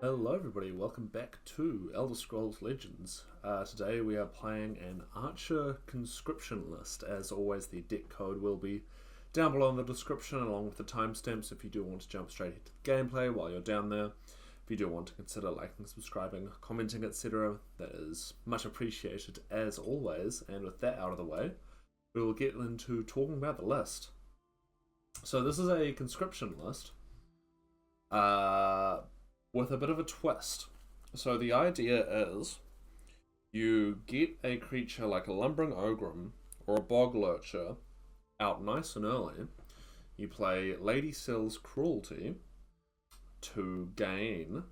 Hello everybody, welcome back to Elder Scrolls Legends. Today we are playing an Archer Conscription list. As always, the deck code will be down below in the description along with the timestamps if you do want to jump straight into the gameplay while you're down there. If you do want to consider liking, subscribing, commenting, etc., that is much appreciated as always. And with that out of the way, we will get into talking about the list. So this is a conscription list. With a bit of a twist. So the idea is you get a creature like a Lumbering Ogrim or a Bog Lurcher out nice and early. You play Lady Syl's Cruelty to gain,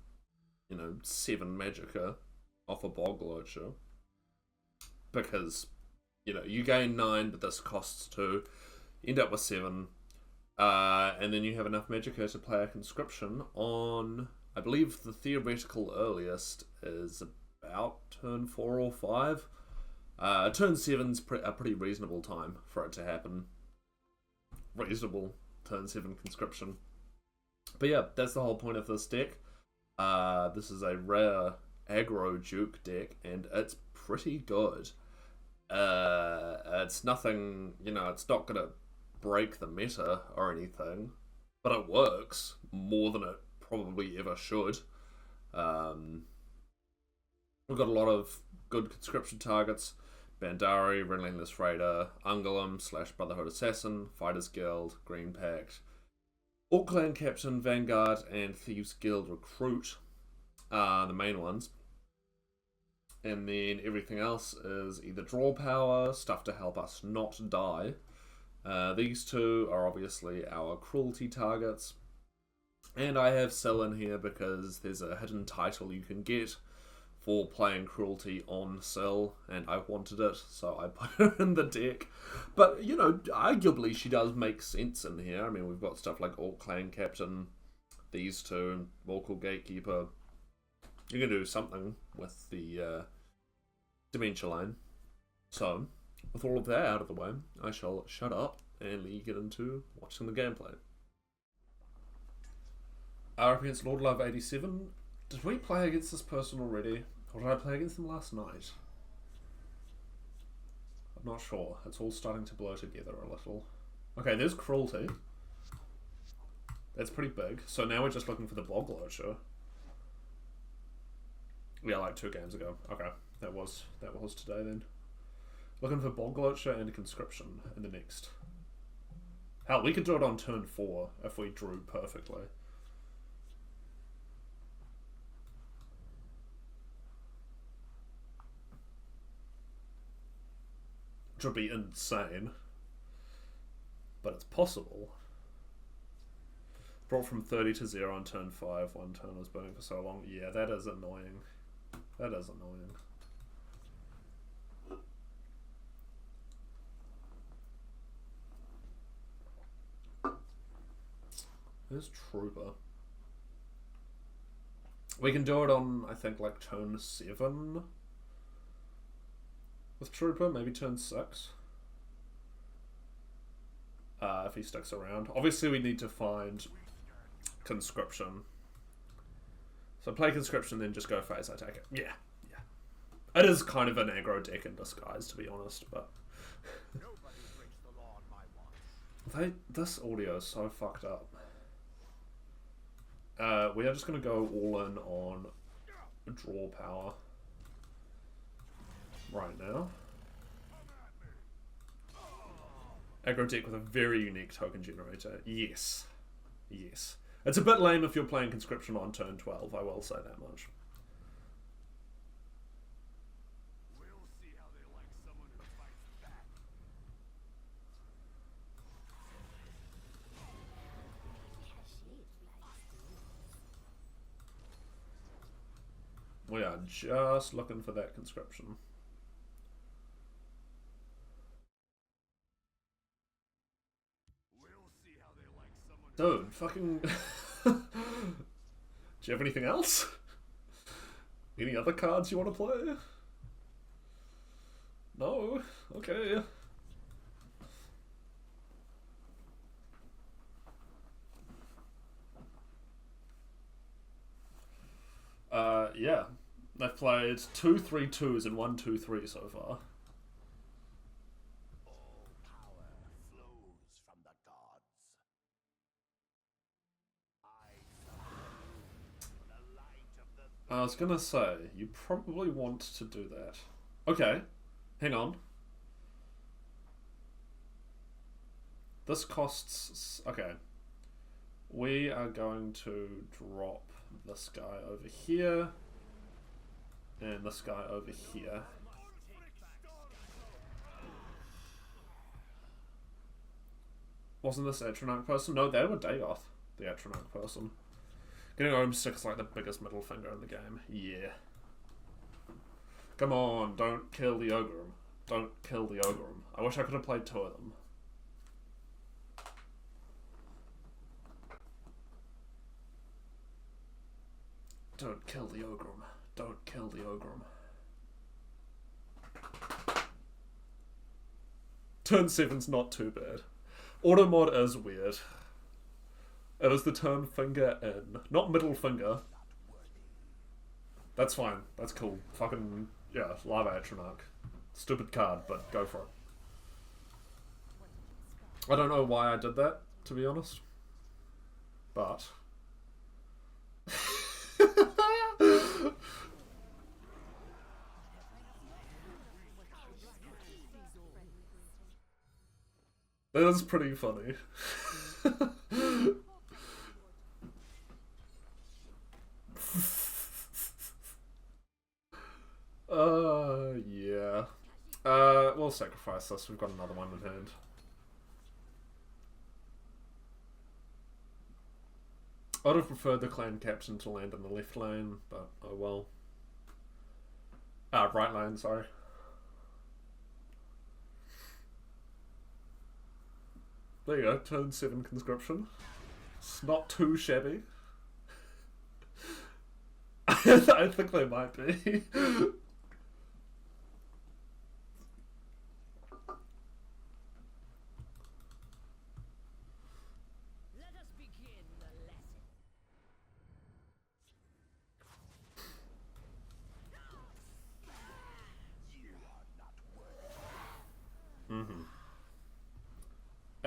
7 Magicka off a Bog Lurcher. Because, you gain 9, but this costs 2. End up with 7. And then you have enough Magicka to play a Conscription on... I believe the theoretical earliest is about turn 4 or 5. Turn 7's a pretty reasonable time for it to happen. Reasonable turn 7 conscription. But yeah, that's the whole point of this deck. This is a rare aggro Duke deck, and it's pretty good. It's nothing, it's not going to break the meta or anything, but it works more than it probably ever should. We've got a lot of good conscription targets: Bandari, Relentless Raider, Ungolem / Brotherhood Assassin, Fighters Guild, Green Pact, Orc Clan Captain, Vanguard, and Thieves Guild Recruit, the main ones. And then everything else is either draw power, stuff to help us not die. These two are obviously our cruelty targets. And I have Syl in here because there's a hidden title you can get for playing Cruelty on Syl, and I wanted it, so I put her in the deck. But, arguably she does make sense in here. I mean, we've got stuff like Orc Clan Captain, these two, Local Gatekeeper. You can do something with the Dementia line. So, with all of that out of the way, I shall shut up and let you get into watching the gameplay. Up against Lord Love 87. Did we play against this person already? Or did I play against them last night? I'm not sure. It's all starting to blur together a little. Okay, there's Cruelty. That's pretty big. So now we're just looking for the Bog Lurcher. Yeah, like 2 games ago. Okay, that was today then. Looking for Bog Lurcher and Conscription in the next. Hell, we could do it on turn 4 if we drew perfectly. Which would be insane. But it's possible. Brought from 30 to 0 on turn 5. 1 turn was burning for so long. Yeah, that is annoying. That is annoying. There's Trooper. We can do it on, I think, like turn 7 with Trooper, maybe turn 6. If he sticks around. Obviously we need to find Conscription. So play Conscription, then just go phase attack it. Yeah. It is kind of an aggro deck in disguise, to be honest, but... This audio is so fucked up. We are just going to go all in on draw power right now. Aggro deck with a very unique token generator. Yes. It's a bit lame if you're playing Conscription on turn 12, I will say that much. We'll see how they like someone who fights back. We are just looking for that Conscription. Dude, fucking... Do you have anything else? Any other cards you want to play? No? Okay. I've played 2 3-2s and 1 2-3 so far. All power flows from the gods. I summon the light of the I was gonna say, you probably want to do that. Okay, hang on. This costs... Okay. We are going to drop this guy over here. And this guy over here. Wasn't this Atronach person? No, they were Dagoth, the Atronach person. Getting home 6 like the biggest middle finger in the game. Yeah. Come on, don't kill the Ogre. Don't kill the Ogre. I wish I could have played 2 of them. Don't kill the Ogre. Don't kill the Ogre. Turn 7's not too bad. Automod is weird. It is the turn finger in. Not middle finger. That's fine. That's cool. Fucking, yeah, Lava Atronach. Stupid card, but go for it. I don't know why I did that, to be honest. But... That is pretty funny. Yeah. We'll sacrifice this. We've got another one in hand. I would have preferred the clan captain to land in the left lane, but oh well. Right lane, sorry. There you go, turn 7 conscription. It's not too shabby. I think they might be.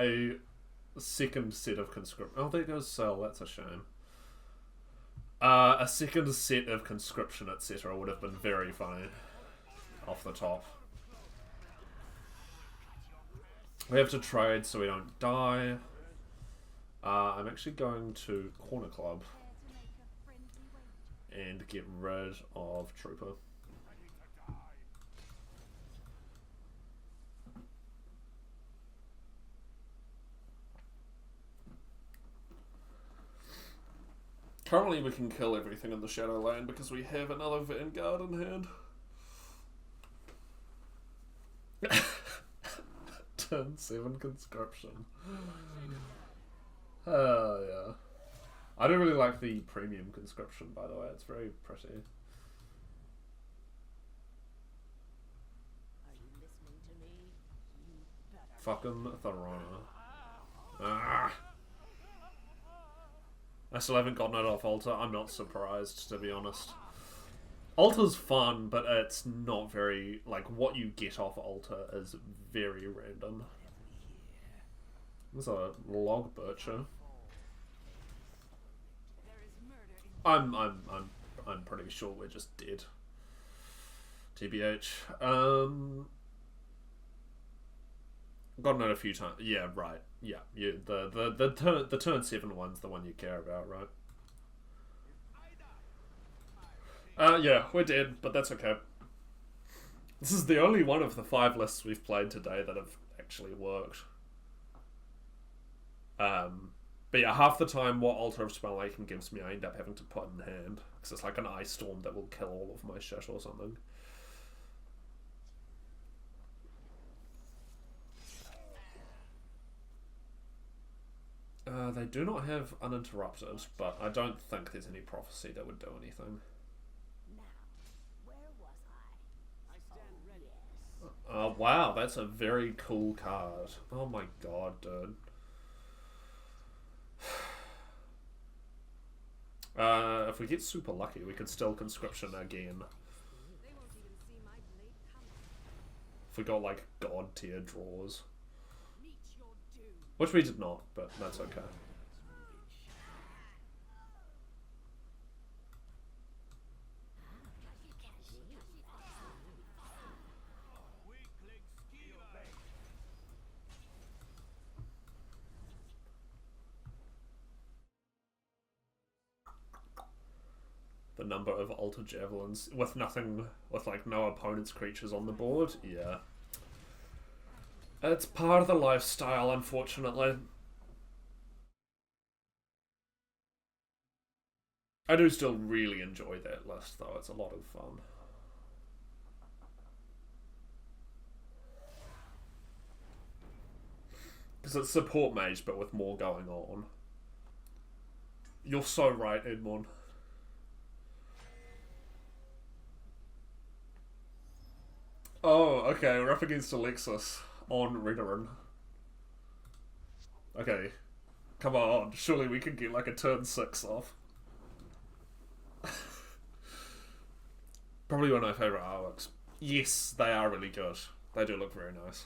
A second set of conscription. Oh, there goes Cell. That's a shame. A second set of conscription, etc. would have been very funny. Off the top. We have to trade so we don't die. I'm actually going to Corner Club and get rid of Trooper. Currently we can kill everything in the Shadow Lane because we have another Vanguard in hand. Turn 7 conscription. Oh yeah. I do really like the premium conscription, by the way. It's very pretty. Are you listening to me? You better. Fucking Thorona. Ah. I still haven't gotten it off Altar. I'm not surprised, to be honest. Altar's fun, but it's not very... Like, what you get off Altar is very random. There's a log butcher. I'm pretty sure we're just dead. TBH. Gotten it a few times. Yeah, right. Yeah, the turn 7 one's the one you care about, right? Yeah, we're dead, but that's okay. This is the only one of the 5 lists we've played today that have actually worked. But yeah, half the time what Altar of Spellmaking gives me I end up having to put in hand. Because it's like an ice storm that will kill all of my shit or something. They do not have Uninterrupted, but I don't think there's any prophecy that would do anything. Now, where was I? I stand ready. Oh wow, that's a very cool card. Oh my god, dude. If we get super lucky, we could still Conscription again. we got like god tier draws. Meet your doom. Which we did not, but that's okay. Weakling schemer. The number of Altar Javelins with nothing, with like no opponent's creatures on the board, yeah. It's part of the lifestyle, unfortunately. I do still really enjoy that list, though. It's a lot of fun. Because it's support mage, but with more going on. You're so right, Edmond. Oh, okay, we're up against Alexis on Redoran. Okay. Come on, surely we can get like a turn 6 off. Probably one of my favourite artworks. Yes, they are really good. They do look very nice.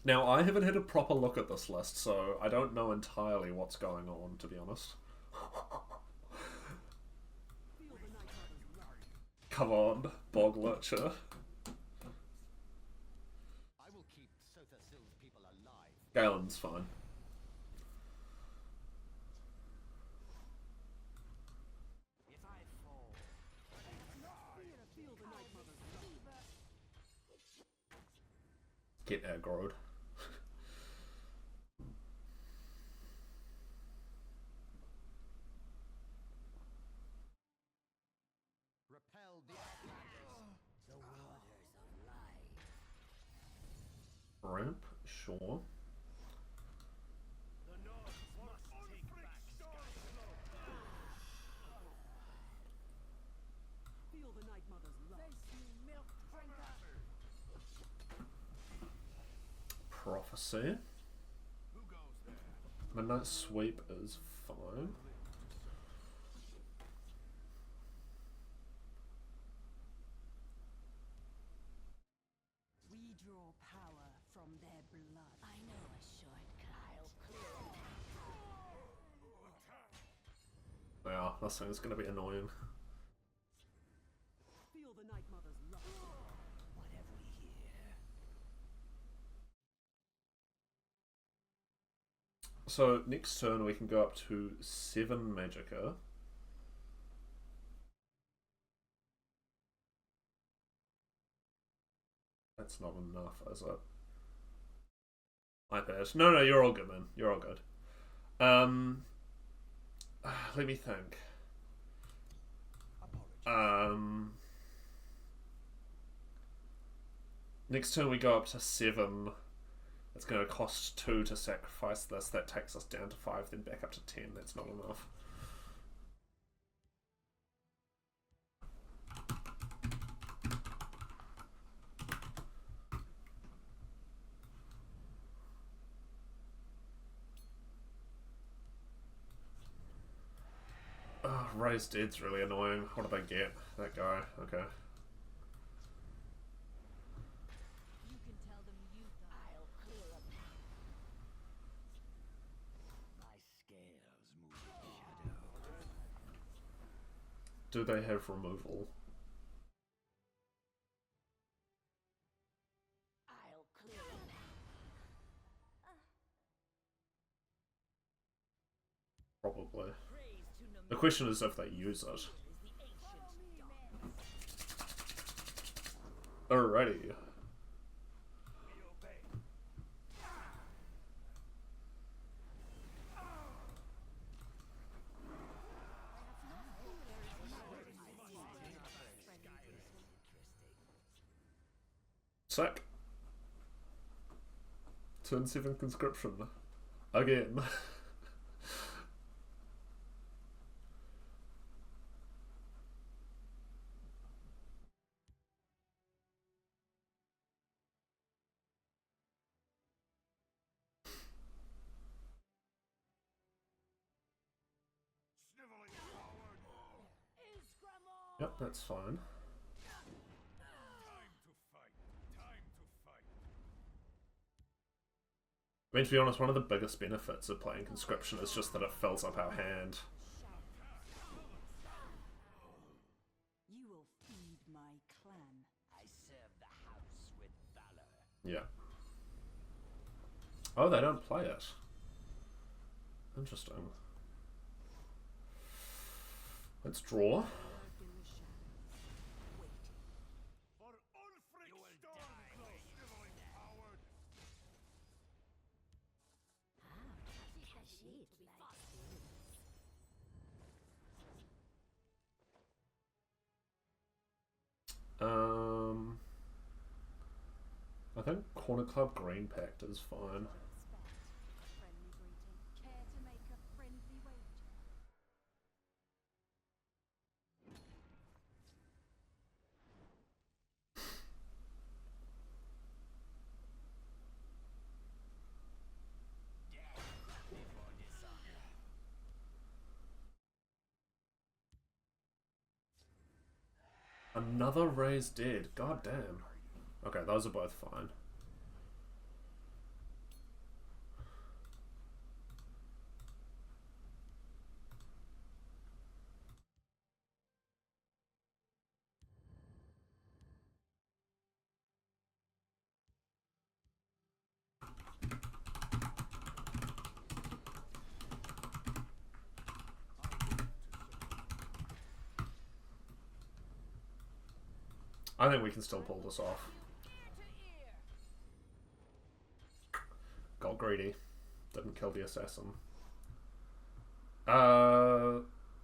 Now, I haven't had a proper look at this list, so I don't know entirely what's going on, to be honest. Come on, Bog Lurcher. I will keep Sotha-Sill's people alive. Galen's fine. If I fall, Get aggroed. Repel the outlanders. The waters of life. Ramp, sure. the North must take back Feel the Night Mother's love. Face you, milk drinker. Prophecy. Who goes there? Midnight Sweep is fine. We draw power from their blood. I know a shortcut. I'll clear it. Yeah, this thing's gonna be annoying. Feel the Night Mother's love. What have we here? So next turn we can go up to 7 Magicka. That's not enough, is it? iPad. No, you're all good, man. You're all good. Let me think. Next turn we go up to 7. It's going to cost 2 to sacrifice this. That takes us down to 5, then back up to 10. That's not enough. Oh, Raised Dead's really annoying. What do they get? That guy. Okay. You can tell them you thought. I'll clear a path. My scales move in shadow. Do they have removal? I'll clear a path. Probably. Praise to Nam. The question is if they use it. Is the ancient dawn. Alrighty. We obey. Sick. Turn 7 Conscription. Again. Sniveling Yep, that's fine. Time to fight. Time to fight. I mean, to be honest, one of the biggest benefits of playing Conscription is just that it fills up our hand. You will feed my clan. I serve the house with valor. Yeah. Oh, they don't play it. Interesting. Let's draw. For Ulfric Stormcloak, sniveling coward. I think Corner Club Green Pact is fine. Friendly greeting. Care to make a friendly wager? Before dishonor. Another Raised Dead. God damn. Okay, those are both fine. I think we can still pull this off. Got greedy. Didn't kill the assassin.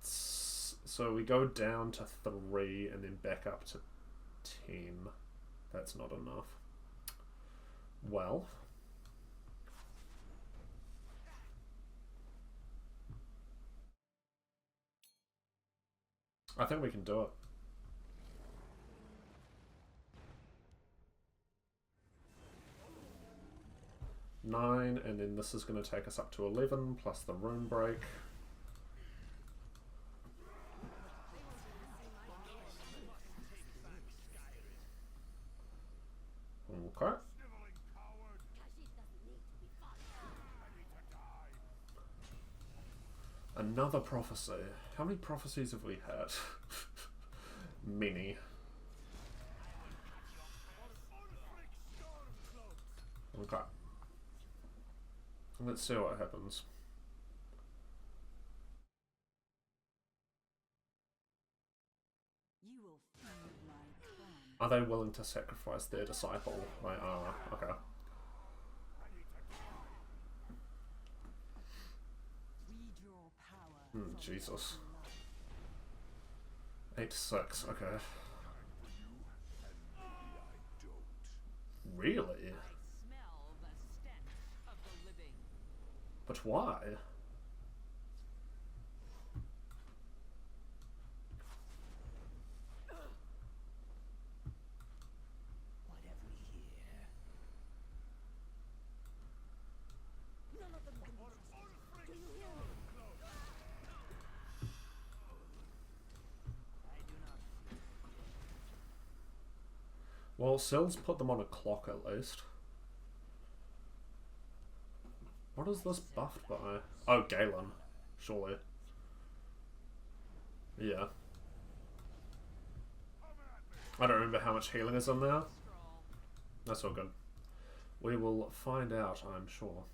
So we go down to 3 and then back up to 10. That's not enough. Well. I think we can do it. 9, and then this is going to take us up to 11, plus the rune break. Okay. Sniveling coward. Another prophecy. How many prophecies have we had? Many. Okay. Let's see what happens. You will feed my clan. Are they willing to sacrifice their disciple? They are. Okay. We draw power. from Jesus. blood. 8-6. Okay. And Really? Smell the stench of the living. But why? What have we here? None of them can be trusted. Do you hear me? I do not fear. Well, Sil's put them on a clock at least. What is this buffed by? Oh, Galen. Surely. Yeah. I don't remember how much healing is in there. Scroll. That's all good. We will find out, I'm sure.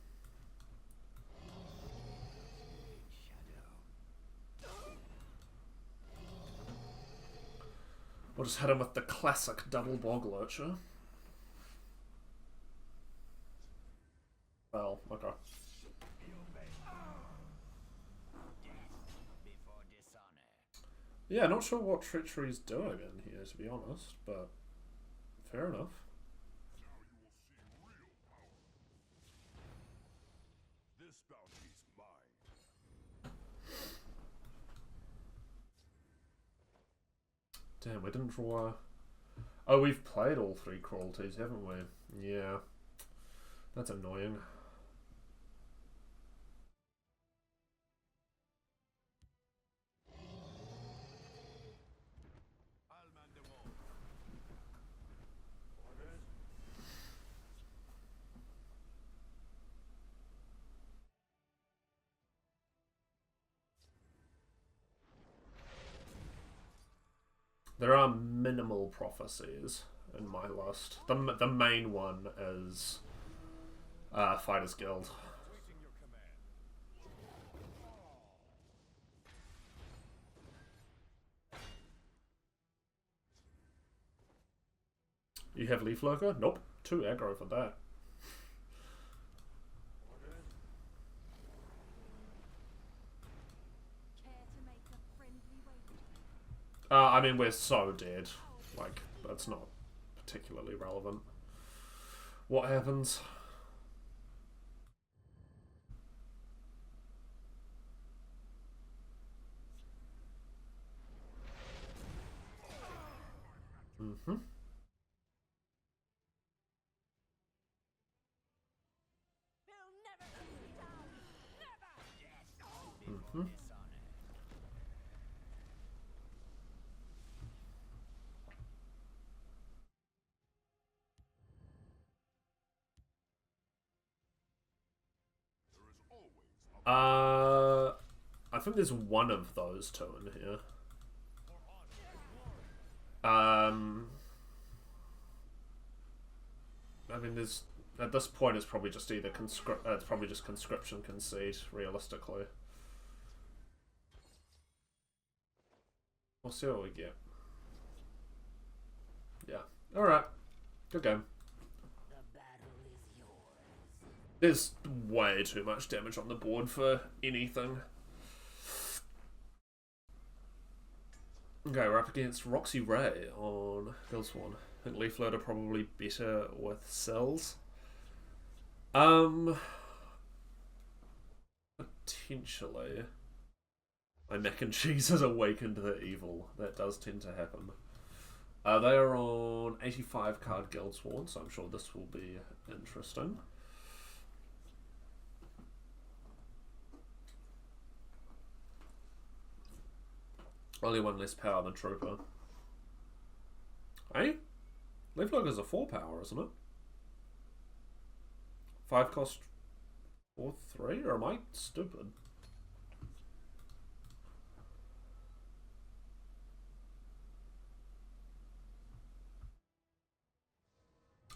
We'll just hit him with the classic double bog lurcher. Well, okay. Before dishonor. Yeah, not sure what treachery's doing in here, to be honest, but fair enough. now you will see real power. This bounty's mine. Damn, we didn't draw... Oh, we've played all 3 cruelties, haven't we? Yeah. That's annoying. There are minimal prophecies in my list. The main one is Fighters Guild. Waiting your command. You have Leaf Lurker? Nope. 2 aggro for that. Care to make a friendly wager? I mean, we're so dead. Like, that's not particularly relevant. What happens? Mm-hmm. We'll never let you down. Never. Mm-hmm. I think there's one of those two in here. I mean, there's at this point it's probably just either it's probably just Conscription Concede, realistically. We'll see what we get. Yeah. Alright. Good game. The battle is yours. There's way too much damage on the board for anything. Okay, we're up against Roxy Ray on Guildsworn. I think Leaf Loader probably better with cells. Potentially. My mac and cheese has awakened the evil. That does tend to happen. They are on 85 card Guildsworn, so I'm sure this will be interesting. Only 1 less power than Trooper. Hey? Leaf Lurker's a 4 power, isn't it? 5 cost 4/3, or am I stupid?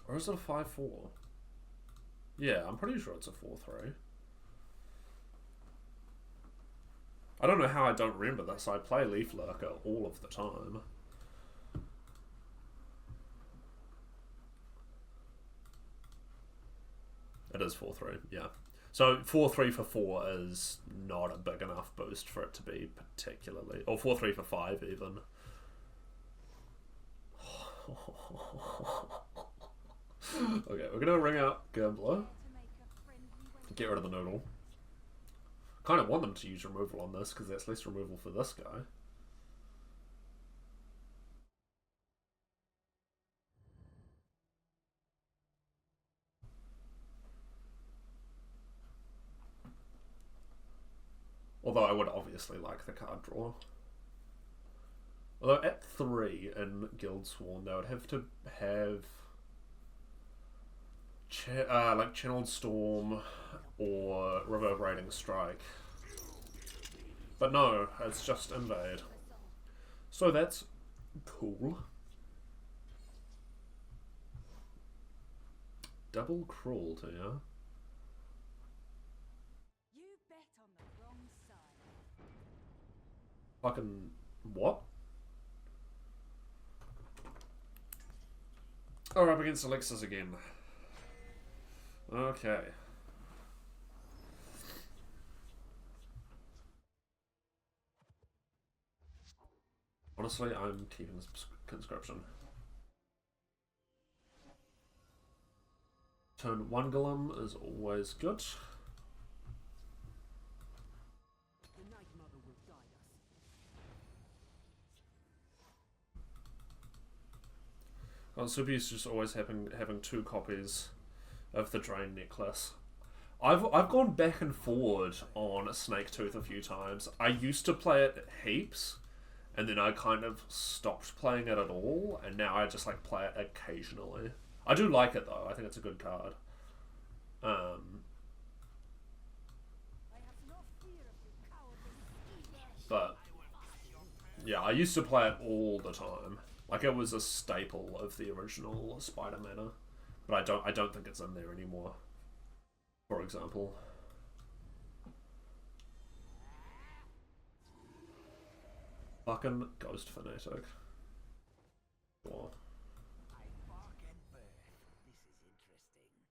Or is it a 5/4? Yeah, I'm pretty sure it's a 4/3. I don't know how I don't remember this. I play Leaf Lurker all of the time. It is 4/3, yeah. So 4/3 for 4 is not a big enough boost for it to be particularly... Or 4/3 for 5 even. Okay, we're gonna ring out Gambler. To make a friendly wager. Get rid of the noodle. Kind of want them to use removal on this because that's less removal for this guy. Although I would obviously like the card draw. Although at 3 in Guildsworn, they would have to have like Channeled Storm or Reverberating Strike. But no, it's just Invade. So that's cool. Double Cruelty, yeah? You bet on the wrong side. Fucking what? Oh, we're up against Alexis again. Okay. Honestly, I'm keeping this Conscription. Turn 1 Golem is always good. The Night Mother will guide us. On Super is just always having 2 copies of the Drain Necklace. I've gone back and forward on Snaketooth a few times. I used to play it heaps, and then I kind of stopped playing it at all, and now I just like play it occasionally. I do like it though. I think it's a good card. I have no fear of your cowardly scheme. But Yeah, I used to play it all the time. Like, it was a staple of the original Spider Mana. But I don't think it's in there anymore. For example. Fucking Ghost Fanatic. Sure. I bark and birth. This is interesting.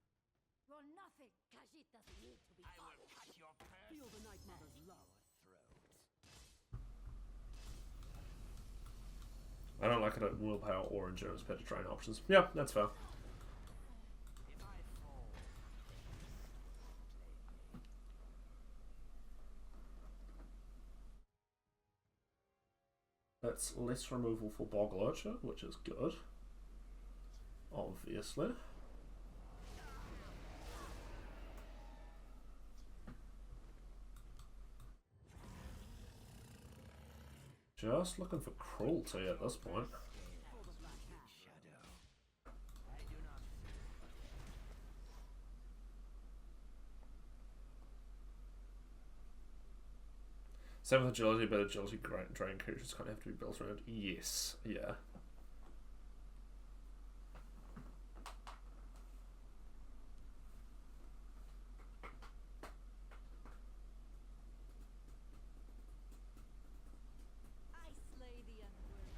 You're nothing, Khajiit doesn't need to be I fought. will cut your purse. Feel the Night Mother's love. I don't like it at willpower or endurance pet to train options. Yeah, that's fair. If I fall, That's less removal for Bog Lurcher, which is good. Obviously. Just looking for cruelty at this point. shadow. I do not. Seventh agility, but agility drain creatures kind of have to be built around. Yes, yeah. I slay the unworthy.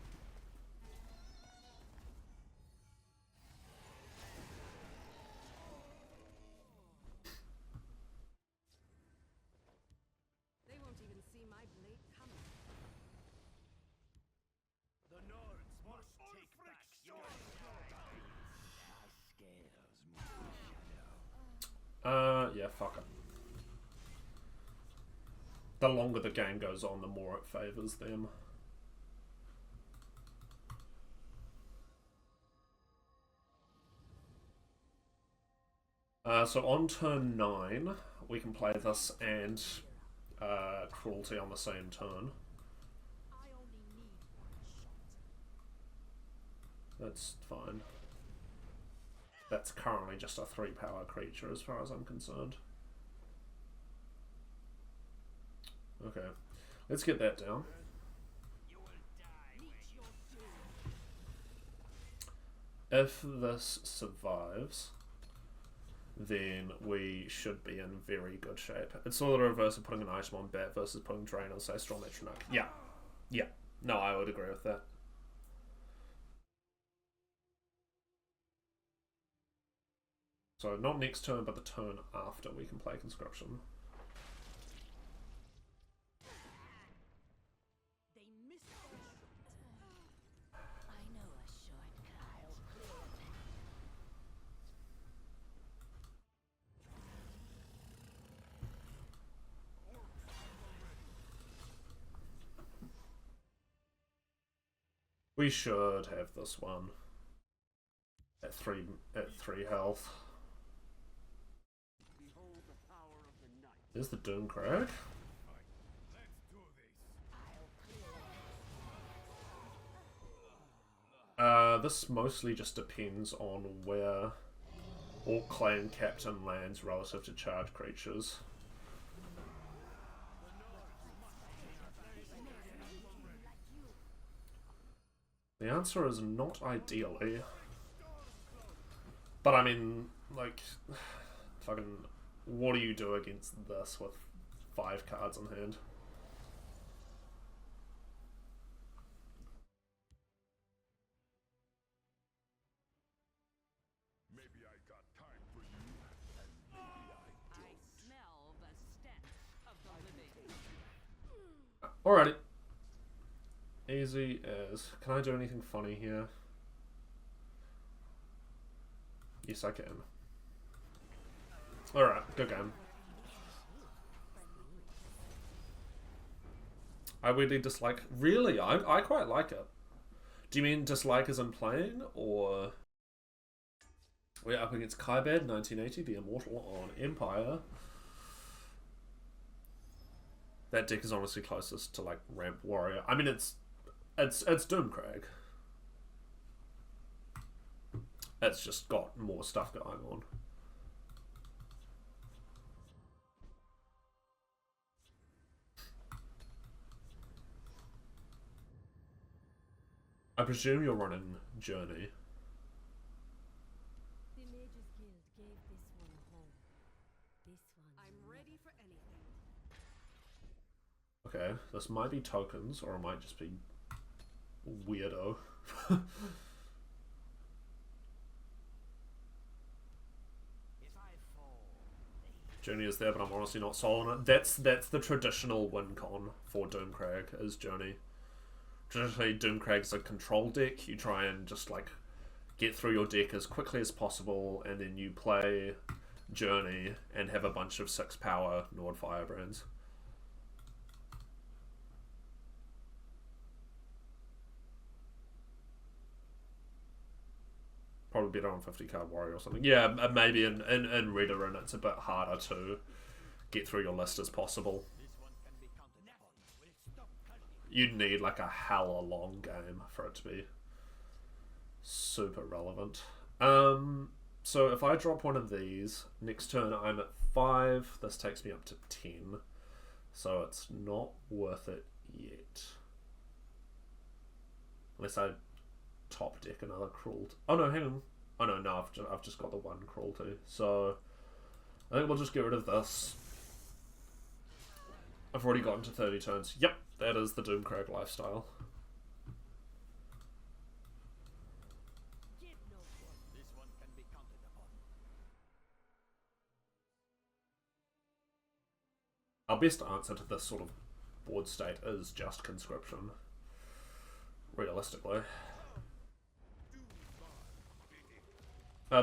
They won't even see my blade coming. The Nords must take back your time. My scales move shadow. Yeah, fuck it. The longer the game goes on, the more it favours them. So on turn 9, we can play this and Cruelty on the same turn. I only need one shot. That's fine. That's currently just a 3-power creature as far as I'm concerned. Okay, let's get that down. You will die Meet where your doom. If this survives, then we should be in very good shape. It's sort of the reverse of putting an item on Bat versus putting Drain on, say, Strong Metronach. Yeah. Yeah. No, I would agree with that. So, not next turn, but the turn after we can play Conscription. They missed their shot. I know a shortcut. We should have this one at three health. Behold the power of the night. There's the Doomcrag. Let's do this. This mostly just depends on where Orc Clan Captain lands relative to charge creatures. The answer is not ideally. But I mean, like, fucking, what do you do against this with 5 cards in hand? Maybe I got time for you, and maybe I I smell the stench of the living. Alrighty. Easy as... Can I do anything funny here? Yes, I can. Alright, good game. I weirdly dislike... Really? I quite like it. Do you mean dislike as in playing, or... We're up against Kaibad, 1980, the Immortal on Empire. That deck is honestly closest to, like, Ramp Warrior. I mean, it's Doomcrag. It's just got more stuff going on. I presume you're running Journey. The Mage's Guild gave this one a home. This one. I'm ready for anything. Okay, this might be tokens, or it might just be weirdo. Journey is there, but I'm honestly not sold on it. That's the traditional win con for Doomcrag, is Journey. Traditionally, Doomcrag's a control deck. You try and just like get through your deck as quickly as possible, and then you play Journey and have a bunch of 6 power Nord Firebrands. Probably better on 50 card warrior or something. Yeah, maybe in Redoran it's a bit harder to get through your list as possible. You'd need like a hella long game for it to be super relevant. So if I drop one of these, next turn I'm at 5, this takes me up to 10. So it's not worth it yet. Unless I top deck another cruelty. Oh no, hang on. Oh no, I've just got the one cruelty. So I think we'll just get rid of this. I've already gotten to 30 turns. Yep, that is the Doomcrag lifestyle. Our best answer to this sort of board state is just Conscription. Realistically.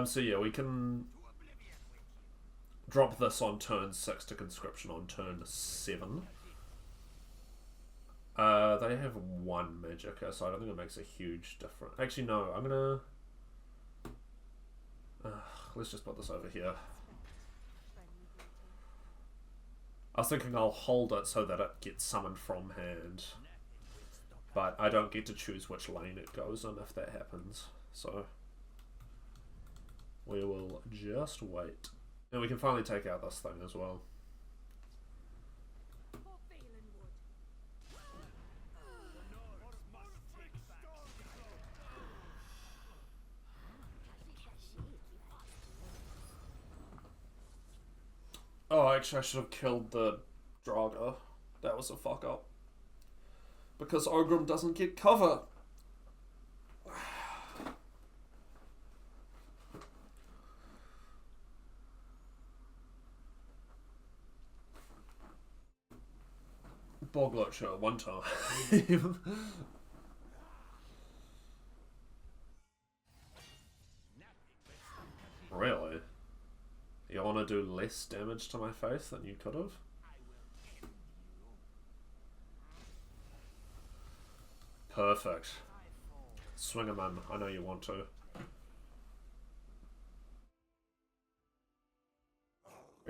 So yeah, we can drop this on turn 6 to Conscription on turn 7. They have 1 Magicka, so I don't think it makes a huge difference. Actually, no, I'm gonna... let's just put this over here. I was thinking I'll hold it so that it gets summoned from hand. But I don't get to choose which lane it goes in if that happens. So we will just wait. And we can finally take out this thing as well. Oh, actually I should have killed the Draga. That was a fuck up. Because Ogrim doesn't get cover. Bog Lurcher one time. Really? You want to do less damage to my face than you could have? Perfect. Swing him in. I know you want to.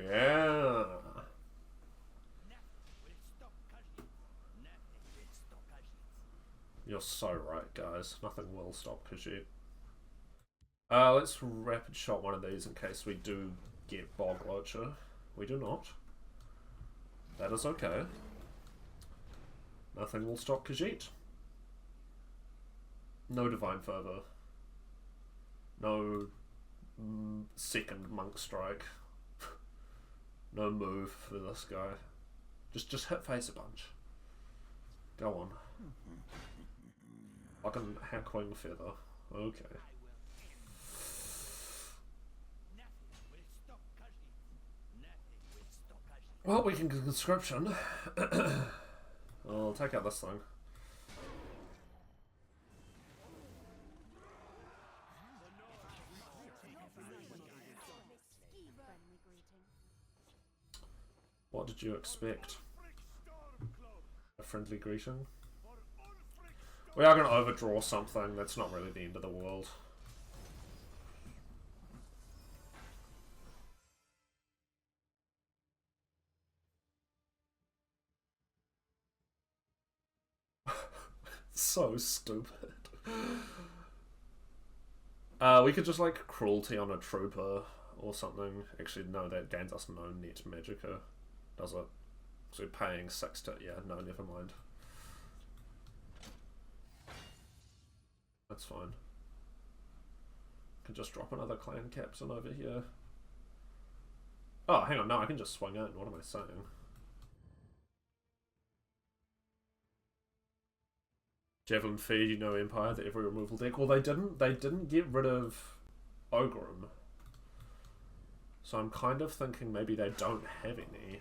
Yeah. You're so right, guys. Nothing will stop Khajiit. Let's rapid shot one of these in case we do get Bog Lurcher. We do not. That is okay. Nothing will stop Khajiit. No Divine Fervor. No second Monk Strike. No move for this guy. Just hit face a bunch. Go on. Fucking Hackwing Feather. Okay. Well, we can Conscription. I'll take out this thing. What did you expect? A friendly greeting? We are going to overdraw something. That's not really the end of the world. So stupid. We could just like cruelty on a trooper or something. Actually, no, that gains us no net magicka, does it? So we're paying 6 to... yeah, no, never mind. that's fine. Can just drop another clan captain over here. Oh, hang on, no, I can just swing in. What am I saying? Javelin feed, no Empire, the every removal deck. Well, they didn't get rid of Ogrim. So I'm kind of thinking maybe they don't have any.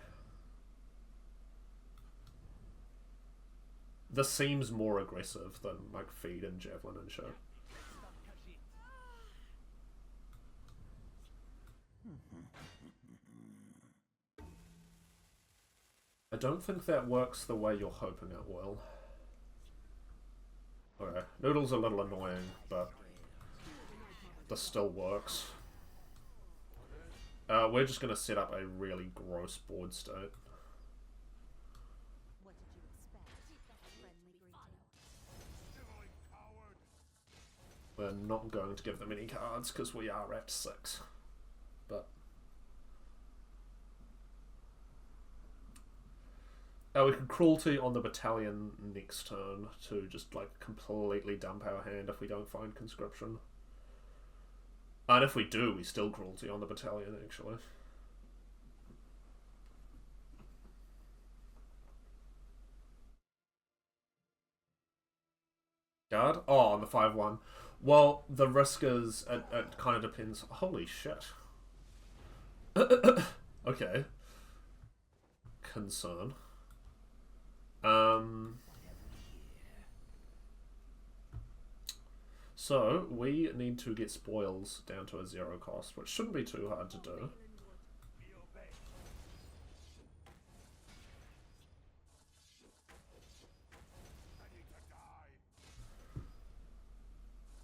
This seems more aggressive than like feed and Javelin and shit. I don't think that works the way you're hoping it will. Okay, Noodle's a little annoying, but this still works. We're just going to set up a really gross board state. What did you expect? A friendly greeting. We're not going to give them any cards because we are at 6. But we could cruelty on the battalion next turn to just like completely dump our hand if we don't find conscription. And if we do, we still cruelty on the battalion actually. Guard? Oh, on the 5-1. Well, the risk is, it kind of depends. Holy shit. Okay. Concern. So, we need to get spoils down to a 0 cost, which shouldn't be too hard to do.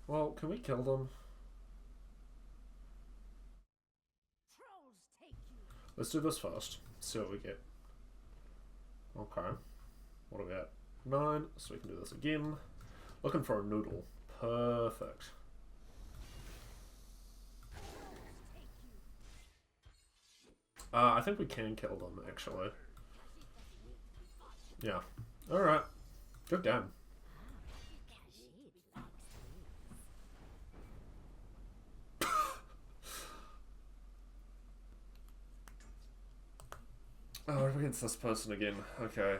Well, can we kill them? Let's do this first. See what we get. Okay. What do we at? 9, so we can do this again. Looking for a noodle. Perfect. I think we can kill them, actually. Yeah. Alright. Good game. Oh, we're against this person again. Okay.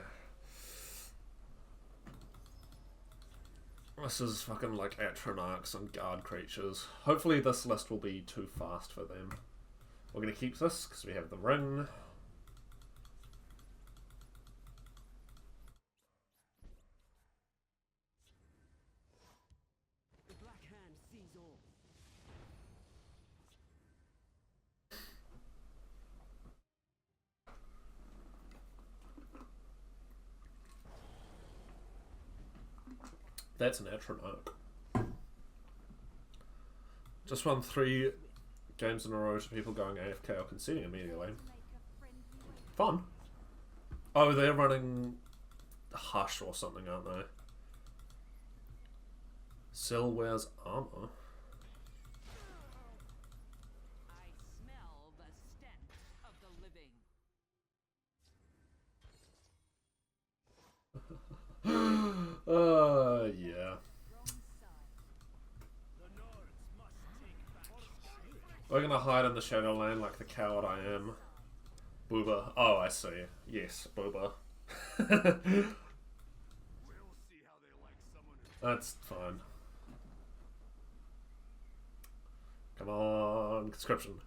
This is fucking like Atronachs and guard creatures. Hopefully this list will be too fast for them. We're going to keep this because we have the ring. The Black Hand sees all. That's an Atronach. Just won 3 games in a row to people going AFK or conceding immediately. Fun. Oh, they're running Hush or something, aren't they? Syl wears armor. I smell the stench of the living. Yeah. We're gonna hide in the Shadowland like the coward I am. Booba. Oh, I see. Yes, Booba. We'll see how they like someone who That's fine. Come on, conscription.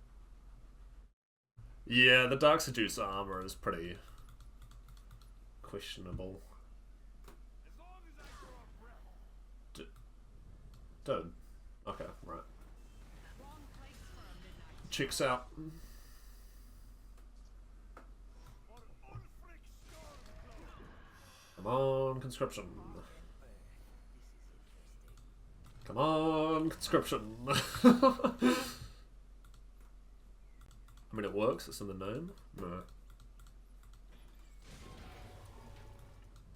Yeah, the Dark Seducer armor is pretty questionable. as long as I grow up breath. Dude. Okay, right. Wrong place for a midnight. Checks out. Or unfreak storm cloak. Come on, conscription. Come on, conscription. I mean, it works. It's in the name. No.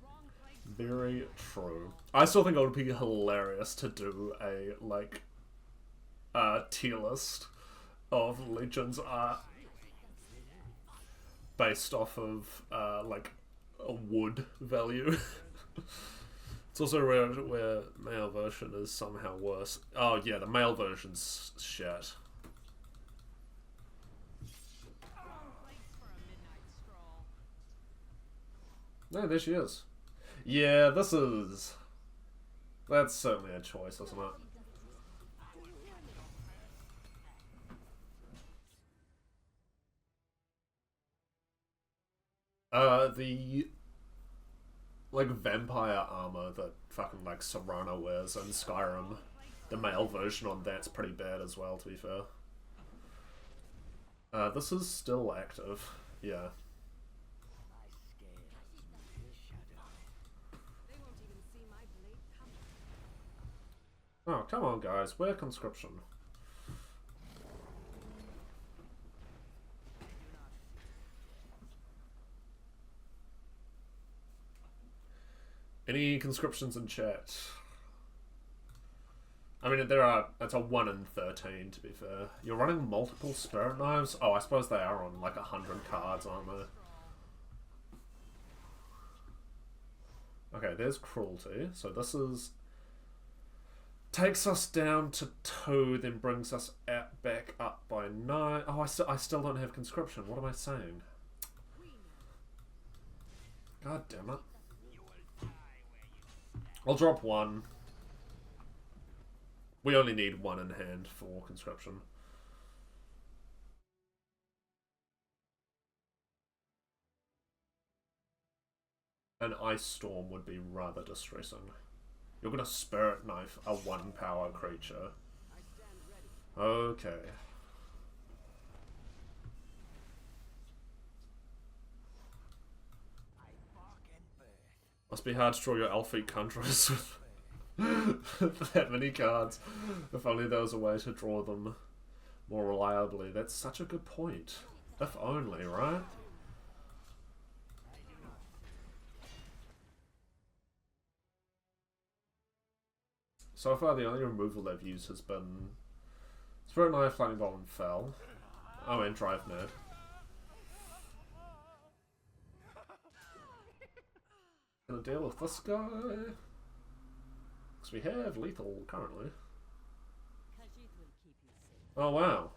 Wrong place. Very true. I still think it would be hilarious to do a, like, tier list of Legends art based off of, like, a wood value. It's also where male version is somehow worse. Oh yeah, the male version's shit. No, there she is. Yeah, this is... That's certainly a choice, isn't it? The... like, vampire armor that fucking, like, Serrano wears in Skyrim. The male version on that's pretty bad as well, to be fair. This is still active. Yeah. Oh, come on, guys. Wear Conscription. Any conscriptions in chat? I mean, it's a 1 in 13, to be fair. You're running multiple Spirit Knives? Oh, I suppose they are on like 100 cards, aren't they? Okay, there's Cruelty. So this is... takes us down to 2, then brings us back up by 9. Oh, I still don't have Conscription. What am I saying? God damn it. I'll drop 1. We only need 1 in hand for Conscription. An Ice Storm would be rather distressing. You're gonna Spirit Knife a 1 power creature. Okay. Must be hard to draw your Elfic Conjurers with that many cards. If only there was a way to draw them more reliably. That's such a good point. If only, right? So far, the only removal they've used has been Spirit Knife, Lightning Bolt, and Fell. Oh, and Drive Mad. Gonna deal with this guy. Because we have lethal currently. Oh wow.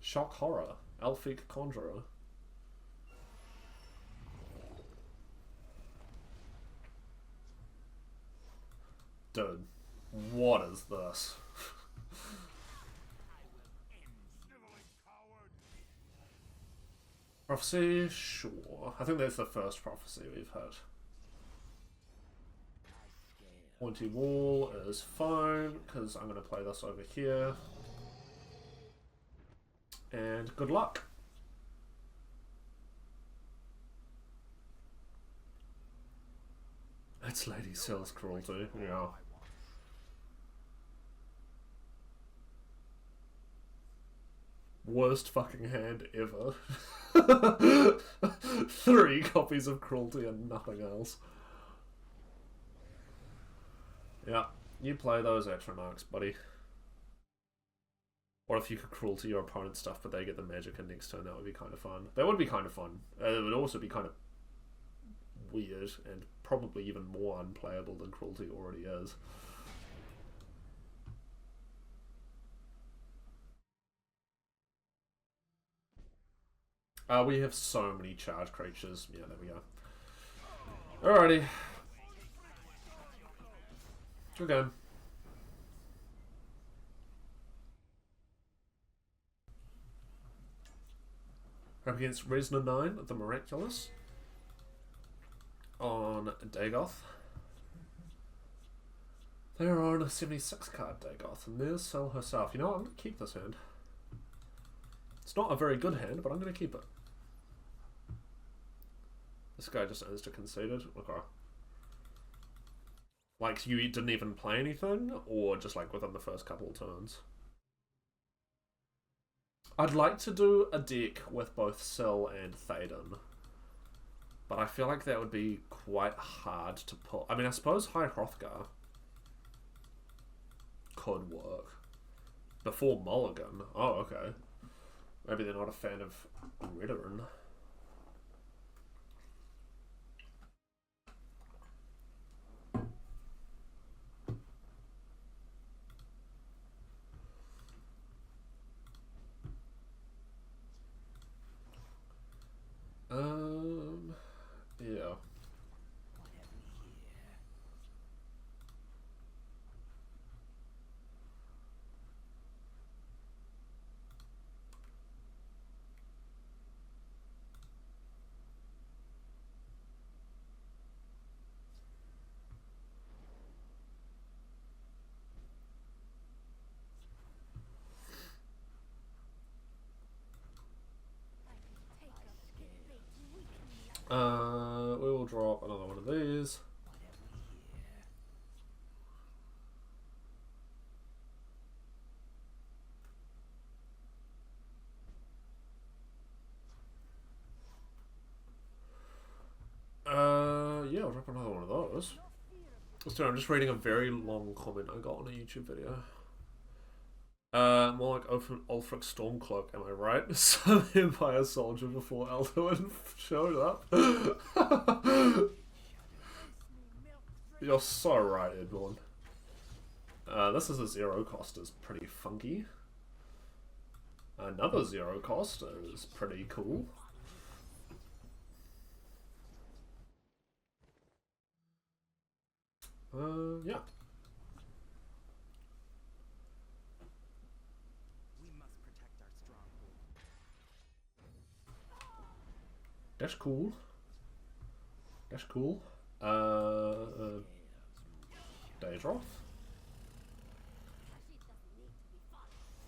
Shock Horror. Elfic Conjurer. Dude, what is this? Prophecy? Sure. I think that's the first prophecy we've had. Pointy Wall is fine, because I'm going to play this over here. And good luck. It's Lady Sill's Cruelty, yeah. Worst fucking hand ever. 3 copies of Cruelty and nothing else. Yeah, you play those Atronachs, buddy. Or if you could Cruelty your opponent's stuff, but they get the Magicka next turn, that would be kind of fun. That would be kind of fun. It would also be kind of weird, and probably even more unplayable than Cruelty already is. We have so many charge creatures. Yeah, there we go. Alrighty. Good game. Up against Resna 9, the Miraculous. On Dagoth. They're on a 76 card Dagoth, and there's Sel herself. You know what? I'm going to keep this hand. It's not a very good hand, but I'm going to keep it. This guy just insta-conceded. Okay. Like, you didn't even play anything, or just like within the first couple of turns? I'd like to do a deck with both Syl and Théoden, but I feel like that would be quite hard to pull. I mean, I suppose High Hrothgar could work. Before Mulligan. Oh, okay. Maybe they're not a fan of Redoran. drop another one of those. Sorry, I'm just reading a very long comment I got on a YouTube video. More like Ulfric Stormcloak, am I right? Some Empire soldier before Alduin showed up. You're so right, Edwin. This is a zero cost is pretty funky. Another zero cost is pretty cool. Yeah. We must protect our stronghold. That's cool. That's cool. Dagoth.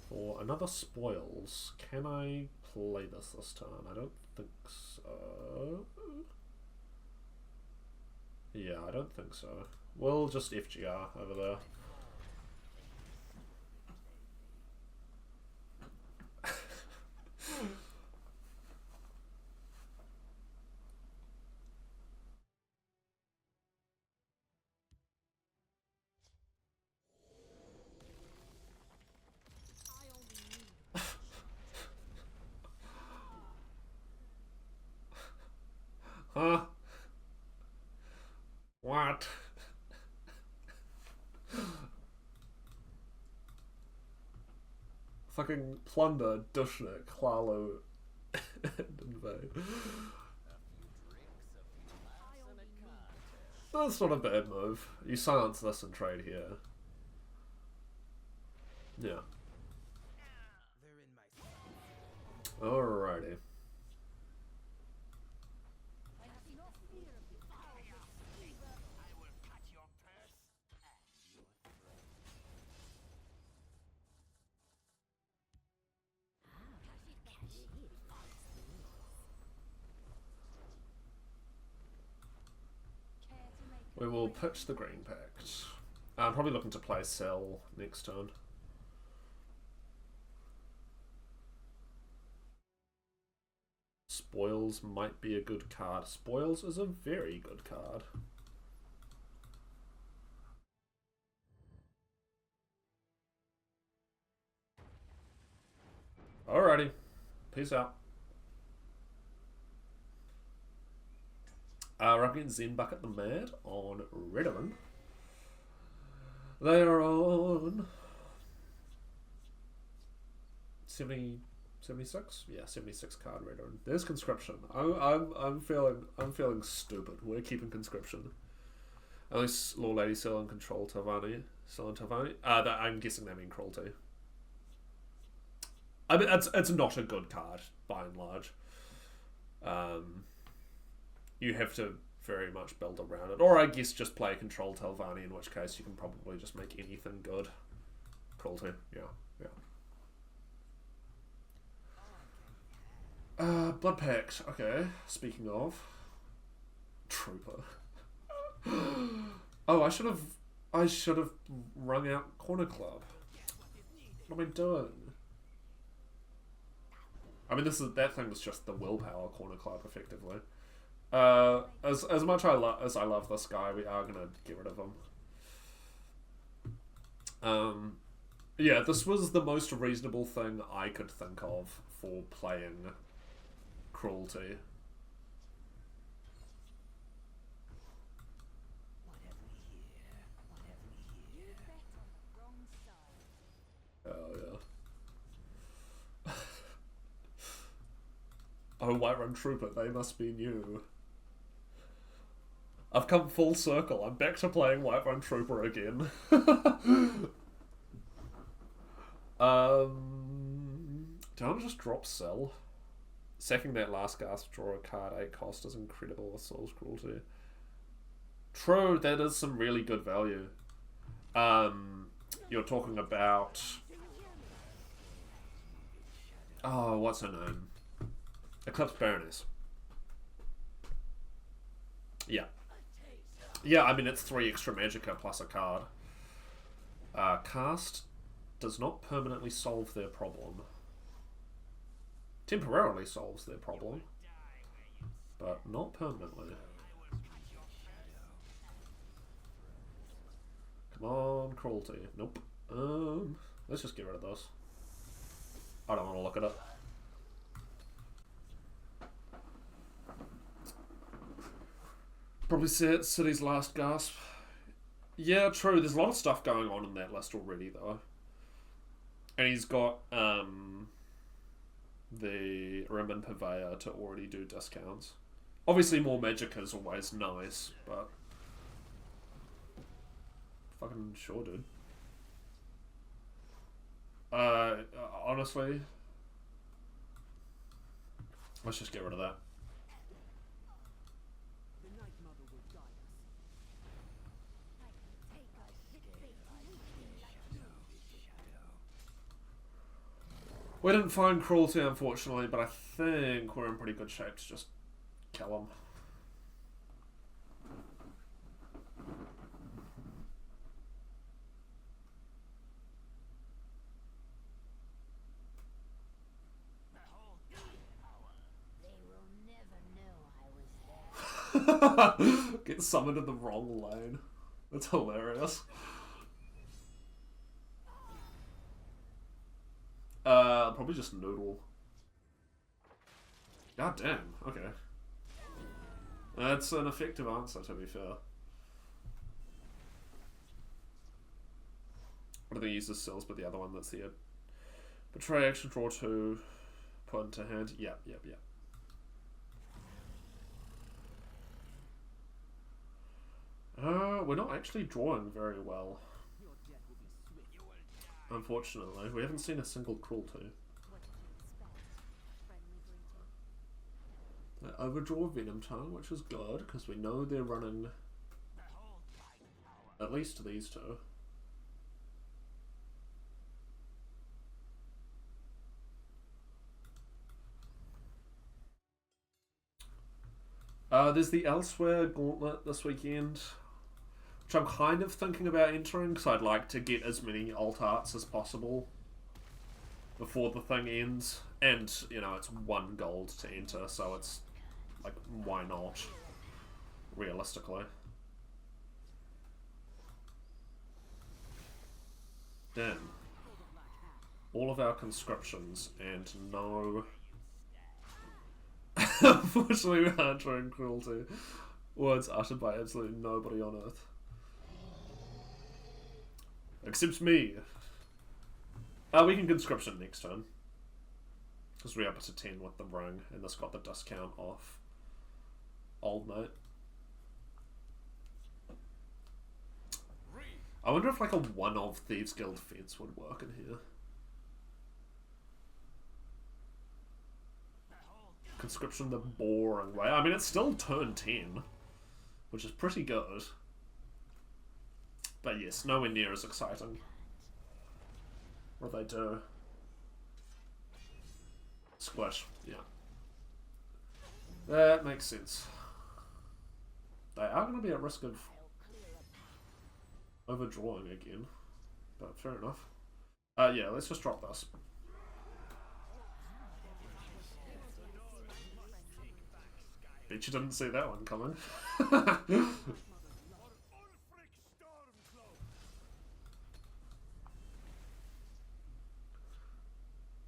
For another spoils. Can I play this turn? I don't think so. Yeah, I don't think so. We'll just FGR over there. Huh? What? Fucking plunder, Dushnik, Klalo, and invade. That's not a bad move. You silence this and trade here. Yeah. Alrighty. We will pitch the Green Pact. I'm probably looking to play Cell next turn. Spoils might be a good card. Spoils is a very good card. Alrighty. Peace out. Rugged Zen Bucket the Mad on Redoran. They are on 76? Yeah, 76 card Redoran. There's Conscription. I'm feeling stupid. We're keeping Conscription. At least Lord Lady still in control Tavani. Still in Tavani. I'm guessing they mean cruelty. I mean it's not a good card by and large. You have to very much build around it. Or I guess just play Control Telvanni, in which case you can probably just make anything good. Cruelty, yeah. Blood Pact, okay. Speaking of. Trooper. Oh, I should have rung out Corner Club. What am I doing? I mean, that thing was just the willpower Corner Club, effectively. As much as I love this guy, we are gonna get rid of him. Yeah, this was the most reasonable thing I could think of for playing cruelty. Oh yeah. Oh, Whiterun Trooper, they must be new. I've come full circle. I'm back to playing Whiterun Trooper again. Do I just drop Cell? Sacking that last gasp, draw a card, 8 cost is incredible with Soul's Cruelty. True, that is some really good value. You're talking about... Oh, what's her name? Eclipse Baroness. Yeah. Yeah, I mean, it's 3 extra Magicka plus a card. Cast does not permanently solve their problem. Temporarily solves their problem, but not permanently. Come on, cruelty. Nope. Let's just get rid of those. I don't want to look at it. Probably City's last gasp. Yeah, true. There's a lot of stuff going on in that list already, though. And he's got the Rimmon Purveyor to already do discounts. Obviously, more magic is always nice, but fucking sure, dude. Honestly, let's just get rid of that. The Night Mother will guide us. I can take us We didn't find cruelty, unfortunately, but I think we're in pretty good shape to just kill him. Get summoned in the wrong lane. That's hilarious. Probably just noodle. God damn, okay. That's an effective answer, to be fair. One of the uses cells, but the other one that's here. Betray action, draw 2, put into hand. Yep. We're not actually drawing very well. Unfortunately, we haven't seen a single cruelty. They overdraw Venom Tongue, which is good, because we know they're running at least these two. There's the Elsewhere Gauntlet this weekend, which I'm kind of thinking about entering, because I'd like to get as many alt arts as possible before the thing ends. And, you know, it's 1 gold to enter, so it's like, why not? Realistically. Damn. All of our conscriptions and no... Unfortunately, we aren't trying cruelty. Words uttered by absolutely nobody on Earth. Except me. We can conscription next turn. Because we're up to 10 with the ring, and this got the discount off Old Mate. I wonder if like a one of Thieves Guild fence would work in here. Conscription the boring way. I mean, it's still turn 10, which is pretty good. But yes, nowhere near as exciting. What do they do? Squish, yeah. That makes sense. They are going to be at risk of overdrawing again, but fair enough. Yeah, let's just drop this. Bet you didn't see that one coming.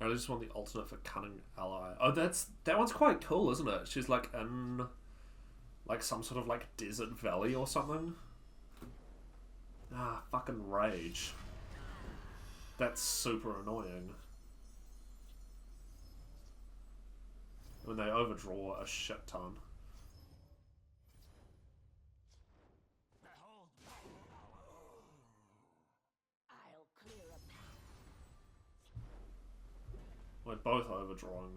I just want the alternate for Cunning Ally. Oh, that one's quite cool, isn't it? She's like in like some sort of like desert valley or something. Ah, fucking rage. That's super annoying. When they overdraw a shit ton. We're both overdrawing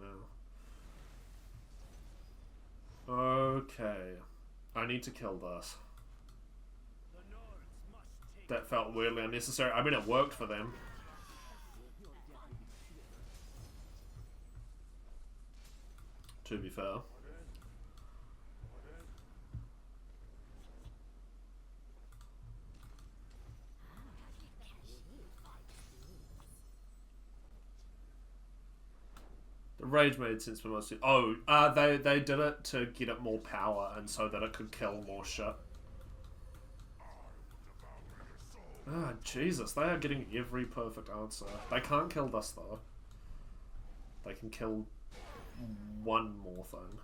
now. Okay. I need to kill this. That felt weirdly unnecessary. I mean, it worked for them. To be fair. The rage made sense for most. Oh, they did it to get it more power and so that it could kill more shit. Ah, Jesus, they are getting every perfect answer. They can't kill this, though. They can kill one more thing.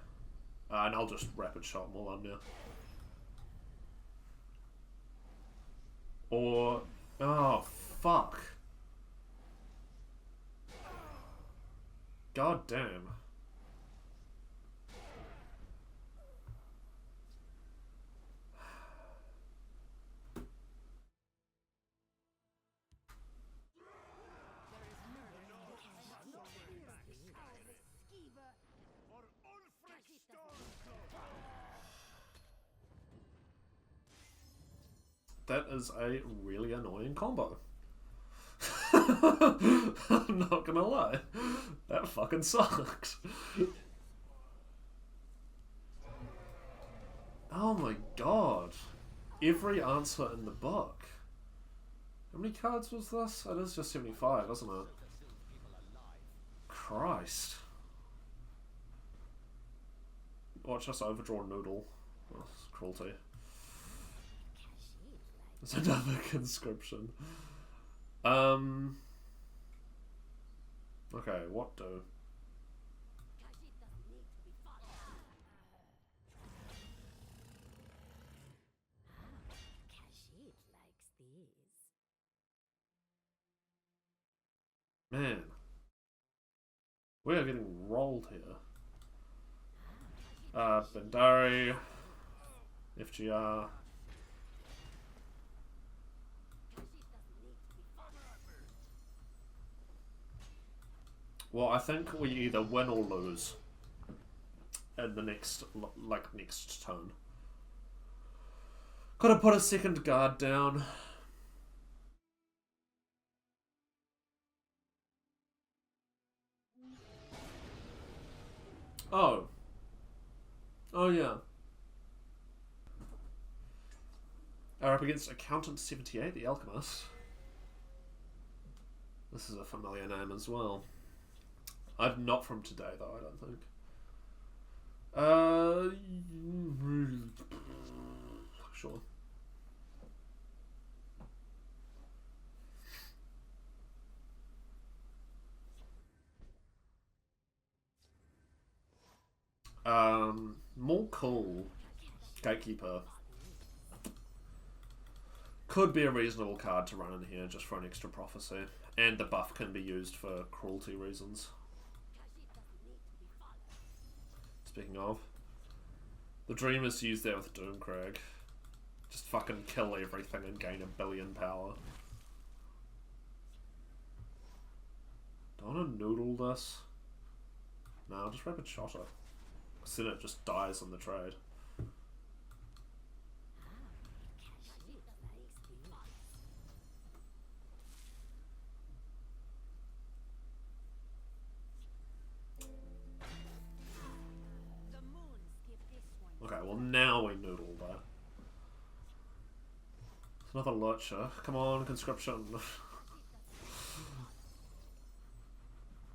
And I'll just rapid shot them all on now. Or... Oh, fuck. God damn. That is a really annoying combo. I'm not gonna lie. That fucking sucks. Oh my god. Every answer in the book. How many cards was this? It is just 75, isn't it? Christ. Watch us overdraw Noodle. Oh, it's cruelty. There's another conscription. Okay, what do? Man. We are getting rolled here. Bandari. FGR. Well, I think we either win or lose in the next, next turn. Gotta put a second guard down. Oh. Oh, yeah. Are up against Accountant 78, the Alchemist. This is a familiar name as well. I'm not from today, though, I don't think. Sure. More cool. Gatekeeper. Could be a reasonable card to run in here just for an extra prophecy. And the buff can be used for cruelty reasons. Speaking of, the dream is to use that with Doomcrag. Just fucking kill everything and gain 1 billion power. Do I want to noodle this? No, I'll just rapid shot it. Because then it just dies in the trade. Okay, well now we noodle that. It's another lurcher. Come on, conscription.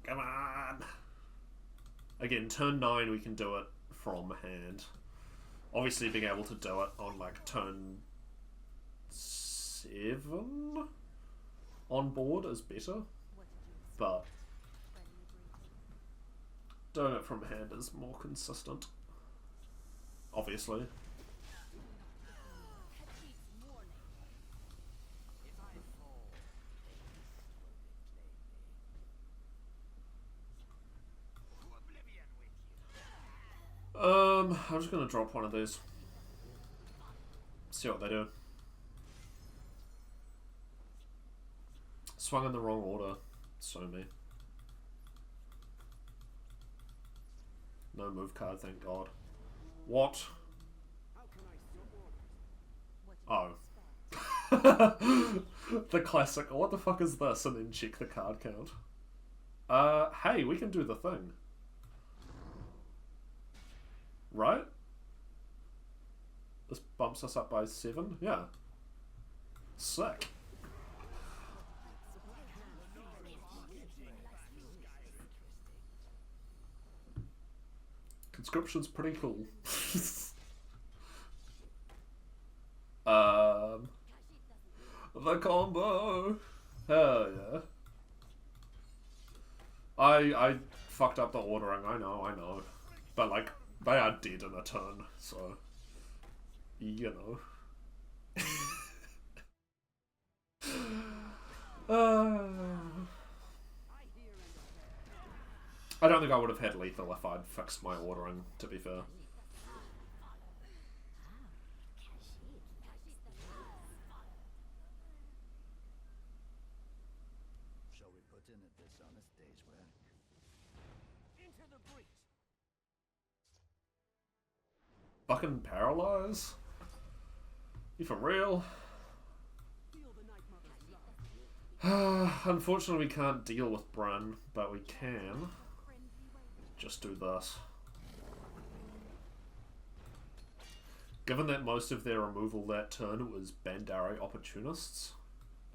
Come on! Again, turn 9 we can do it from hand. Obviously being able to do it on like turn 7 on board is better. But doing it from hand is more consistent. Obviously. I'm just gonna drop one of these. See what they do. Swung in the wrong order. So me. No move card, thank God. What? Oh. The classic, what the fuck is this? And then check the card count. Hey, we can do the thing. Right? This bumps us up by 7? Yeah. Sick. Conscription's pretty cool. The combo. Hell yeah. I fucked up the ordering, I know. But like, they are dead in a turn, so you know. I don't think I would have had lethal if I'd fixed my ordering, to be fair. Shall we put in a dishonest day's work? Into the breach. Fucking paralyze? You for real? Feel the Night Mother's love. Unfortunately, we can't deal with Bran, but we can just do this. Given that most of their removal that turn was Bandari opportunists,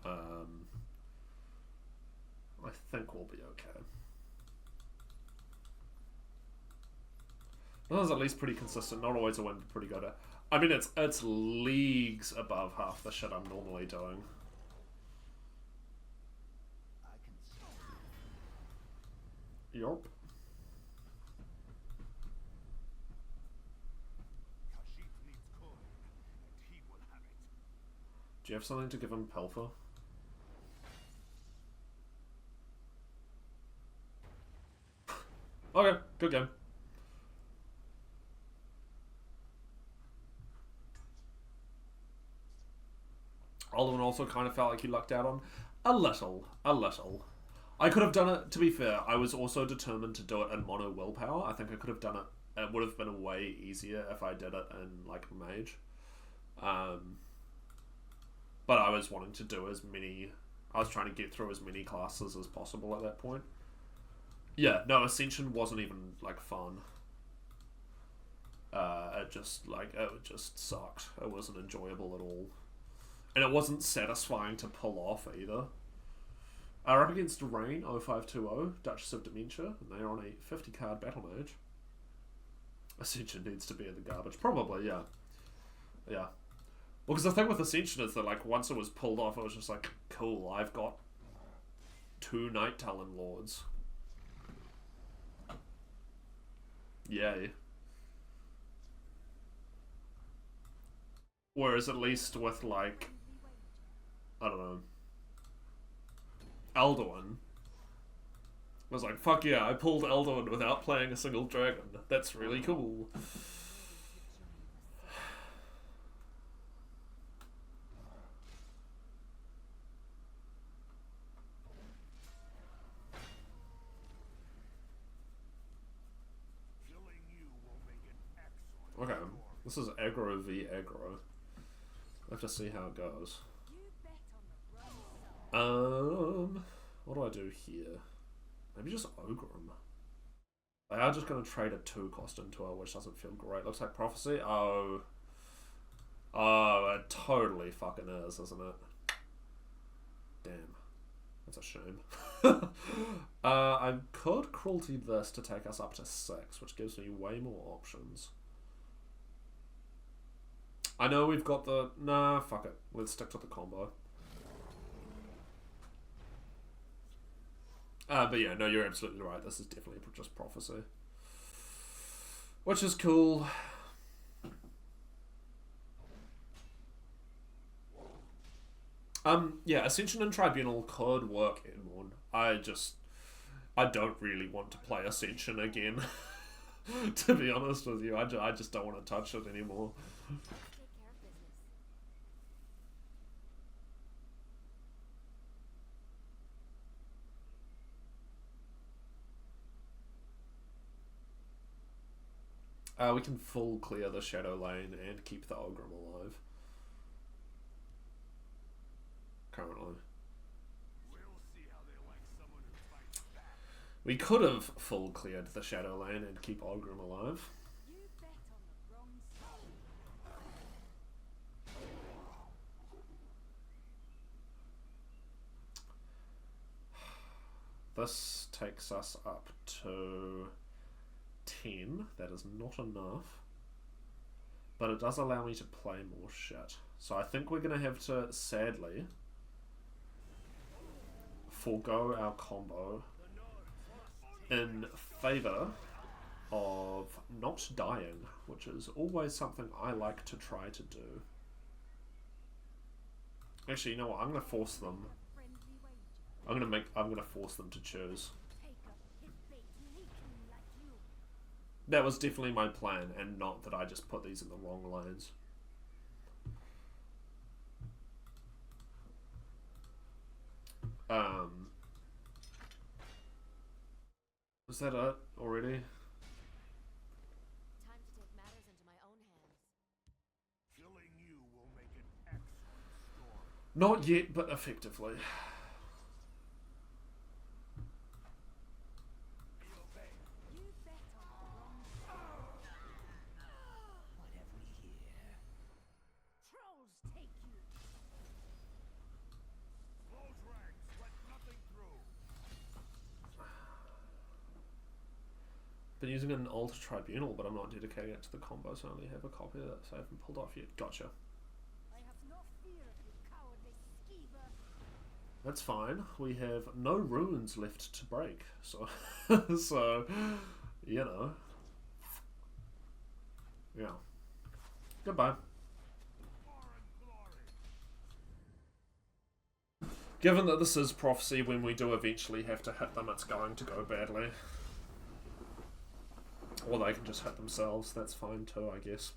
I think we'll be okay. That was at least pretty consistent, not always a win, but pretty good. I mean, it's leagues above half the shit I'm normally doing. I can see. Yup. Khajiit needs coin, and he will have it. Do you have something to give him Pelfer? Okay, good game. Alderman also kind of felt like he lucked out on a little. I could have done it, to be fair, I was also determined to do it in mono willpower. I think I could have done it, it would have been way easier if I did it in, like, Mage. But I was wanting to do as many, I was trying to get through as many classes as possible at that point. Yeah, no, Ascension wasn't even, like, fun. It just sucked. It wasn't enjoyable at all. And it wasn't satisfying to pull off either. We're up against Rain 0520, Duchess of Dementia, and they are on a 50 card Battlemage. Ascension needs to be in the garbage. Probably, yeah. Yeah. Well, because the thing with Ascension is that, like, once it was pulled off, it was just like, cool, I've got 2 Night Talon Lords. Yay. Whereas at least with, like, I don't know, Alduin, I was like, fuck yeah, I pulled Alduin without playing a single dragon. That's really cool. Killing you will make an excellent. Okay, this is aggro v aggro. I have to see how it goes. You bet on the wrong side. What do I do here? Maybe just Ogre him. They are just going to trade a 2 cost into it, which doesn't feel great. Looks like Prophecy. Oh, it totally fucking is, isn't it? Damn. That's a shame. I could Cruelty this to take us up to 6, which gives me way more options. I know we've got the... Nah, fuck it. Let's stick to the combo. But yeah, no, you're absolutely right. This is definitely just Prophecy. Which is cool. Yeah, Ascension and Tribunal could work in one. I don't really want to play Ascension again. To be honest with you, I just don't want to touch it anymore. Take care of business. We can full clear the Shadow Lane and keep the Ogrim alive. Currently. We'll see how they like someone who fights back. We could have full cleared the Shadow Lane and keep Ogrim alive. You bet on the wrong side. This takes us up to 10. That is not enough. But it does allow me to play more shit. So I think we're going to have to, sadly, forego our combo in favour of not dying, which is always something I like to try to do. Actually, you know what? I'm gonna force them. I'm gonna force them to choose. That was definitely my plan, and not that I just put these in the wrong lanes. Was that it already? Time to take matters into my own hands. Killing you will make an excellent story. Not yet, but effectively. You bet on the wrong What have we here? trolls take you. Close ranks, let nothing through. Been using an Altar Tribunal, but I'm not dedicating it to the combo, so I only have a copy of that, so I haven't pulled off yet. Gotcha. I have no fear of you, cowardly skeever. That's fine. We have no runes left to break, so so you know. Yeah. Goodbye. Given that this is prophecy, when we do eventually have to hit them, it's going to go badly. Or they can just hit themselves, that's fine too, I guess.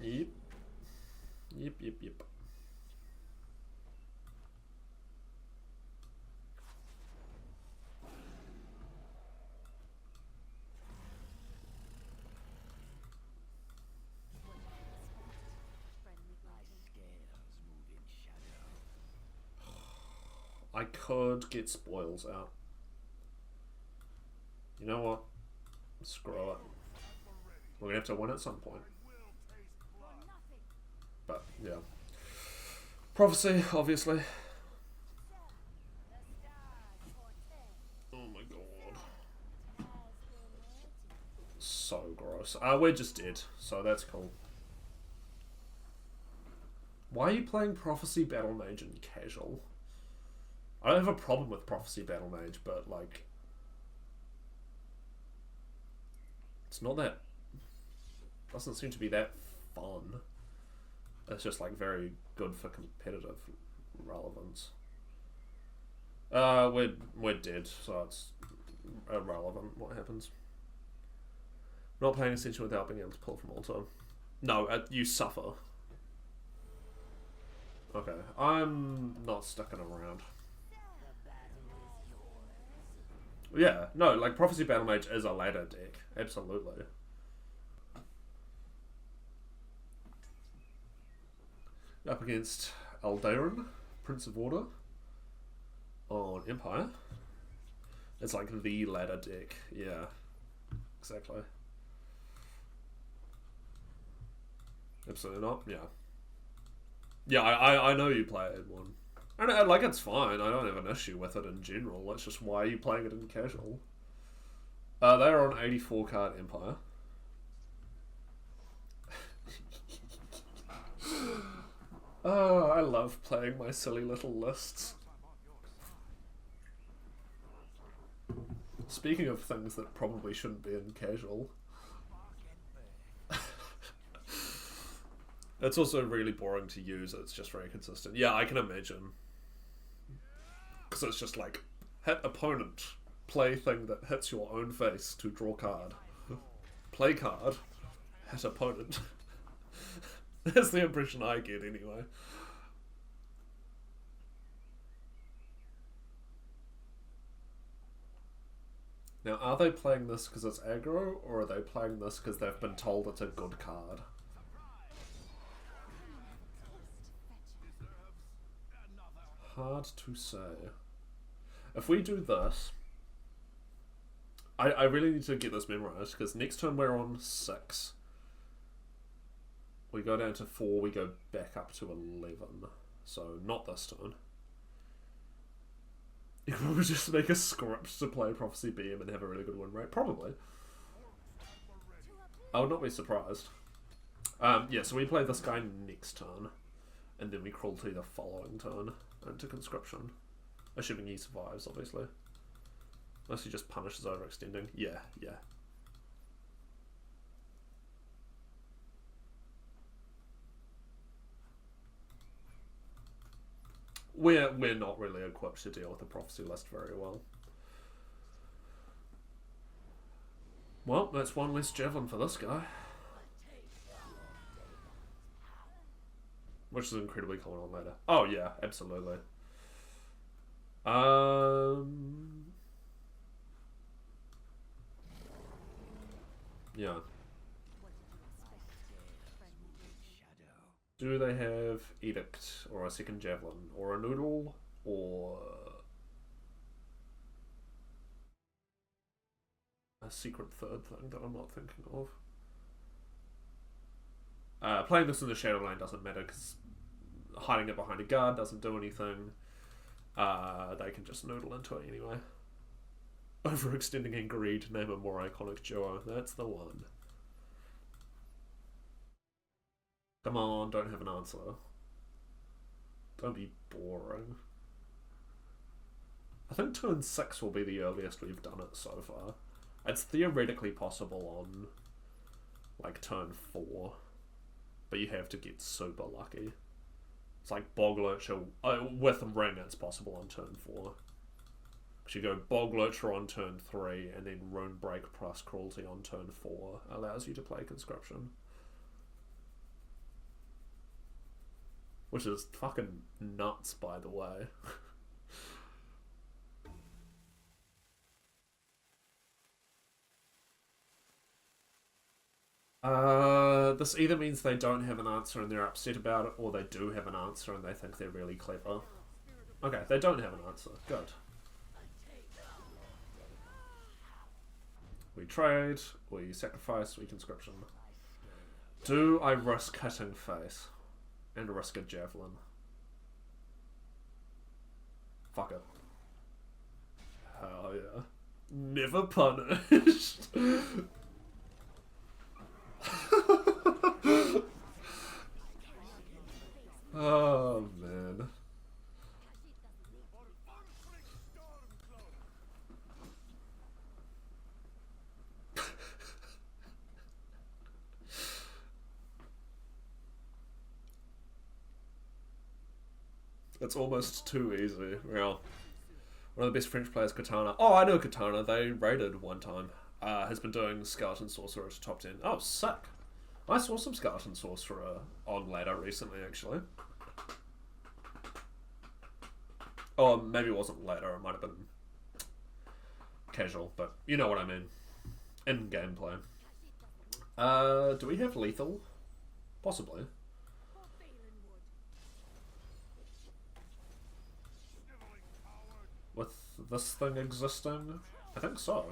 Yep. Yep. Friendly My greeting. scales move in shadow. I could get spoils out. You know what? Screw it. We're gonna have to win at some point. For nothing. But, yeah. Prophecy, obviously. The stars foretell. Oh my god. Has been waiting. So gross. We're just dead, so that's cool. Why are you playing Prophecy Battlemage in casual? I don't have a problem with Prophecy Battlemage, but like... It's not that... Doesn't seem to be that fun. It's just like very good for competitive relevance. We're dead, so it's irrelevant what happens. Not playing Ascension without being able to pull from altar. No, you suffer. Okay, I'm not sticking around. Yeah, no, like Prophecy Battlemage is a ladder deck, absolutely. Up against Alderan, Prince of Order, on Empire. It's like the ladder deck, yeah, exactly. Absolutely not, yeah. Yeah, I know you play it one. And like, it's fine, I don't have an issue with it in general, it's just why are you playing it in casual? They're on 84 card Empire. Oh, I love playing my silly little lists. Speaking of things that probably shouldn't be in casual. It's also really boring to use, it's just very consistent. Yeah, I can imagine. Because it's just like, hit opponent, play thing that hits your own face to draw card. Play card, hit opponent. That's the impression I get anyway. Now, are they playing this because it's aggro, or are they playing this because they've been told it's a good card? Hard to say. If we do this, I really need to get this memorized, because next turn we're on 6. We go down to 4, we go back up to 11. So, not this turn. We'll just make a script to play Prophecy BM and have a really good win rate. Probably. I would not be surprised. Yeah, so we play this guy next turn, and then we cruelty the following turn into Conscription. Assuming he survives, obviously. Unless he just punishes overextending. Yeah, yeah. We're not really equipped to deal with the prophecy list very well. Well, that's one less javelin for this guy. Which is incredibly common on later. Oh yeah, absolutely. Yeah. Do they have Edict, or a second javelin, or a noodle, or a secret third thing that I'm not thinking of? Playing this in the Shadow Lane doesn't matter because hiding it behind a guard doesn't do anything. They can just noodle into it anyway. Overextending and greed, name a more iconic duo. That's the one. Come on, don't have an answer. Don't be boring. I think turn 6 will be the earliest we've done it so far. It's theoretically possible on, like, turn 4. But you have to get super lucky. It's like Bog Lurcher, with Ring it's possible on turn 4. Because you go Bog Lurcher on turn 3, and then Rune Break plus Cruelty on turn 4 allows you to play Conscription. Which is fucking nuts, by the way. This either means they don't have an answer and they're upset about it, or they do have an answer and they think they're really clever. Okay, they don't have an answer. Good. We trade, we sacrifice, we conscription. Do I risk hitting face? And risk a javelin? Fuck it. Hell yeah. Never punished. Oh man. It's almost too easy. Well, one of the best French players, Katana. Oh, I know Katana. They raided one time. Has been doing Skeleton Sorcerer to top 10. Oh, sick. I saw some Skeleton Sorcerer on ladder recently, actually. Oh, maybe it wasn't ladder. It might have been casual, but you know what I mean. In gameplay. Do we have lethal? Possibly. With this thing existing? I think so.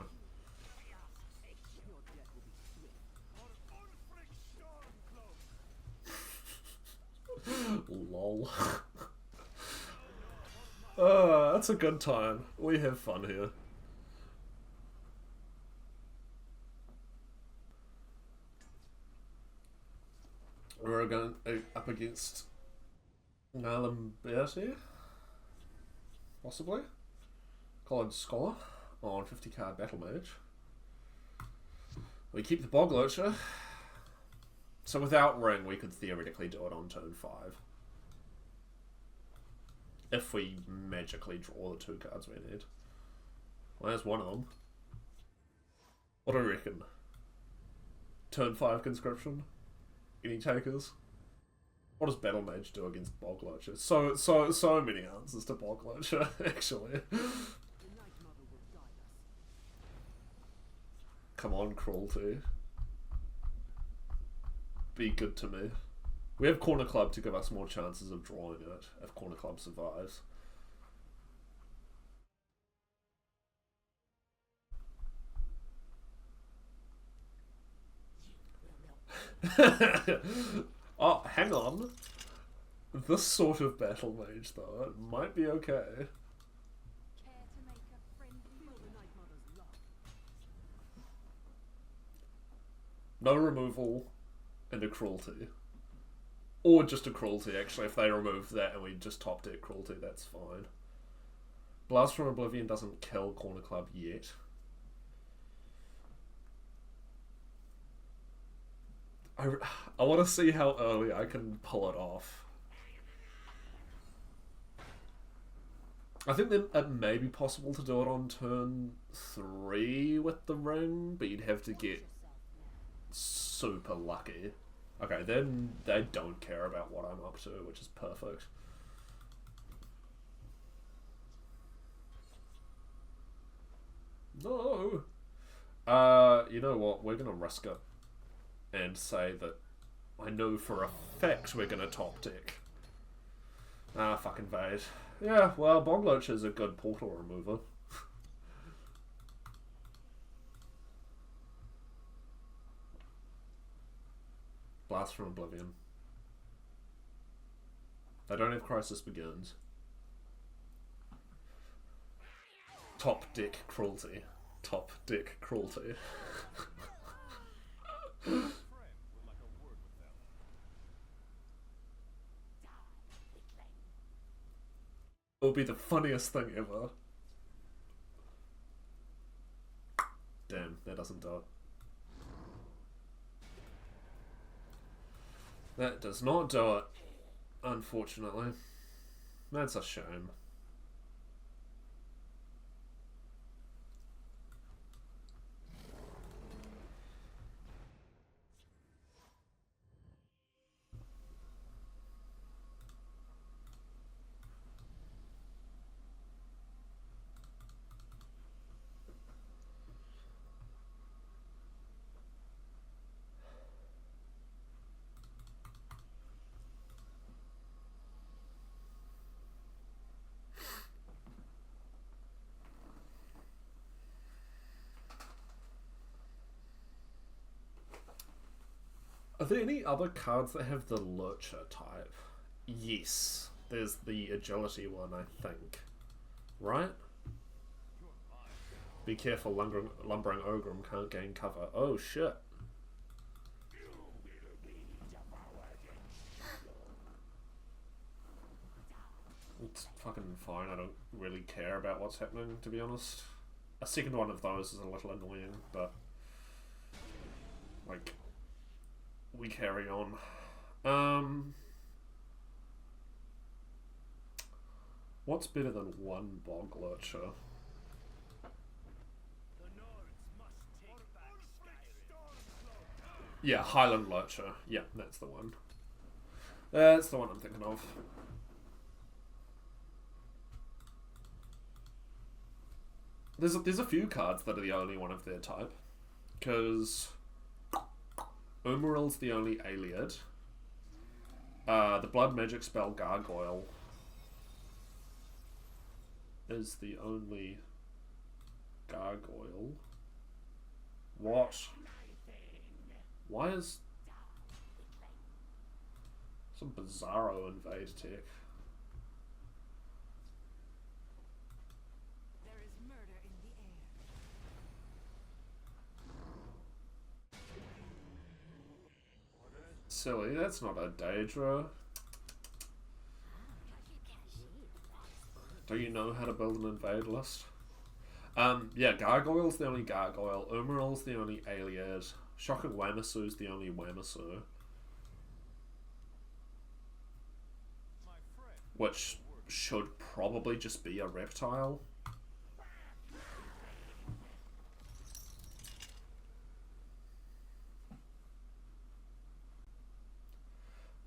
Lol. That's a good time. We have fun here. We're going up against Bertie, possibly. College Scholar on 50 card Battlemage. We keep the Bog Lurcher. So without Ring, we could theoretically do it on turn 5. If we magically draw the 2 cards we need. Well, there's one of them. What do you reckon? Turn 5 Conscription? Any takers? What does Battlemage do against Bog Lurcher? So many answers to Bog Lurcher, actually. Come on, Cruelty. Be good to me. We have Corner Club to give us more chances of drawing it if Corner Club survives. Oh, hang on. This sort of Battlemage, though, it might be okay. No removal. and a cruelty. Or just a cruelty, actually. If they remove that and we just top deck cruelty, that's fine. Blast from Oblivion doesn't kill Corner Club yet. I want to see how early I can pull it off. I think that it may be possible to do it on turn 3 with the ring, but you'd have to get super lucky. Okay, then they don't care about what I'm up to, which is perfect. No! You know what? We're gonna risk it. And say that I know for a fact we're gonna top deck. Ah, fucking Vade. Yeah, well, Bogloach is a good portal remover. Blast from Oblivion. They don't have Crisis Begins. Top deck cruelty. Top deck cruelty. It'll be the funniest thing ever. Damn, that doesn't do it. That does not do it, unfortunately. That's a shame. Are there any other cards that have the Lurcher type? Yes. There's the Agility one, I think. Right? Be careful, Lumbering Ogrim can't gain cover. Oh shit. It's fucking fine, I don't really care about what's happening, to be honest. A second one of those is a little annoying, but... like... we carry on. What's better than one Bog Lurcher? Yeah, Highland Lurcher. Yeah, that's the one. That's the one I'm thinking of. There's a few cards that are the only one of their type. Because... Umaril's the only Ayleid. The Blood Magic spell Gargoyle is the only Gargoyle. What? Why is some bizarro invade tech? There is murder in the air. Silly, that's not a Daedra. Do you know how to build an invade list? Yeah, Gargoyle's the only Gargoyle, Umaril's the only Ayleid, Shocking Wamasu's the only Wamasu. Which should probably just be a reptile.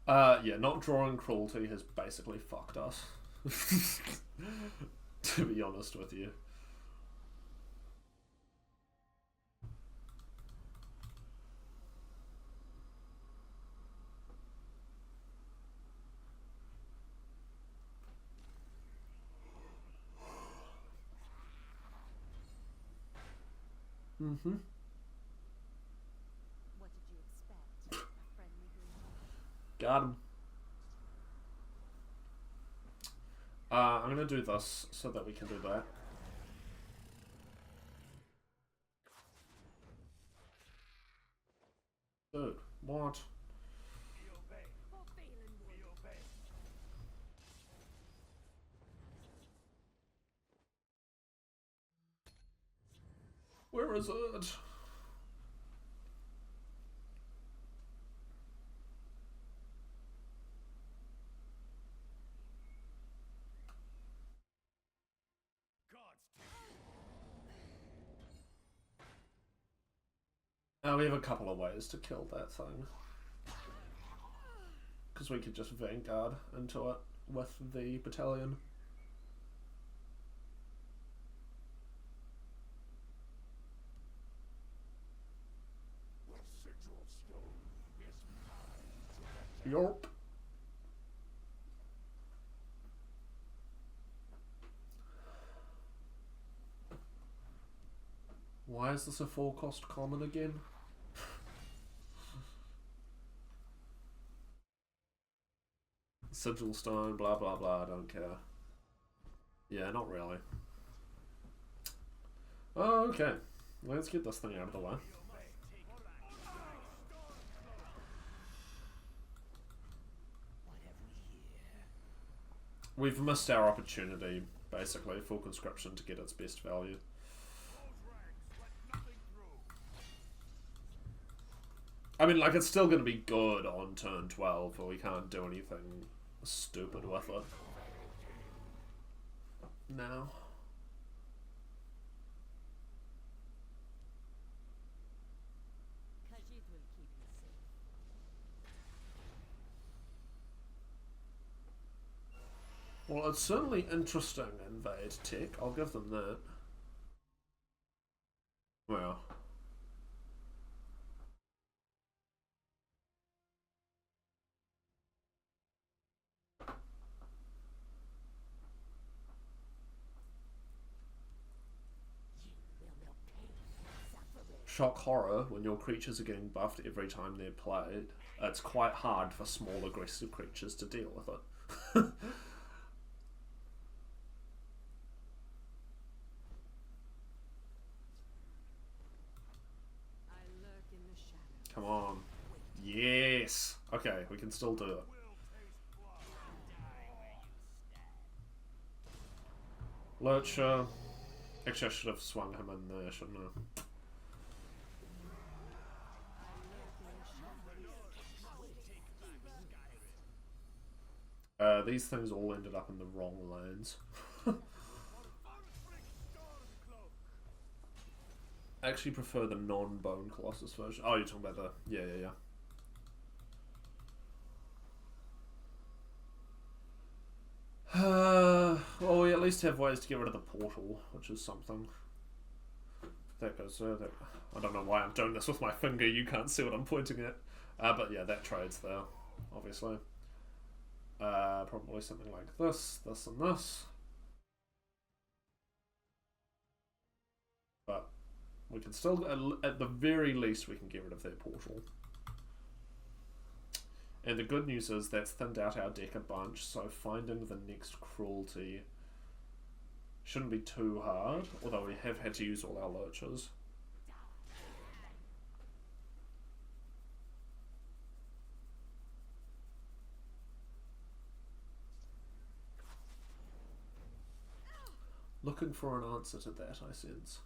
Yeah, not drawing cruelty has basically fucked us. To be honest with you. Mm-hmm. What did you expect? A friendly green? Got him. I'm gonna do this so that we can do that. Dude, what? Where is it? Now we have a couple of ways to kill that thing. Because we could just Vanguard into it with the battalion. Yorp. Why is this a full cost common again? Sigil stone, blah blah blah, I don't care. Yeah, not really. Oh, okay. Let's get this thing out of the way. We've missed our opportunity, basically, for Conscription to get its best value. I mean, like, it's still going to be good on turn 12, but we can't do anything stupid with it. No. Well, it's certainly interesting, Invade Tech. I'll give them that. Well. Shock Horror, when your creatures are getting buffed every time they're played, it's quite hard for small aggressive creatures to deal with it. Come on. Yes! Okay, we can still do it. Lurcher. Actually, I should have swung him in there, shouldn't I? These things all ended up in the wrong lanes. I actually prefer the non-Bone Colossus version. Oh, you're talking about the... Yeah. Well, we at least have ways to get rid of the portal, which is something. That goes there. I don't know why I'm doing this with my finger. You can't see what I'm pointing at. But yeah, that trades there, obviously. Probably something like this, this, and this. But we can still, at the very least, we can get rid of that portal. And the good news is that's thinned out our deck a bunch, so finding the next cruelty shouldn't be too hard, although we have had to use all our lurchers. Looking for an answer to that, I sense.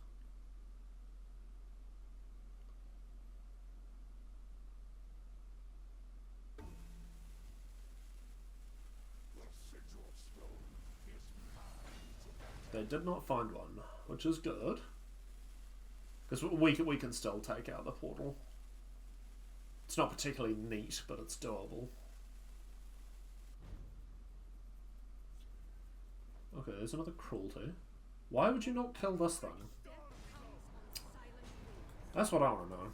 They did not find one, which is good. Because we can still take out the portal. It's not particularly neat, but it's doable. Okay, there's another cruelty. Why would you not kill this thing? That's what I want to know.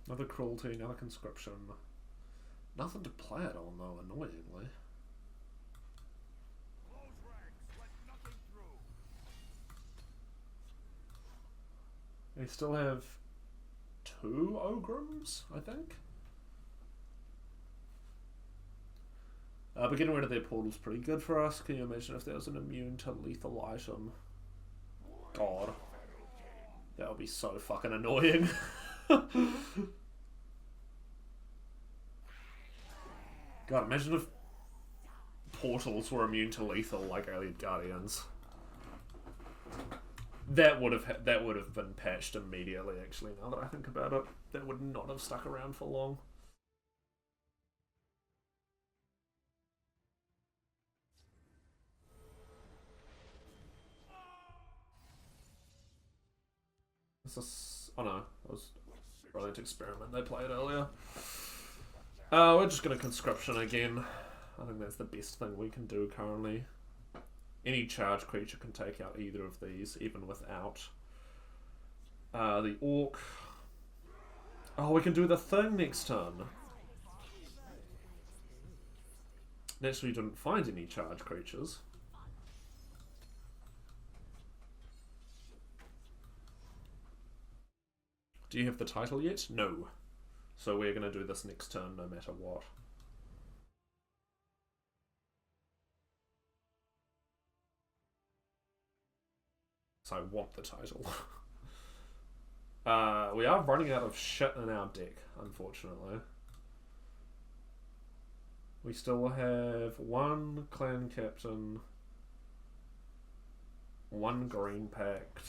Another cruelty, another conscription. Nothing to play it on though, annoyingly. They still have 2 Ogrims, I think. But getting rid of their portal's pretty good for us. Can you imagine if there was an immune to lethal item? God. That would be so fucking annoying. God, imagine if portals were immune to lethal like Allied Guardians. That would have been patched immediately. Actually, now that I think about it, that would not have stuck around for long. Is this? Oh no, that was a brilliant experiment they played earlier. We're just gonna Conscription again. I think that's the best thing we can do currently. Any charged creature can take out either of these, even without the Orc. Oh, we can do the thing next turn. Naturally, didn't find any charged creatures. Do you have the title yet? No. So we're going to do this next turn no matter what. So I want the title. We are running out of shit in our deck, unfortunately. We still have one clan captain, one green pact,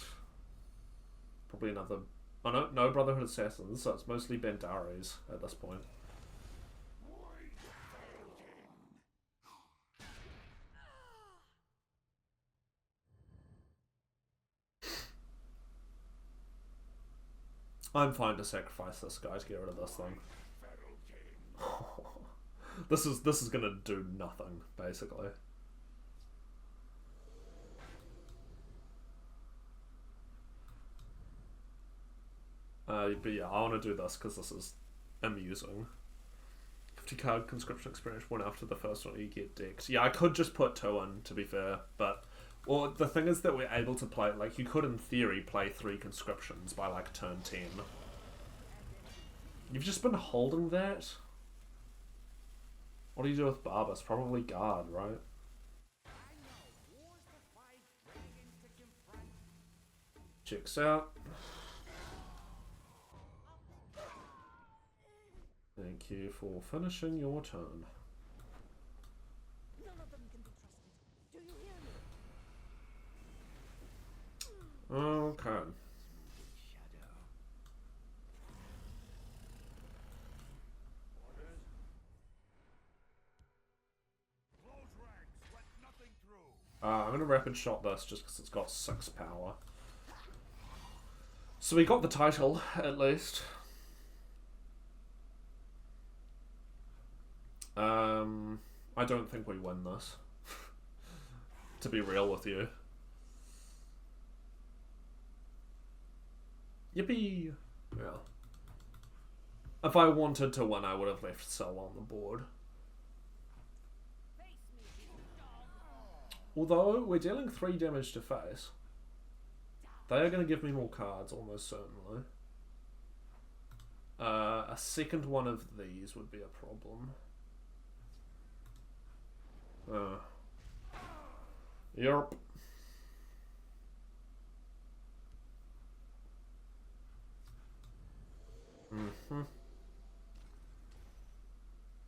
probably another. Oh no, no Brotherhood Assassins, so it's mostly Bandaris at this point. I'm fine to sacrifice this guy to get rid of this thing. This is gonna do nothing, basically. But yeah, I want to do this because this is amusing. 50 card Conscription experience, one after the first one you get decked. Yeah, I could just put 2 in, to be fair, but... Well, the thing is that we're able to play... Like, you could, in theory, play 3 Conscriptions by, like, turn 10. You've just been holding that? What do you do with Barbas? Probably guard, right? Checks out. Thank you for finishing your turn. None of them can be trusted. Do you hear me? Okay. I'm going to rapid shot this just because it's got 6 power. So we got the title, at least. I don't think we win this. To be real with you. Yippee! Yeah. If I wanted to win, I would have left Cell on the board. Although, we're dealing 3 damage to face. They are going to give me more cards, almost certainly. A second one of these would be a problem. Yerp.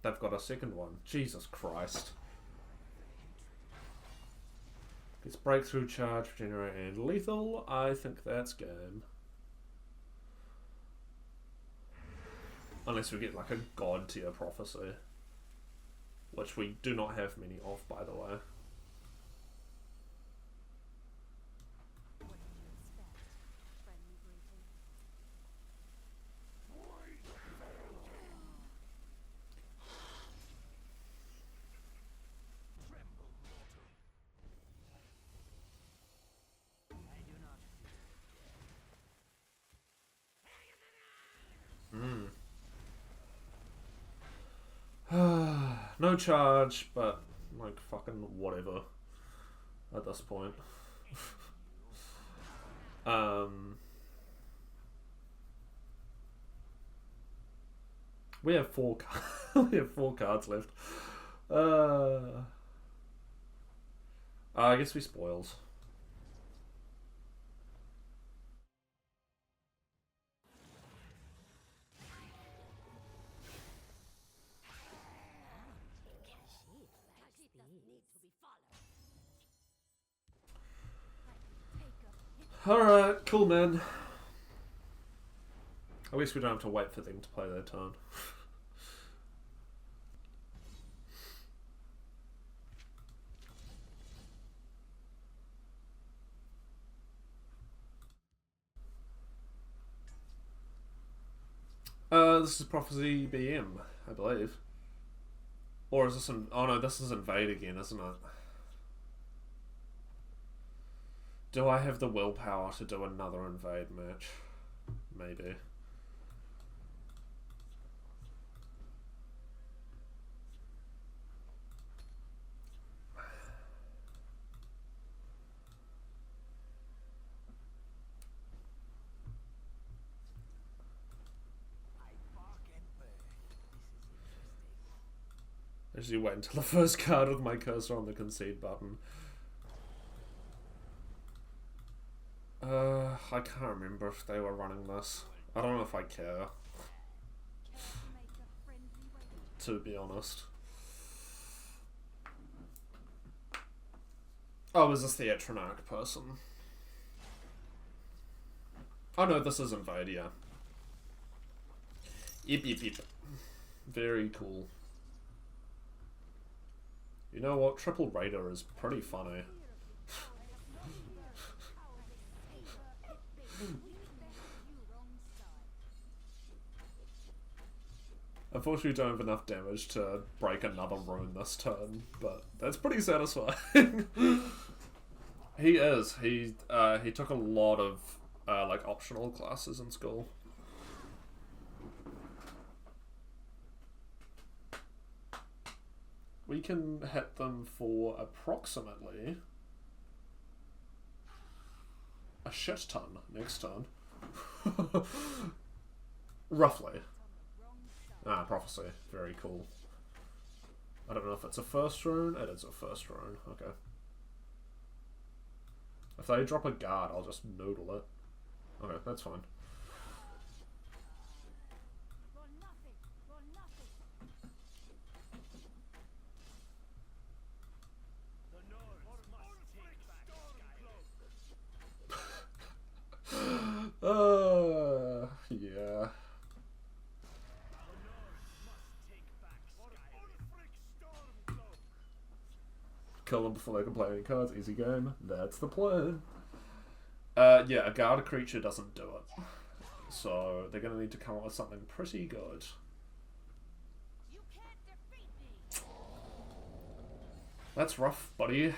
They've got a second one. Jesus Christ. It's breakthrough, charge, regenerate, and lethal. I think that's game. Unless we get like a god tier prophecy. Which we do not have many of, by the way. What did you expect? Friendly greeting. No charge, but like fucking whatever at this point. We have 4 we have 4 cards left. I guess we spoils. Alright, cool, man. At least we don't have to wait for them to play their turn. This is Prophecy BM, I believe. Or is this an... Oh no, this is Invade again, isn't it? Do I have the willpower to do another Invade match? Maybe. As you wait until the first card with my cursor on the concede button. I can't remember if they were running this. I don't know if I care. To be honest. Oh, is this the Etronarch person? Oh no, this is Invade, yeah. Yep, yep, yep. Very cool. You know what? Triple Raider is pretty funny. Unfortunately, we don't have enough damage to break another rune this turn, but that's pretty satisfying. He is. He took a lot of like optional classes in school. We can hit them for approximately a shit ton next turn. Roughly. Ah, Prophecy. Very cool. I don't know if it's a first rune. It is a first rune. Okay. If they drop a guard, I'll just noodle it. Okay, that's fine. Yeah. Kill them before they can play any cards. Easy game. That's the plan. Yeah, a guard creature doesn't do it. So they're going to need to come up with something pretty good. That's rough, buddy.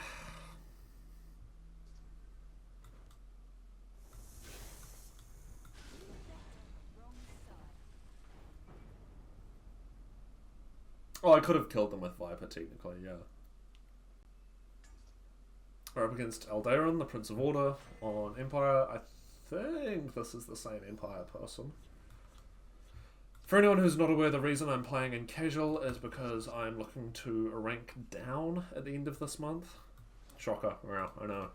Oh, I could have killed them with Viper, technically, yeah. We're up against Aldaran, the Prince of Order, on Empire. I think this is the same Empire person. For anyone who's not aware, the reason I'm playing in casual is because I'm looking to rank down at the end of this month. Shocker, yeah, I know.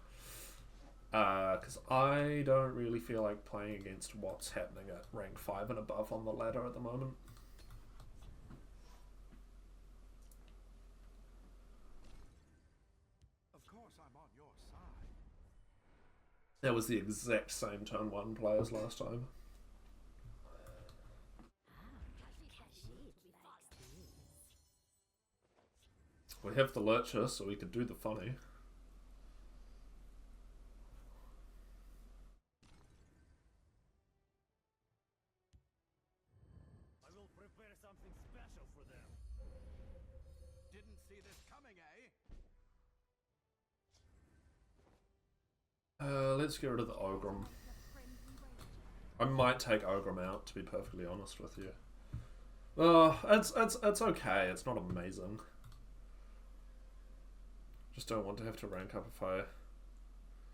Because I don't really feel like playing against what's happening at rank 5 and above on the ladder at the moment. That was the exact same turn 1 players last time. We have the Lurcher, so we could do the funny. I will prepare something special for them. Didn't see this coming, eh? Let's get rid of the Ogrim. I might take Ogrim out, to be perfectly honest with you. It's okay. It's not amazing. Just don't want to have to rank up if I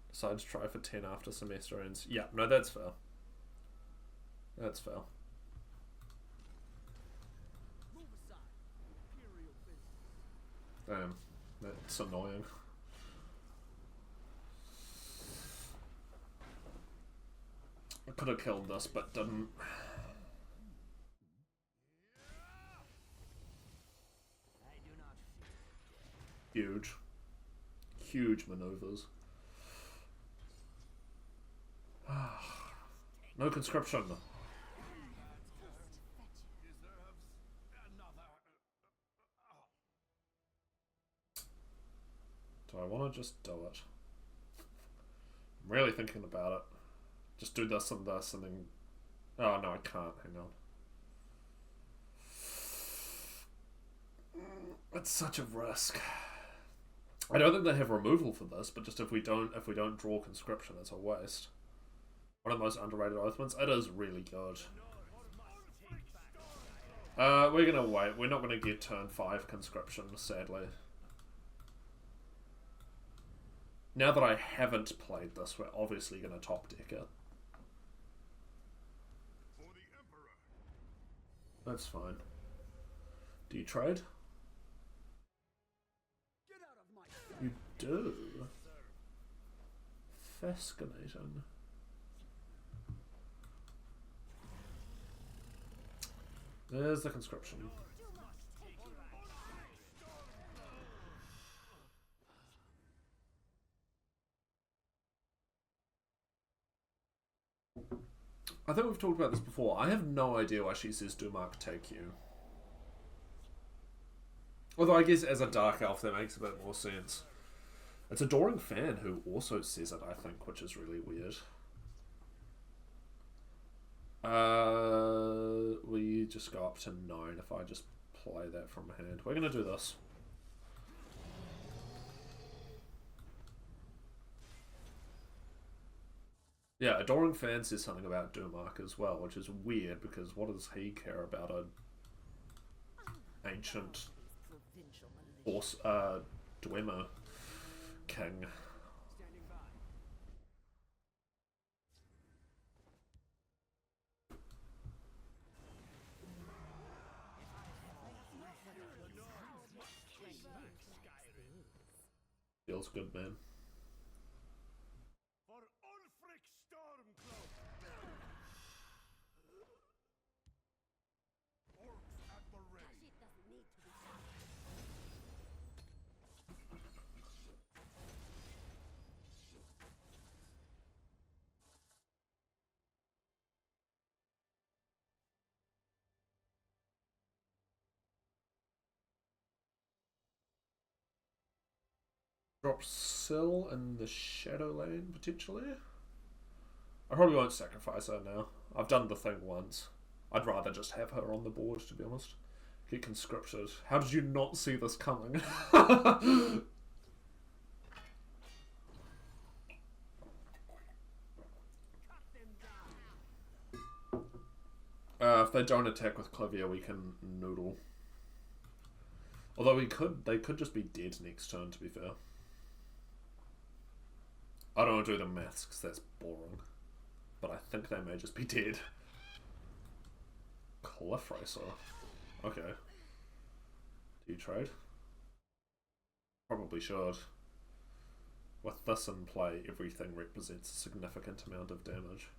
decide to try for 10 after semester ends. Yeah, no, that's fair. That's fair. Move aside. Imperial business. Damn, that's annoying. I could have killed this, but didn't. I do not Huge. Huge maneuvers. No conscription. Do I want to just do it? I'm really thinking about it. Just do this and this and then... Oh, no, I can't. Hang on. It's such a risk. I don't think they have removal for this, but just if we don't draw conscription, it's a waste. One of the most underrated oathments. It is really good. We're gonna wait. We're not gonna get turn 5 conscription, sadly. Now that I haven't played this, we're obviously gonna top deck it. That's fine. Do you trade? You do? Fascinating. There's the conscription. I think we've talked about this before. I have no idea why she says Dumark take you. Although I guess as a Dark Elf that makes a bit more sense. It's Adoring Fan who also says it, I think, which is really weird. We just go up to 9 if I just play that from hand. We're going to do this. Yeah, Adoring Fan says something about Dumark as well, which is weird because what does he care about a ancient Dwemer king? Feels good, man. Drop Syl in the Shadow Lane, potentially? I probably won't sacrifice her now. I've done the thing once. I'd rather just have her on the board, to be honest. Get conscripted. How did you not see this coming? If they don't attack with Clivia, we can noodle. Although they could just be dead next turn, to be fair. I don't want to do the maths because that's boring. But I think they may just be dead. Cliff Racer. Okay. Do you trade? Probably should. With this in play, everything represents a significant amount of damage.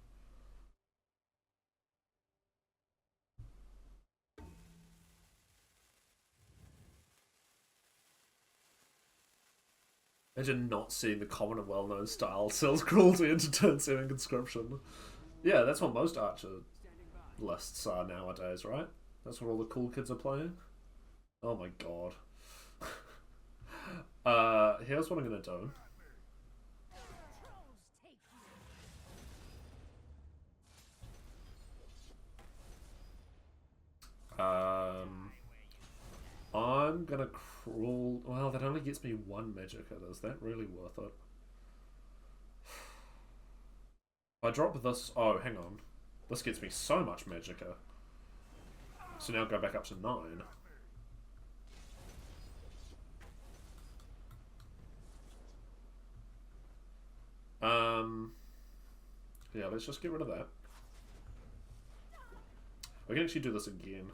Imagine not seeing the common and well-known style Syl's Cruelty into turn 7 conscription. Yeah, that's what most Archer lists are nowadays, right? That's what all the cool kids are playing. Oh my god. Here's what I'm gonna do. I'm gonna crawl. Well, that only gets me 1 magic hit. Is that really worth it? If I drop this. Oh, hang on. This gets me so much magicka. So now go back up to 9. Yeah, let's just get rid of that. We can actually do this again.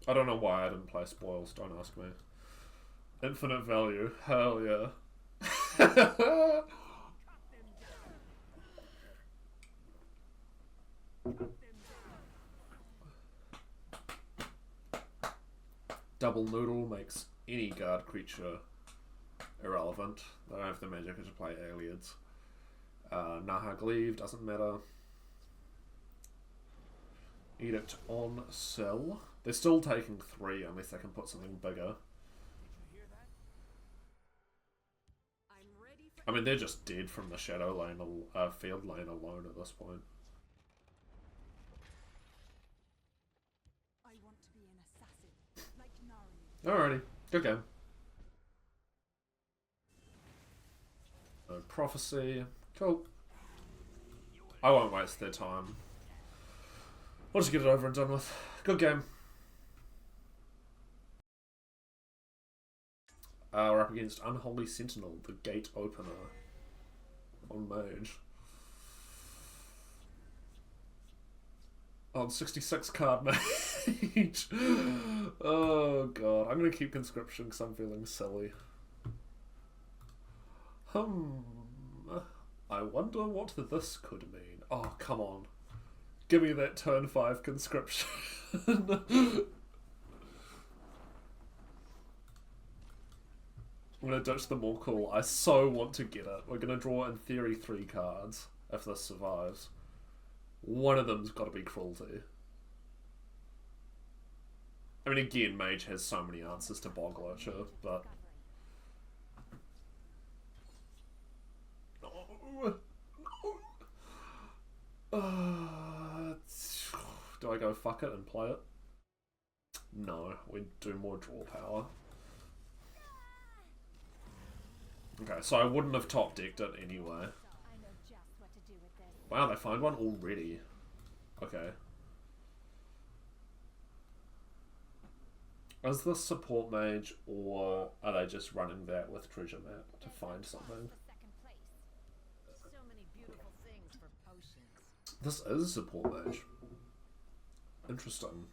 I don't know why I didn't play spoils, don't ask me. Infinite value, hell yeah. Double Noodle makes any guard creature irrelevant. They don't have the magic to play Aliens. Naha Gleave doesn't matter. Edict on Sill. They're still taking 3 unless they can put something bigger. I mean, they're just dead from the Shadow Lane, field lane alone at this point. I want to be an assassin, like Nari. Alrighty, good game. No Prophecy. Cool. I won't waste their time. We'll just get it over and done with. Good game. We're up against Unholy Sentinel, the gate opener on Mage. On 66 card Mage. Oh god, I'm gonna keep Conscription because I'm feeling silly. I wonder what this could mean. Oh, come on. Give me that turn 5 Conscription. I'm gonna ditch the more cool. I so want to get it. We're gonna draw, in theory, 3 cards if this survives. One of them's gotta be Cruelty. I mean, again, Mage has so many answers to Bog Lurcher, but... No. No. Do I go fuck it and play it? No, we do more draw power. Okay, so I wouldn't have top decked it anyway. Wow, they find one already. Okay. Is this support mage, or are they just running that with treasure map to find something? This is support mage. Interesting.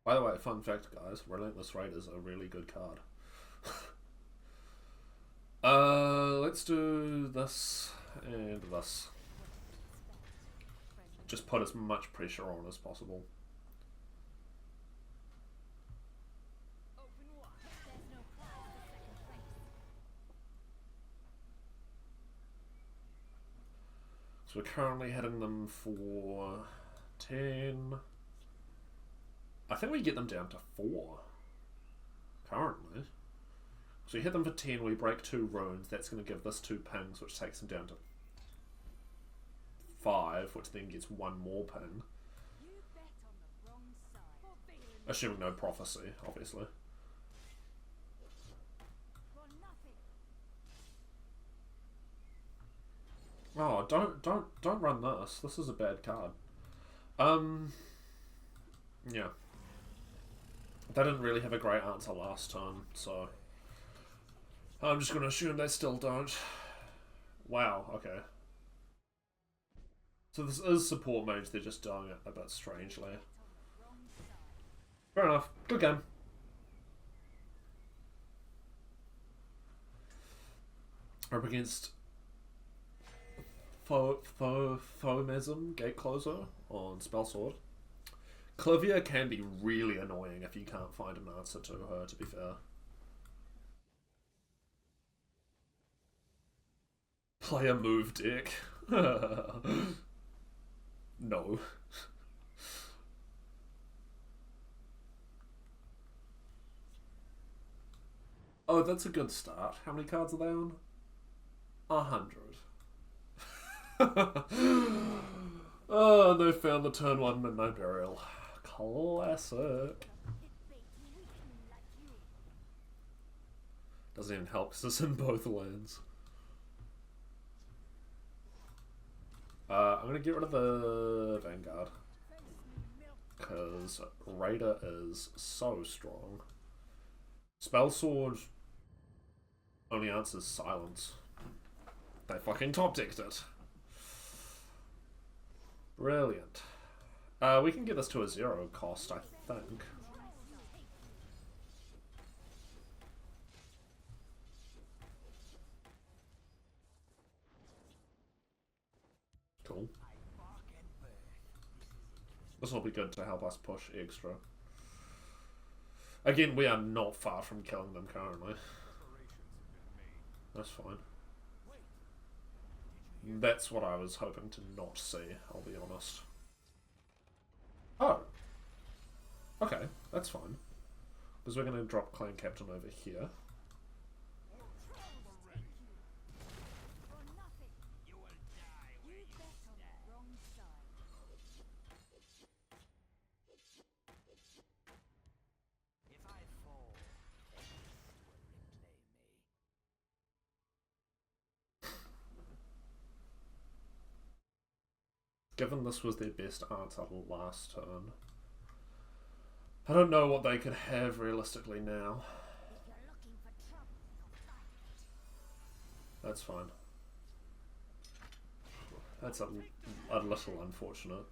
By the way, fun fact, guys, Relentless Raid is a really good card. Let's do this and this. Just put as much pressure on as possible. So we're currently hitting them for 10. I think we get them down to 4 currently. So we hit them for 10, we break 2 runes, that's going to give this 2 pings, which takes them down to 5, which then gets 1 more ping. Assuming no prophecy, obviously. Oh, don't run this. This is a bad card. Yeah. They didn't really have a great answer last time, so I'm just going to assume they still don't. Wow, okay. So this is support mage, they're just doing it a bit strangely. Fair enough. Good game. We're up against Foemism, Gate Closer on Spellsword. Clivia can be really annoying if you can't find an answer to her, to be fair. Play a move deck. No. Oh, that's a good start. How many cards are they on? 100. Oh, they found the turn 1 Midnight Burial. Classic. Doesn't even help because it's in both lands. I'm going to get rid of the Vanguard. Because Raider is so strong. Spellsword only answers silence. They fucking top decked it. Brilliant. We can get this to a 0 cost, I think. This will be good to help us push extra. Again, we are not far from killing them currently. That's fine. That's what I was hoping to not see, I'll be honest. Oh. Okay, that's fine. Because we're going to drop Clan Captain over here. Given this was their best answer last turn, I don't know what they could have realistically now. That's fine. That's a little unfortunate.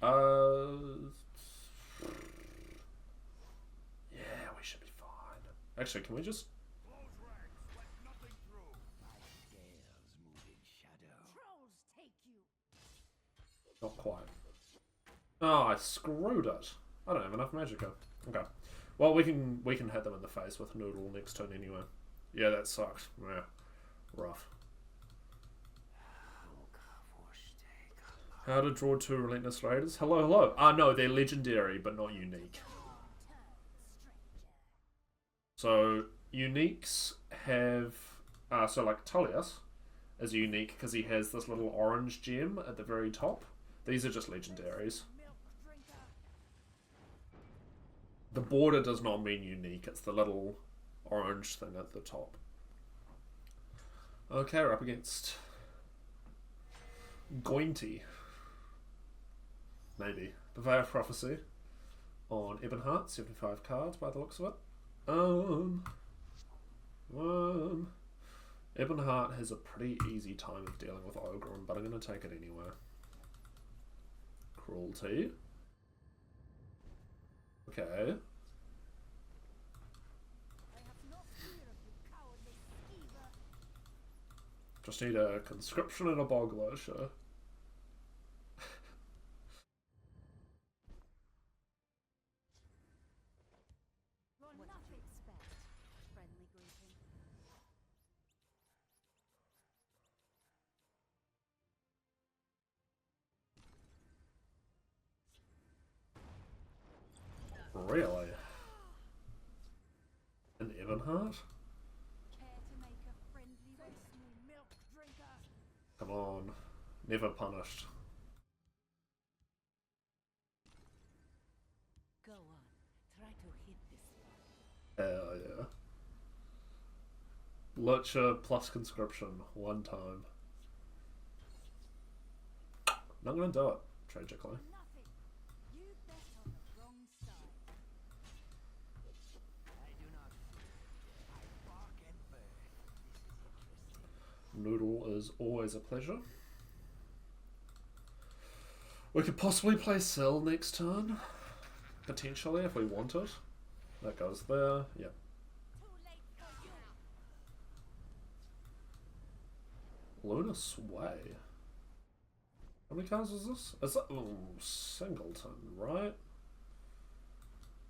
Yeah, we should be fine. Actually, can we just... Not quite. Oh, I screwed it. I don't have enough magicka. Okay. Well, we can hit them in the face with Noodle next turn anyway. Yeah, that sucked. Yeah. Rough. How to draw 2 Relentless Raiders? Hello, hello. Ah, no, they're legendary, but not unique. So, uniques have... so, like, Tullius is unique because he has this little orange gem at the very top. These are just legendaries. The border does not mean unique, it's the little orange thing at the top. Okay, we're up against Gointy. Maybe. The Veil of Prophecy on Ebonheart, 75 cards by the looks of it. Ebonheart has a pretty easy time of dealing with Ogren, but I'm going to take it anyway. Cruelty. Okay. Just need a Conscription and a Boggler, sure. Really? An Ebonheart? Come on. Never punished. Go on. Try to hit this one. Hell yeah. Lurcher plus Conscription. One time. Not gonna do it, tragically. Noodle is always a pleasure. We could possibly play Syl next turn. Potentially, if we want it. That goes there. Yep. Luna Sway. How many cards is this? Is that Singleton, right?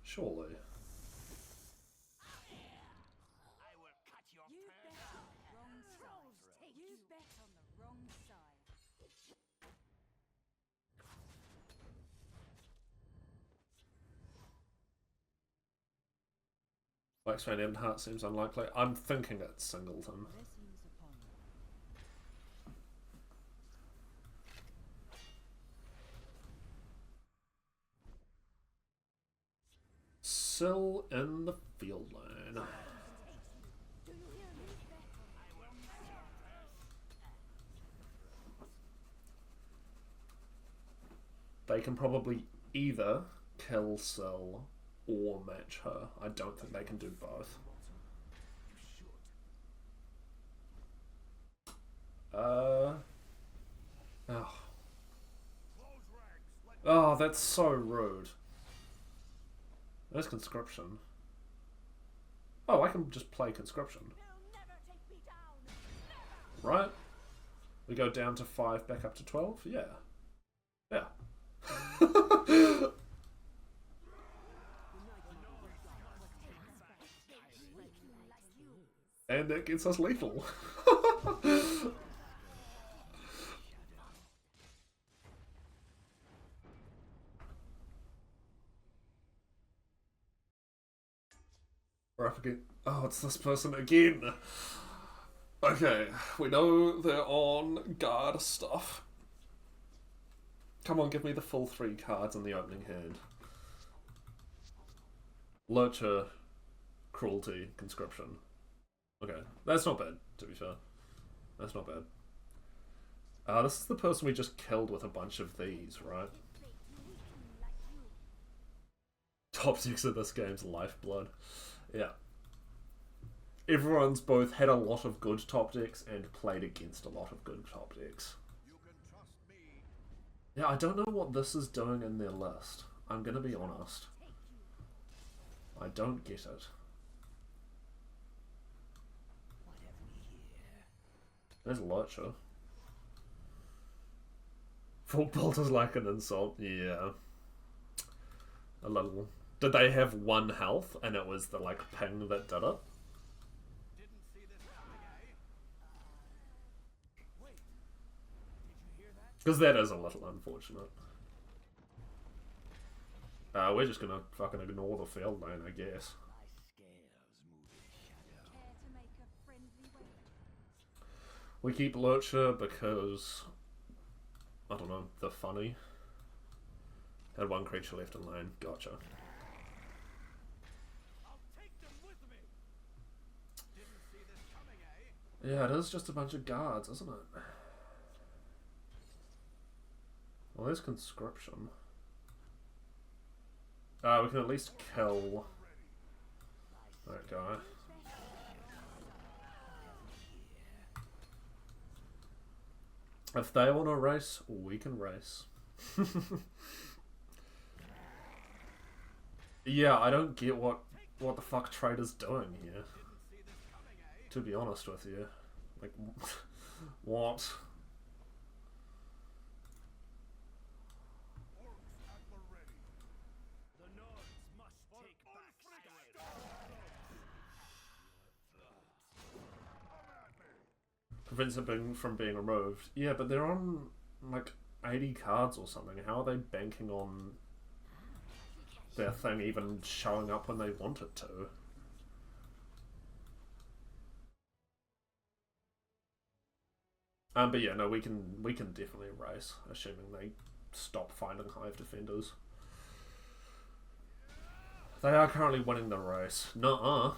Surely. Blackswain Ebonheart seems unlikely. I'm thinking it's Singleton. Syl in the field line. They can probably either kill Syl or match her. I don't think they can do both. Oh, that's so rude. There's Conscription. Oh, I can just play Conscription. Right? We go down to 5, back up to 12? Yeah. And that gets us lethal. We're up again. Oh, it's this person again. Okay, we know they're on guard stuff. Come on, give me the full 3 cards in the opening hand. Lurcher, Cruelty, Conscription. Okay, that's not bad, to be fair. That's not bad. This is the person we just killed with a bunch of these, right? Top 6 of this game's lifeblood. Yeah. Everyone's both had a lot of good top decks and played against a lot of good top decks. Yeah, I don't know what this is doing in their list. I'm gonna be honest. I don't get it. There's Lurcher. Full bolt is like an insult. Yeah. A little. Did they have 1 health and it was the like ping that did it? Didn't see this coming, eh? Wait. Did you hear that? Because that is a little unfortunate. We're just gonna fucking ignore the field lane, I guess. Care to make a friendly wager? We keep Lurcher because, I don't know, they're funny. Had 1 creature left in lane. Gotcha. I'll take them with me. Didn't see this coming, eh? Yeah, it is just a bunch of guards, isn't it? Well, there's Conscription. We can at least kill that guy. If they want to race, we can race. Yeah, I don't get what the fuck Trader's doing here. To be honest with you. Like, what? The Nords must take back Prevents it from being removed. Yeah, but they're on like 80 cards or something. How are they banking on their thing even showing up when they want it to? But yeah, no, we can definitely race, assuming they stop finding Hive Defenders. They are currently winning the race. Nuh-uh.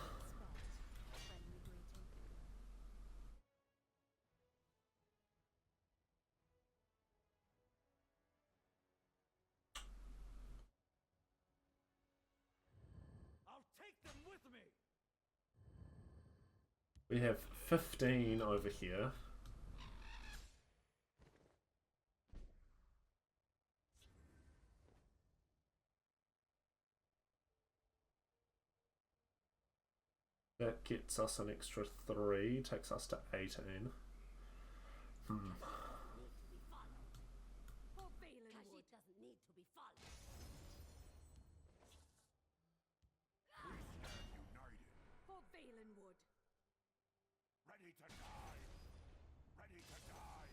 I'll take them with me. We have 15 over here. That gets us an extra 3, takes us to 18. Kashi doesn't need to be fun. For Valenwood. Ready to die. Ready to die.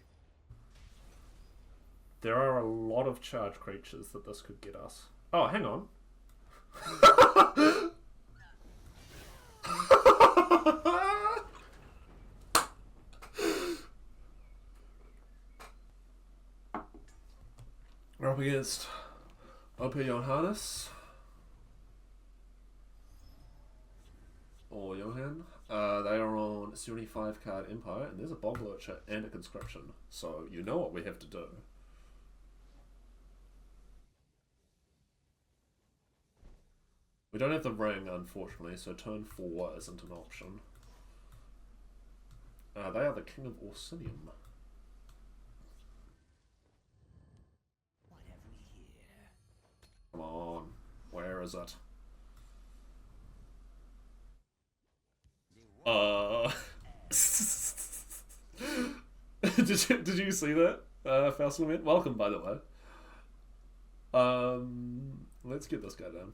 There are a lot of charge creatures that this could get us. Oh, hang on. We're up against OP Johannes. Or Johan. They are on 75 card Empire, and there's a Bog Lurcher and a Conscription. So you know what we have to do. We don't have the ring, unfortunately, so turn 4 isn't an option. They are the King of Orsinium. What have we here? Come on, where is it? Did you see that, Faustament? Welcome, by the way. Let's get this guy down.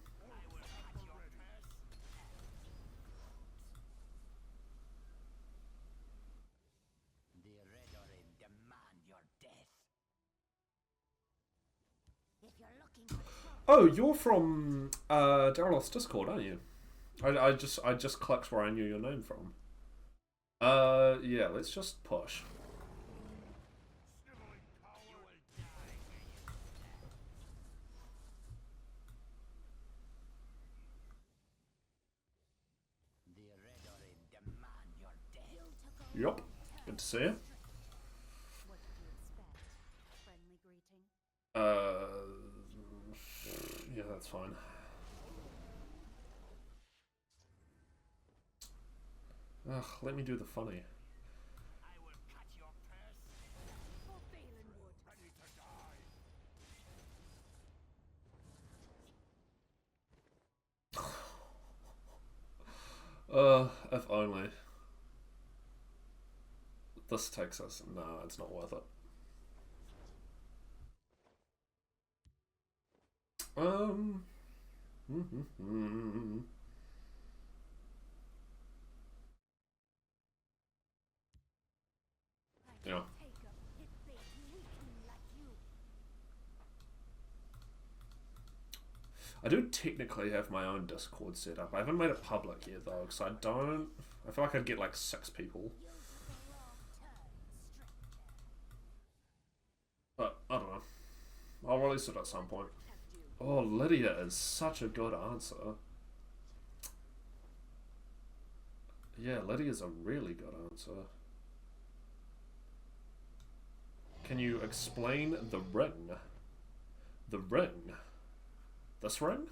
The Redoran demand your death. If you're looking for trouble, Oh, you're from Dagoth's Discord, aren't you? I just clicked where I knew your name from. Yeah, let's just push. The Redoran demand your death. you took a Yup. Good to see you. What did you expect? A friendly greeting? Yeah, that's fine. Ugh, let me do the funny. I will cut your purse. For Balinwood. Ready to die. If only. This takes us. No, it's not worth it. Yeah. Take a pit-bait weakling like you. I do technically have my own Discord set up. I haven't made it public yet though, because I feel like I'd get like 6 people. You took a wrong turn, stranger. But I don't know. I'll release it at some point. Oh, Lydia is such a good answer. Yeah, Lydia's a really good answer. Can you explain the ring? The ring? This ring?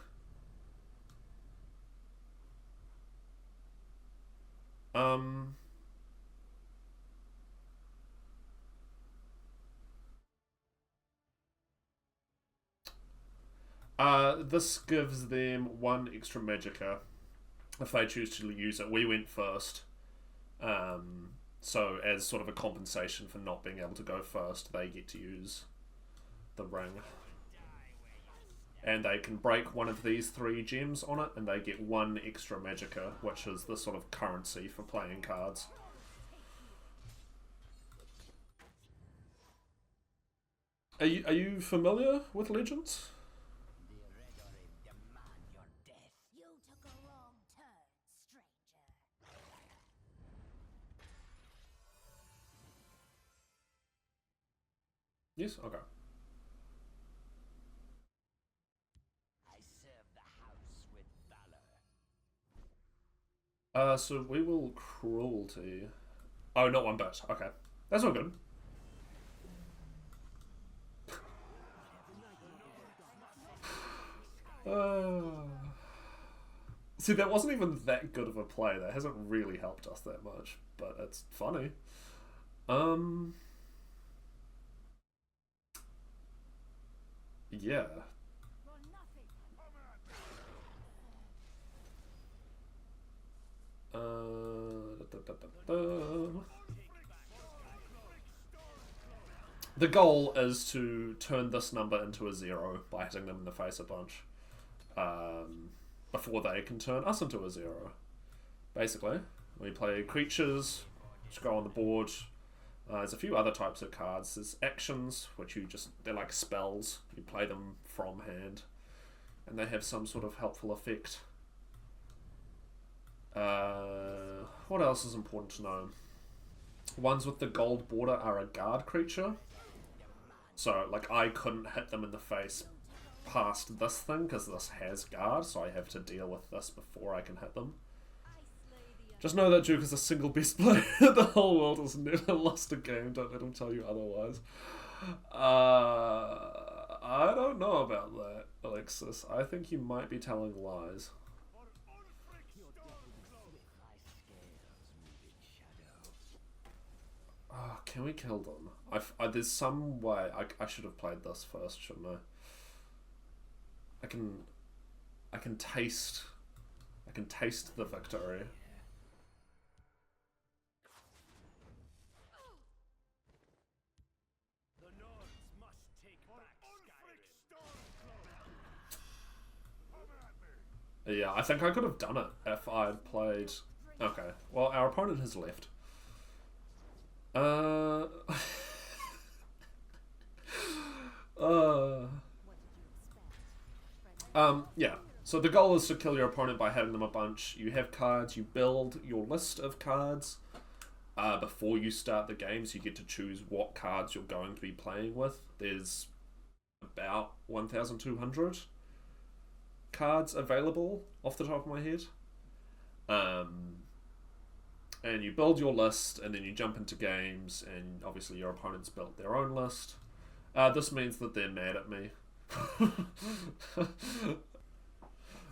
This gives them 1 extra magicka if they choose to use it. We went first. So as sort of a compensation for not being able to go first, they get to use the ring. And they can break one of these 3 gems on it, and they get 1 extra magicka, which is the sort of currency for playing cards. Are you familiar with Legends? The Redoran demand your death. You took a wrong turn, stranger. Yes? Okay. I serve the house with valor. So we will cruelty. Oh, not 1 bit. Okay. That's all good. See, that wasn't even that good of a play. That hasn't really helped us that much, but it's funny. Yeah. For nothing. The goal is to turn this number into a 0 by hitting them in the face a bunch. Before they can turn us into a 0. Basically, we play creatures, which go on the board. There's a few other types of cards. There's actions, which they're like spells. You play them from hand, and they have some sort of helpful effect. What else is important to know? Ones with the gold border are a guard creature. So, like, I couldn't hit them in the face past this thing, because this has guard, so I have to deal with this before I can hit them. Just know that Duke is the single best player in the whole world, has never lost a game, don't let him tell you otherwise. I don't know about that, Alexis. I think you might be telling lies. Oh, can we kill them? There's some way. I should have played this first, shouldn't I? I can taste the victory. The Nords must take back Skyrim. Yeah, I think I could have done it if I'd played... Okay, well, our opponent has left. Yeah. So the goal is to kill your opponent by hitting them a bunch. You have cards, you build your list of cards before you start the game, so you get to choose what cards you're going to be playing with. There's about 1,200 cards available off the top of my head. And you build your list, and then you jump into games, and obviously your opponent's built their own list. This means that they're mad at me.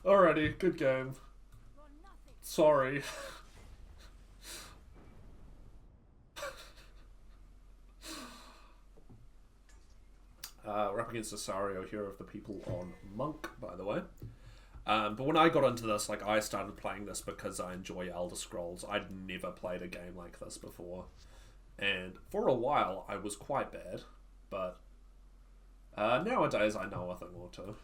Alrighty, good game. Sorry. We're up against Asario here of the people on Monk, by the way. But when I got into this, like, I started playing this because I enjoy Elder Scrolls. I'd never played a game like this before. And for a while, I was quite bad. But nowadays, I know a thing or two.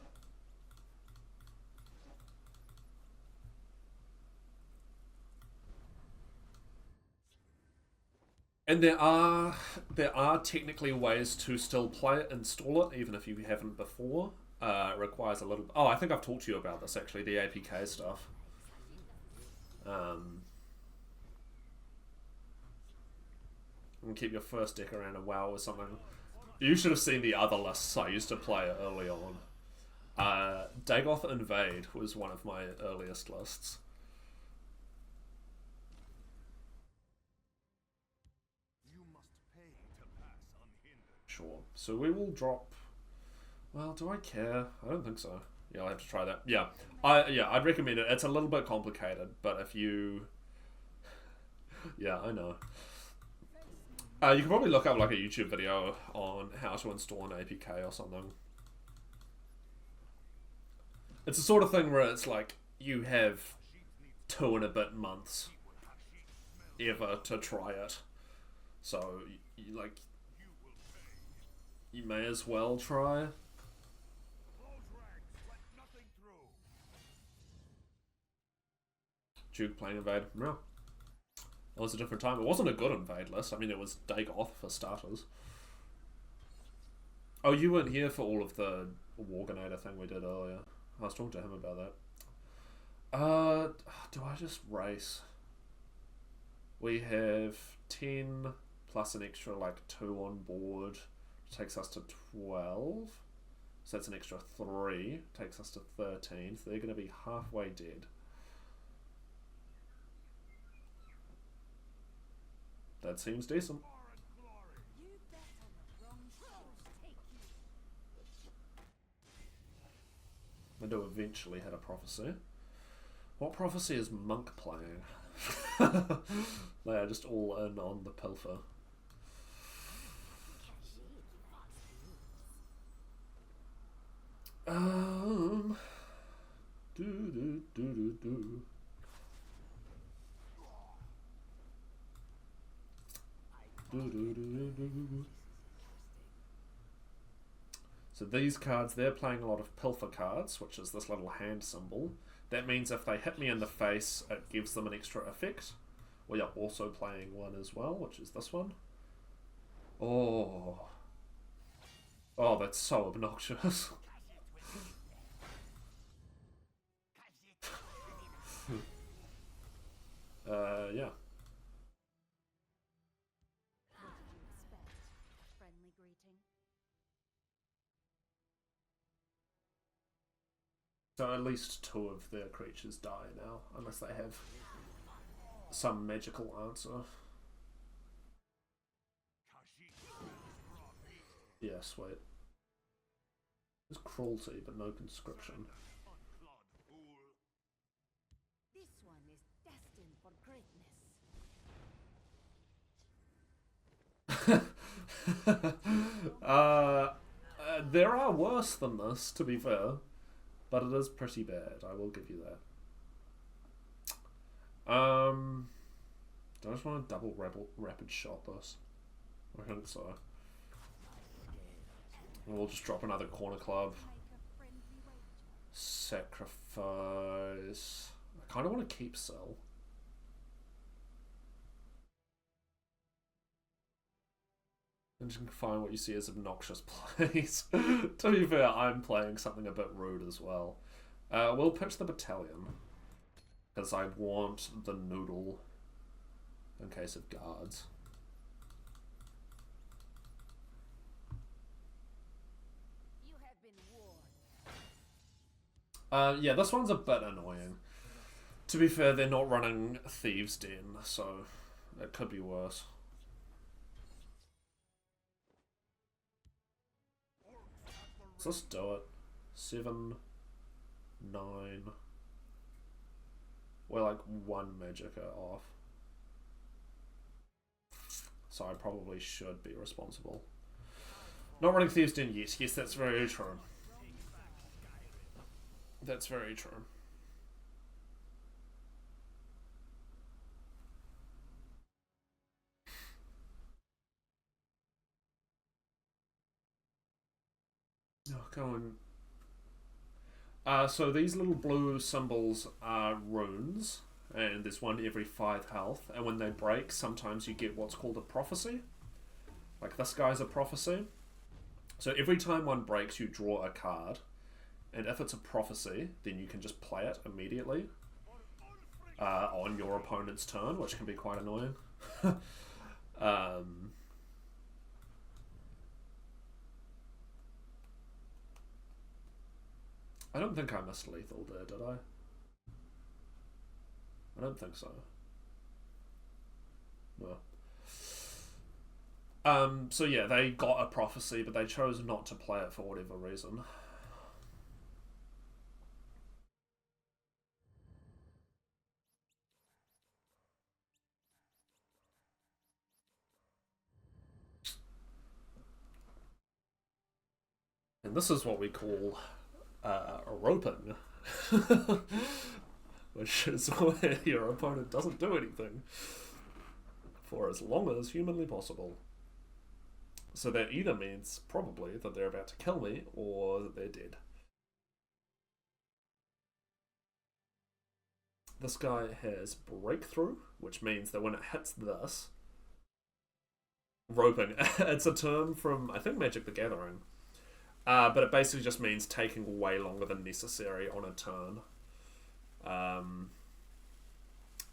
And there are technically ways to still play it, install it, even if you haven't before. It requires a little... Oh, I think I've talked to you about this, actually, the APK stuff. And keep your first deck around a WoW or something. You should have seen the other lists I used to play early on. Dagoth Invade was one of my earliest lists. Sure. So we will drop... Well, do I care? I don't think so. Yeah, I'll have to try that. Yeah. I'd recommend it. It's a little bit complicated, but if you... Yeah, I know. You can probably look up like a YouTube video on how to install an APK or something. It's the sort of thing where it's like, you have 2 and a bit months ever to try it. So, you may as well try. Duke playing Invade. No. It was a different time. It wasn't a good Invade list. I mean, it was Dagoth for starters. Oh, you weren't here for all of the Warganator thing we did earlier. I was talking to him about that. Do I just race? We have 10 plus an extra, like, 2 on board. Takes us to 12. So that's an extra 3. Takes us to 13. So they're going to be halfway dead. That seems decent. I do eventually hit a prophecy. What prophecy is Monk playing? They are just all in on the pilfer. So these cards, they're playing a lot of pilfer cards, which is this little hand symbol. That means if they hit me in the face, it gives them an extra effect. We are also playing one as well, which is this one. Oh, that's so obnoxious. Yeah. So at least 2 of their creatures die now, unless they have some magical answer. Yeah, sweet. There's cruelty, but no conscription. This one is destined for greatness. There are worse than this, to be fair. But it is pretty bad, I will give you that. Do I just want to double rapid shot this? I think so. We'll just drop another corner club. Sacrifice. I kind of want to keep Sell. And you can find what you see as obnoxious plays. To be fair, I'm playing something a bit rude as well. We'll pitch the battalion. Because I want the noodle in case of guards. You have been warned. Yeah, this one's a bit annoying. To be fair, they're not running Thieves' Den, so it could be worse. So let's do it. 7, 9. We're like 1 Magicka off. So I probably should be responsible. Not running Thieves' Den yet. Yes, that's very true. That's very true. Oh, go on. So these little blue symbols are runes, and there's one every 5 health, and when they break, sometimes you get what's called a prophecy. Like this guy's a prophecy. So every time one breaks, you draw a card, and if it's a prophecy, then you can just play it immediately on your opponent's turn, which can be quite annoying. I don't think I missed lethal there, did I? I don't think so. No. So yeah, they got a prophecy, but they chose not to play it for whatever reason. And this is what we call roping, which is where your opponent doesn't do anything for as long as humanly possible. So that either means probably that they're about to kill me or that they're dead. This guy has breakthrough, which means that when it hits this, roping, it's a term from, I think, Magic the Gathering. But it basically just means taking way longer than necessary on a turn. I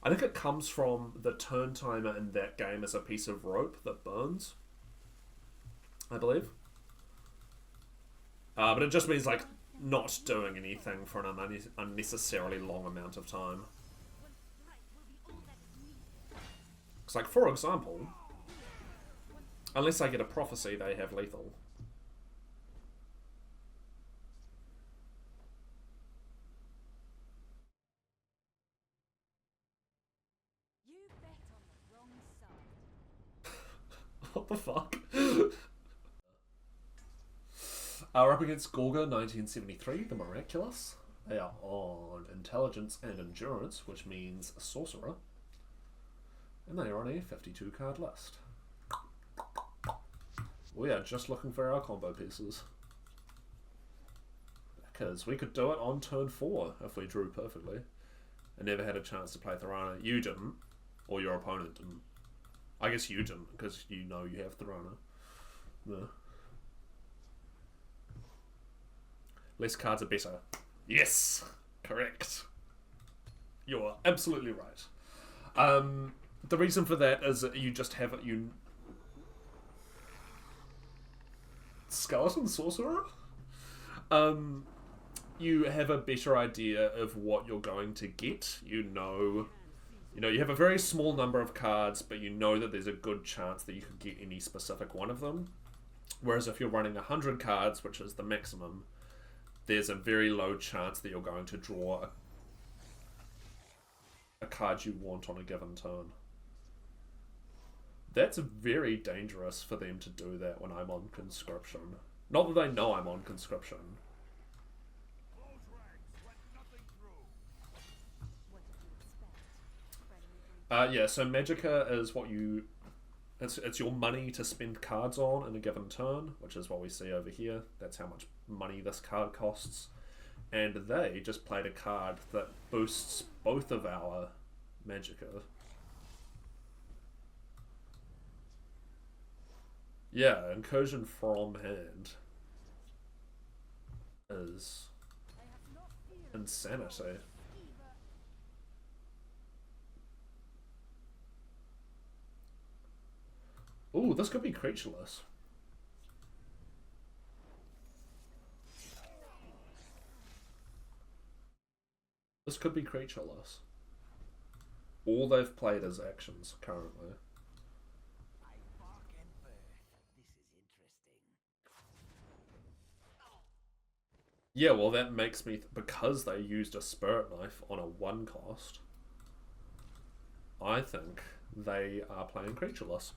think it comes from the turn timer in that game as a piece of rope that burns, I believe. But it just means like not doing anything for an unnecessarily long amount of time. It's like, for example, unless I get a prophecy, they have lethal. What the fuck? We're up against Gorga 1973, the Miraculous. They are on Intelligence and Endurance, which means Sorcerer. And they are on a 52 card list. We are just looking for our combo pieces. Because we could do it on turn 4 if we drew perfectly. I never had a chance to play Thorana. You didn't. Or your opponent didn't. I guess you didn't, because you know you have Thorana. No. Less cards are better. Yes! Correct. You're absolutely right. The reason for that is that you just have it, Skeleton Sorcerer? You have a better idea of what you're going to get. You know, you have a very small number of cards, but you know that there's a good chance that you could get any specific one of them. Whereas if you're running 100 cards, which is the maximum, there's a very low chance that you're going to draw a card you want on a given turn. That's very dangerous for them to do that when I'm on Conscription. Not that they know I'm on Conscription. Yeah, so Magicka is what you... It's your money to spend cards on in a given turn, which is what we see over here. That's how much money this card costs. And they just played a card that boosts both of our Magicka. Yeah, incursion from hand is insanity. Ooh, this could be creatureless. This could be creatureless. All they've played is actions currently. Yeah, well that makes me, because they used a Spirit Knife on a 1 cost, I think they are playing creatureless.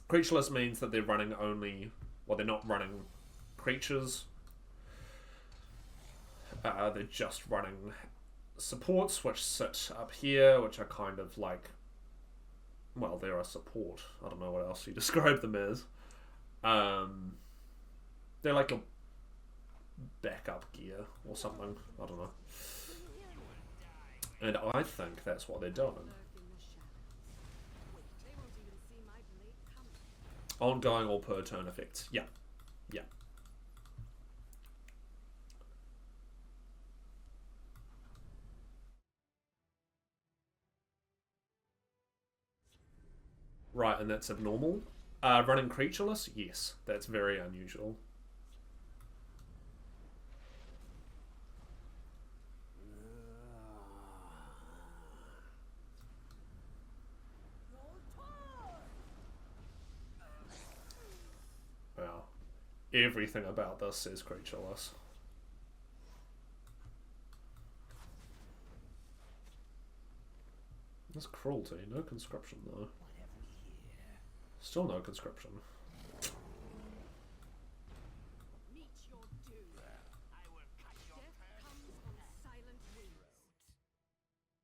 Creatureless means that they're running only, well, they're not running creatures. They're just running supports, which sit up here, which are kind of like, well, they're a support. I don't know what else you describe them as. They're like a backup gear or something. I don't know. And I think that's what they're doing. Ongoing or per turn effects. Yeah. Yeah. Right, and that's abnormal. Running creatureless? Yes, that's very unusual. Wow. Everything about this says creatureless. That's cruelty. No conscription, though. Still no conscription.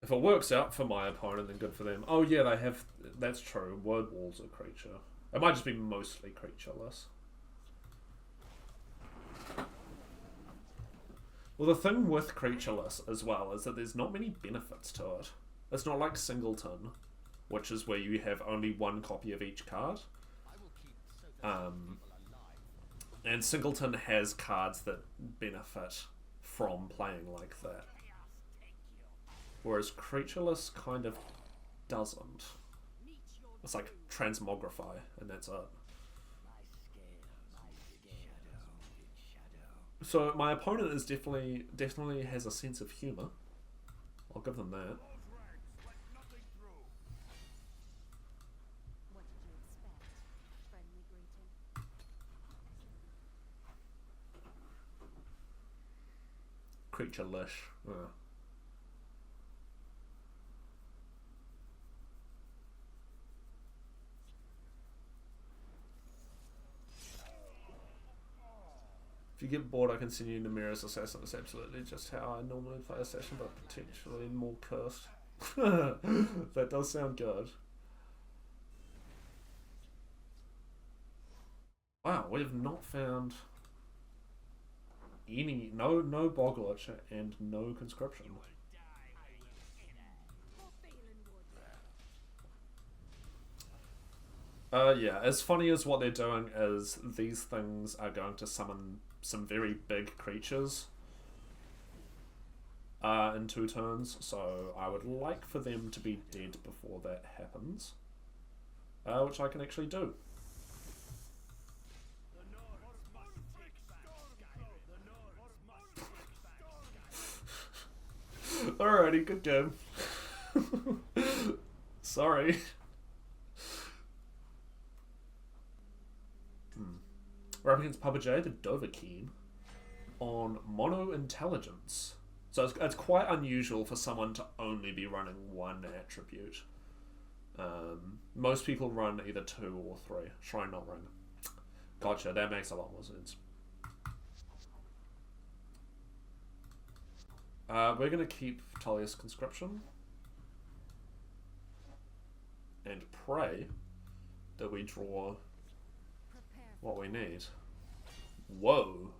If it works out for my opponent, then good for them. Oh yeah, they have... That's true. Word Wall's a creature. It might just be mostly creatureless. Well, the thing with creatureless as well is that there's not many benefits to it. It's not like Singleton, which is where you have only 1 copy of each card. And Singleton has cards that benefit from playing like that. Whereas creatureless kind of doesn't. It's like Transmogrify, and that's it. So my opponent is definitely has a sense of humour. I'll give them that. Creature-lish. If you get bored, I can send you Namira's Assassin. It's absolutely just how I normally play Assassin, but potentially more cursed. That does sound good. Wow, we have not found any... No Bogglich and no Conscription. Yeah, as funny as what they're doing is these things are going to summon some very big creatures in 2 turns, so I would like for them to be dead before that happens, which I can actually do. Alrighty, good game. Sorry. We're up against Papa J, the Dovahkiin, on Mono Intelligence. So it's quite unusual for someone to only be running 1 attribute. Most people run either 2 or 3. Shrine Not Ring. Gotcha, that makes a lot more sense. We're going to keep Tullius Conscription. And pray that we draw what we need. Whoa.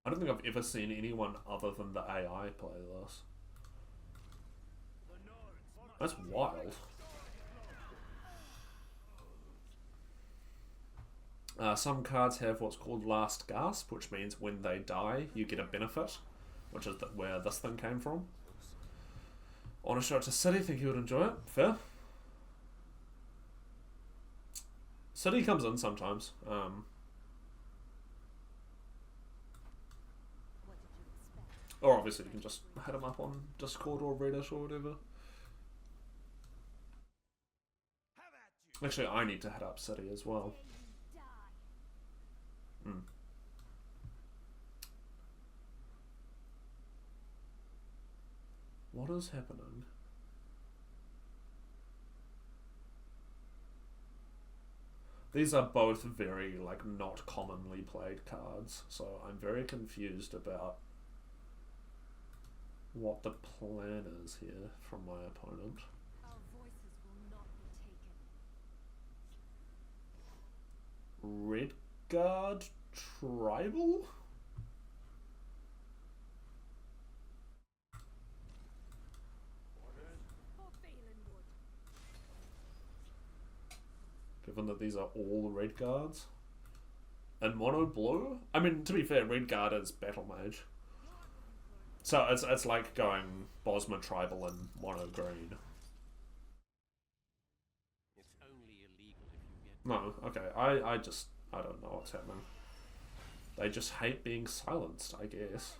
I don't think I've ever seen anyone other than the AI play this. That's wild. Some cards have what's called Last Gasp, which means when they die, you get a benefit, which is where this thing came from. I want to show it to City, think you would enjoy it. Fair. City comes in sometimes. Or obviously you can just hit him up on Discord or Reddit or whatever. Actually, I need to hit up City as well. What is happening? These are both very, like, not commonly played cards, so I'm very confused about what the plan is here from my opponent. Our voices will not be taken. Redguard Tribal? Given that these are all red guards. And mono blue? I mean, to be fair, red guard is Battlemage. So it's like going Bosma Tribal and mono green. It's only illegal if you get... No, okay. I don't know what's happening. They just hate being silenced, I guess.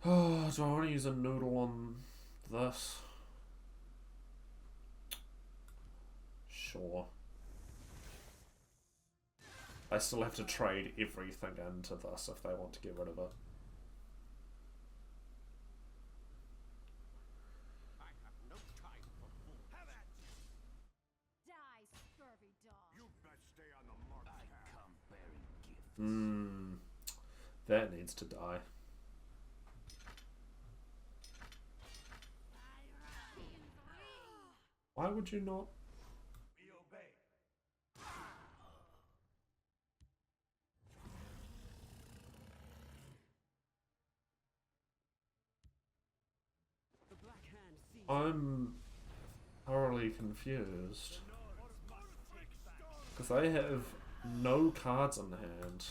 Oh, do I want to use a noodle on this? Sure. I still have to trade everything into this if they want to get rid of it. I have no time for fools. Die, scurvy dog. You best stay on the mark. I come bearing gifts. That needs to die. Why would you not? We obey. The Black Hand sees I'm thoroughly confused. Because they have no cards in hand.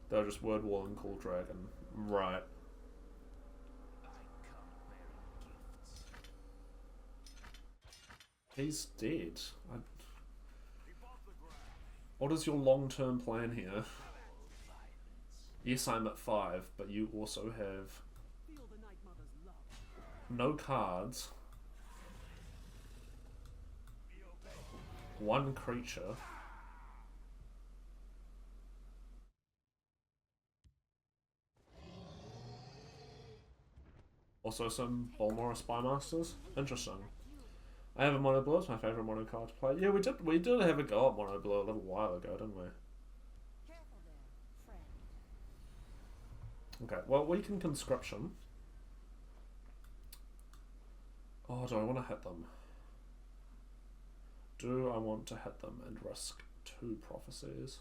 They're just Word Wall and Cool Dragon. Right. He's dead. What is your long-term plan here? Yes, I'm at 5, but you also have Feel the Night Mother's love. no cards, 1 creature, also some Balmora Spymasters. Interesting. I have a mono blue. It's my favourite mono card to play. Yeah, we did have a go at mono blue a little while ago, didn't we? Careful there, friend. Okay, well, we can Conscription. Oh, do I want to hit them? Do I want to hit them and risk 2 prophecies?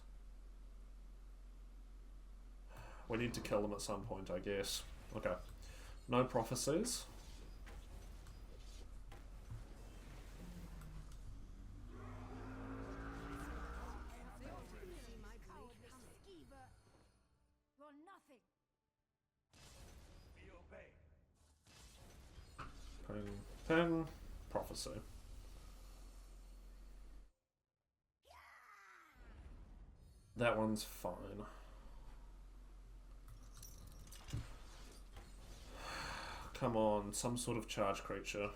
We need to kill them at some point, I guess. Okay. No prophecies. You're nothing. We obey. Ping. Prophecy. That one's fine. Come on, some sort of charge creature.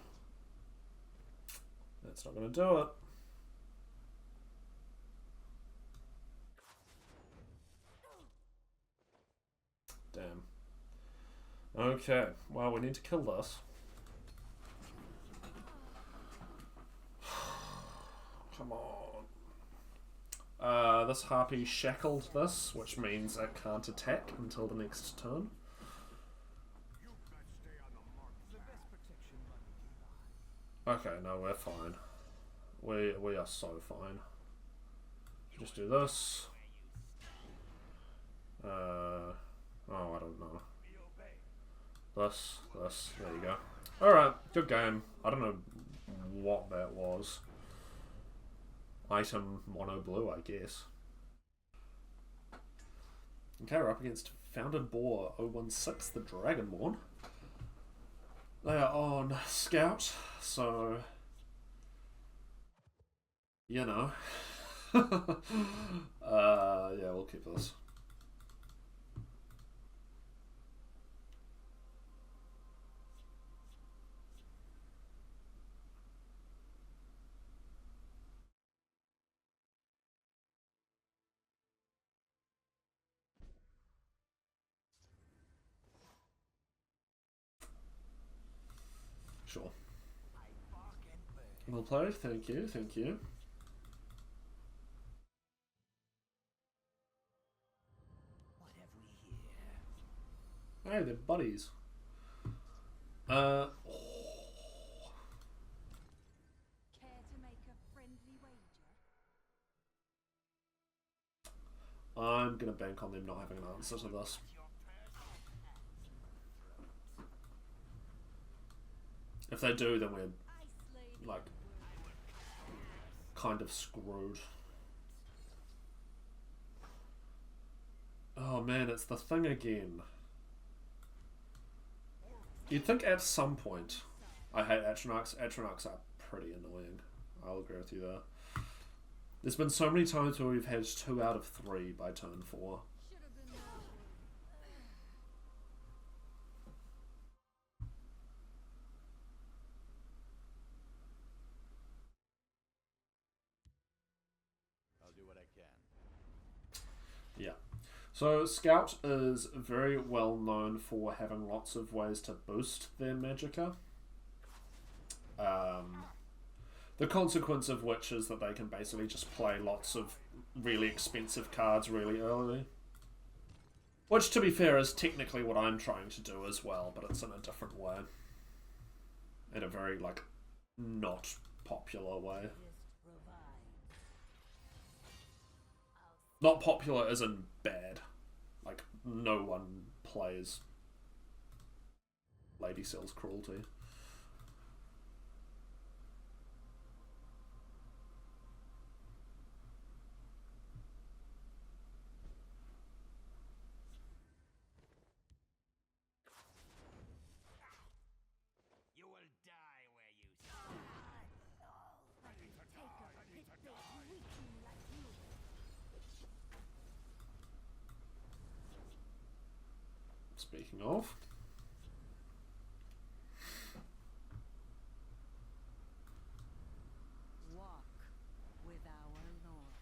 That's not going to do it. Damn. Okay, well, we need to kill this. Come on. This harpy shackled this, which means it can't attack until the next turn. Okay, no, we're fine. We are so fine. Just do this. Oh, I don't know. This, there you go. Alright, good game. I don't know what that was. Item mono blue, I guess. Okay, we're up against Founded Boar 016, the Dragonborn. They are on Scout, so you know. Yeah, we'll keep this. Sure. Well played, thank you, thank you. What have we here? Hey, they're buddies. Care to make a friendly wager? I'm gonna bank on them not having an answer to this. If they do, then we're like kind of screwed. Oh man, it's the thing again. You'd think at some point, I hate Atronachs. Atronachs are pretty annoying. I'll agree with you there. There's been so many times where we've had 2 out of 3 by turn 4. I'll do what I can. Yeah. So Scout is very well known for having lots of ways to boost their magicka. The consequence of which is that they can basically just play lots of really expensive cards really early. Which, to be fair, is technically what I'm trying to do as well, but it's in a different way. In a very, like, not popular way. Not popular as in bad. Like, no one plays Lady Sells Cruelty. You will die where you Speaking of, Walk with our Lord.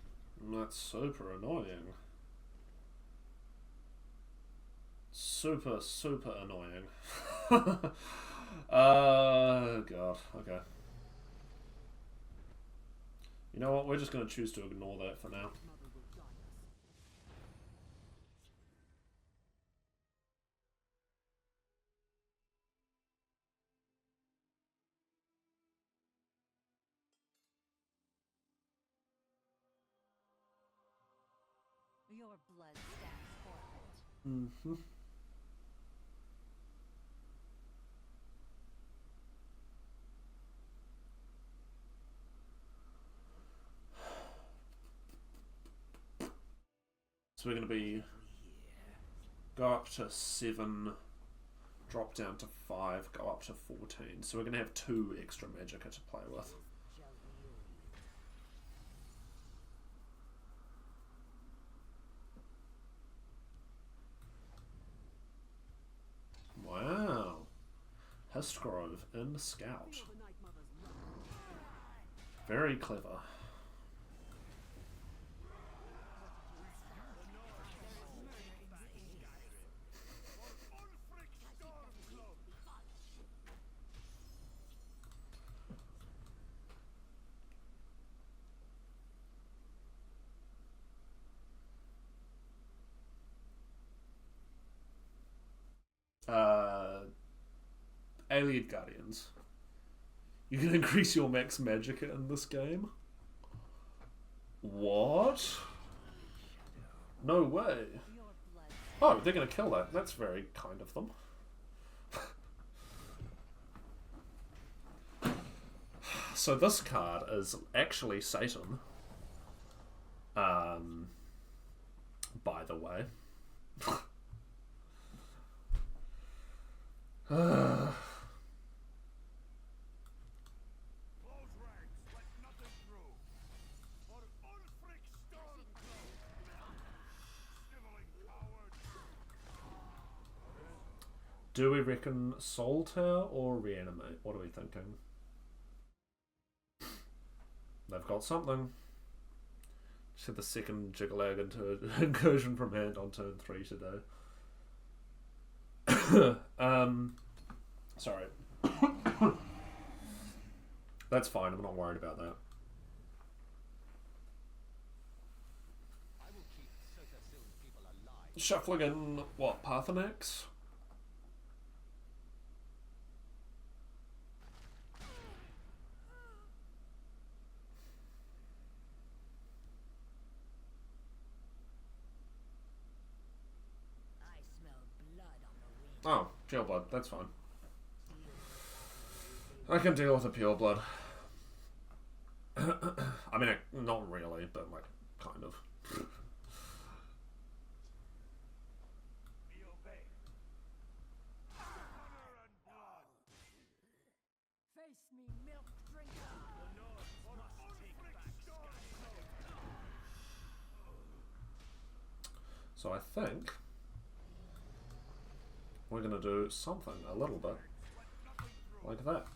that's super annoying. Super, super annoying. God, okay. You know what, we're just going to choose to ignore that for now. Your blood stands forfeit. Mm-hmm. So we're going to be go up to 7, drop down to 5, go up to 14. So we're going to have 2 extra magicka to play with. Wow. Histgrove in Scout. Very clever. Alien Guardians. You can increase your max magic in this game. What? No way. Oh, they're gonna kill that. That's very kind of them. So this card is actually Satan. By the way. Do we reckon Soul Tear or Reanimate? What are we thinking? They've got something. Just had the second Jiggalag into incursion from hand on turn 3 today. Sorry. That's fine, I'm not worried about that. Shuffling in, what, Pathanax? Oh, Pure Blood, that's fine. I can deal with a Pure Blood. I mean, not really, but like, kind of. Face me, milk drinker. So I think we're going to do something a little bit like that.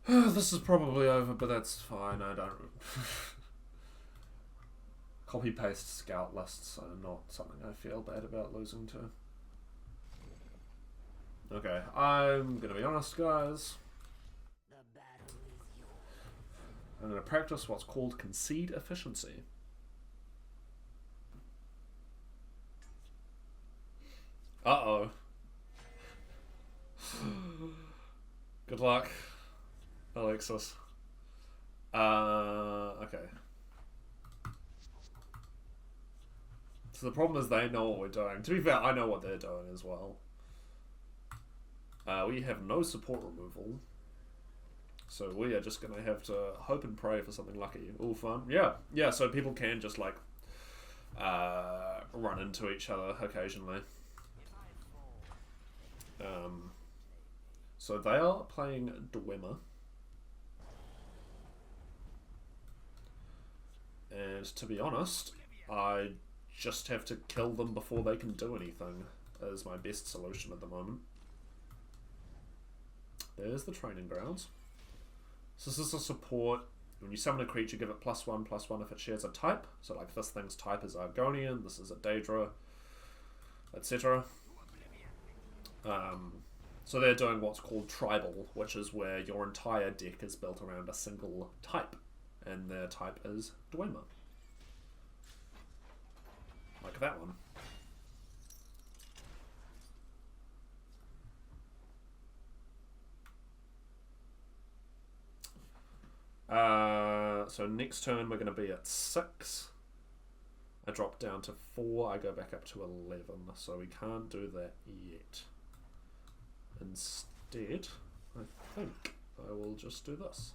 This is probably over, but that's fine. I don't... Copy-paste scout lists are not something I feel bad about losing to. Okay, I'm going to be honest, guys. I'm going to practice what's called concede efficiency. Uh-oh. Good luck, Alexis. Okay. So the problem is they know what we're doing. To be fair, I know what they're doing as well. We have no support removal. So we are just going to have to hope and pray for something lucky. All fun. Yeah, yeah, so people can just like run into each other occasionally. So they are playing Dwemer. And to be honest, I just have to kill them before they can do anything as my best solution at the moment. There's the training grounds. So this is a support. When you summon a creature, give it +1/+1 if it shares a type. So like this thing's type is Argonian, this is a Daedra, etc. So they're doing what's called tribal, which is where your entire deck is built around a single type. And their type is Dwemer. Like that one. So next turn we're going to be at 6. I drop down to 4, I go back up to 11, so we can't do that yet. Instead, I think I will just do this.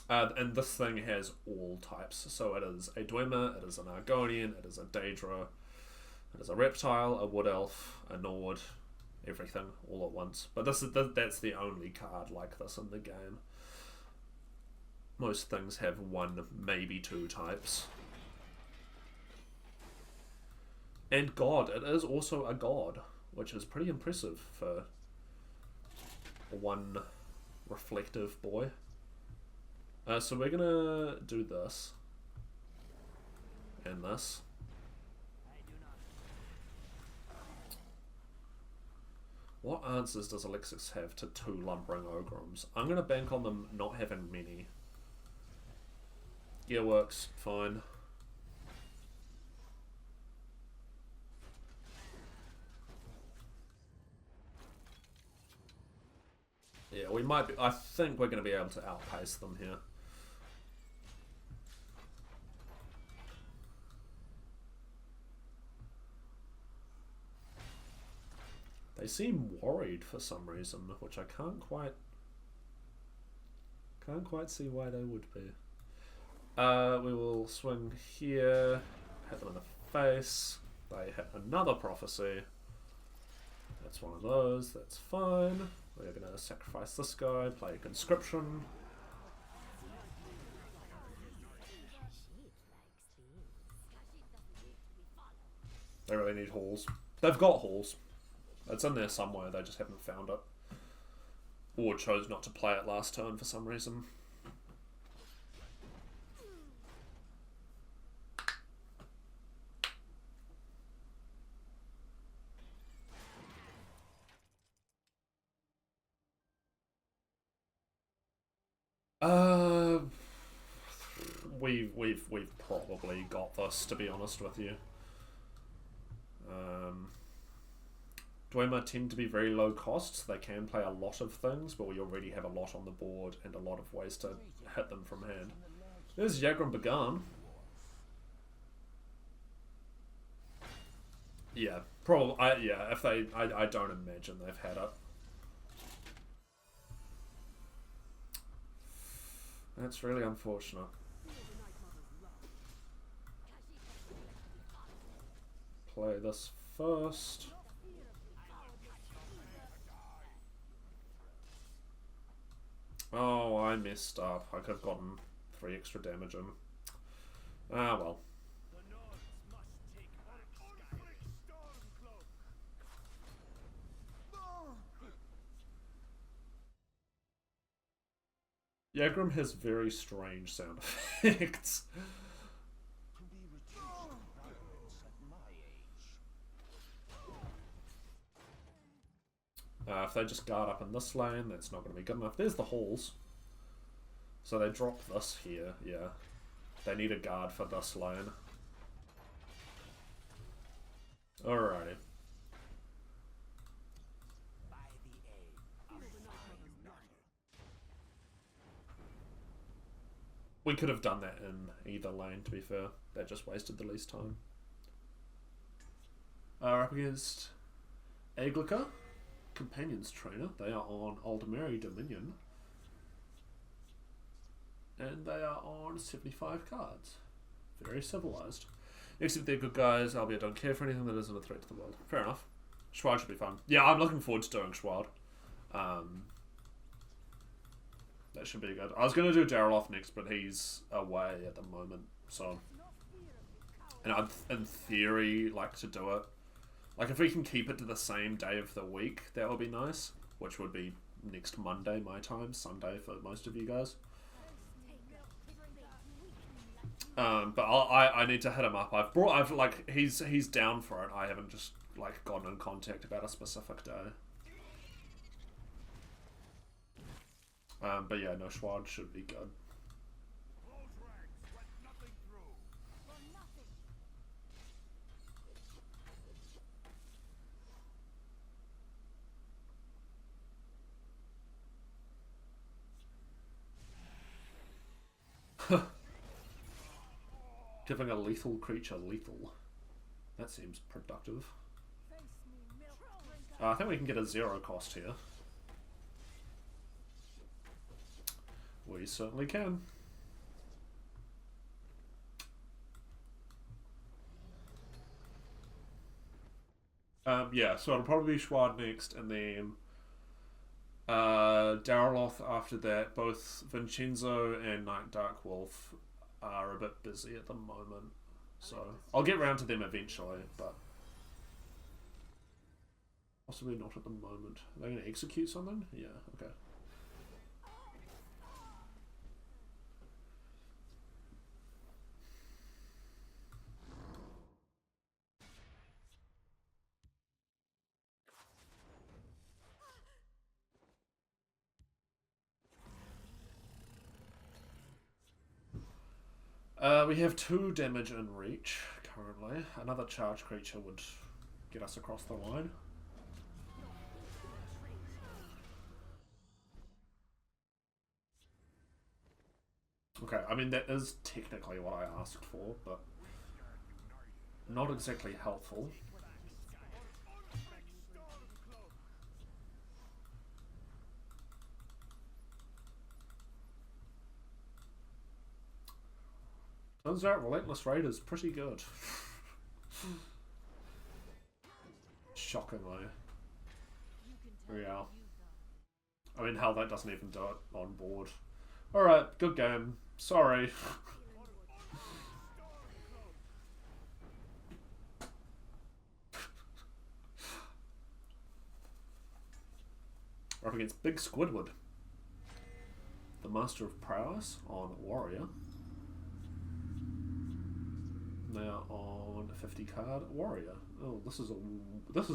And this thing has all types, so it is a Dwemer, it is an Argonian, it is a Daedra, it is a Reptile, a Wood Elf, a Nord, everything all at once. But that's the only card like this in the game. Most things have 1, maybe 2 types. And God, it is also a God, which is pretty impressive for one reflective boy. So we're gonna do this and this. What answers does Alexis have to 2 Lumbering Ogrims? I'm gonna bank on them not having many. Gearworks, fine. we might be... I think we're going to be able to outpace them here. They seem worried for some reason, which I can't quite see why they would be. We will swing here, hit them in the face. They hit another prophecy. That's one of those, that's fine. We're going to sacrifice this guy, play Conscription. They really need halls. They've got halls. It's in there somewhere, they just haven't found it. Or chose not to play it last turn for some reason. We've probably got this, to be honest with you. Dwemer tend to be very low cost. They can play a lot of things, but we already have a lot on the board and a lot of ways to hit them from hand. There's Yagrum Began. Yeah, probably. Yeah, if they, I don't imagine they've had it. That's really unfortunate. Play this first. Oh, I messed up. I could have gotten 3 extra damage in. Ah, well. Yagrum has very strange sound effects. If they just guard up in this lane, that's not going to be good enough. There's the halls. So they drop this here, yeah. They need a guard for this lane. Alrighty. We could have done that in either lane, to be fair. That just wasted the least time. Up against Aglica. Companions Trainer. They are on Aldemary Dominion. And they are on 75 cards. Very civilized. Except they're good guys. Albeit don't care for anything that isn't a threat to the world. Fair enough. Shroud should be fun. Yeah, I'm looking forward to doing Shroud. That should be good. I was going to do Dagoth next, but he's away at the moment. So, and I'd, in theory, like to do it. Like, if we can keep it to the same day of the week, that would be nice. Which would be next Monday, my time. Sunday for most of you guys. But I need to hit him up. He's down for it. I haven't just, like, gotten in contact about a specific day. But yeah, no, Schwad should be good. Giving a lethal creature lethal. That seems productive. I think we can get a 0 cost here. We certainly can. Yeah, so it'll probably be Schwad next, and then Dagoth after that. Both Vincenzo and Night Dark Wolf are a bit busy at the moment, so I'll get round to them eventually, but possibly not at the moment. Are they going to execute something? Yeah, okay. We have 2 damage in reach currently. Another charge creature would get us across the line. Okay, I mean, that is technically what I asked for, but not exactly helpful. Turns out Relentless Raid is pretty good. Shockingly. Yeah. I mean, hell, that doesn't even do it on board. Alright, good game. Sorry. We're up against Big Squidward, the Master of Prowess on Warrior. Now on 50 card Warrior. Oh, this is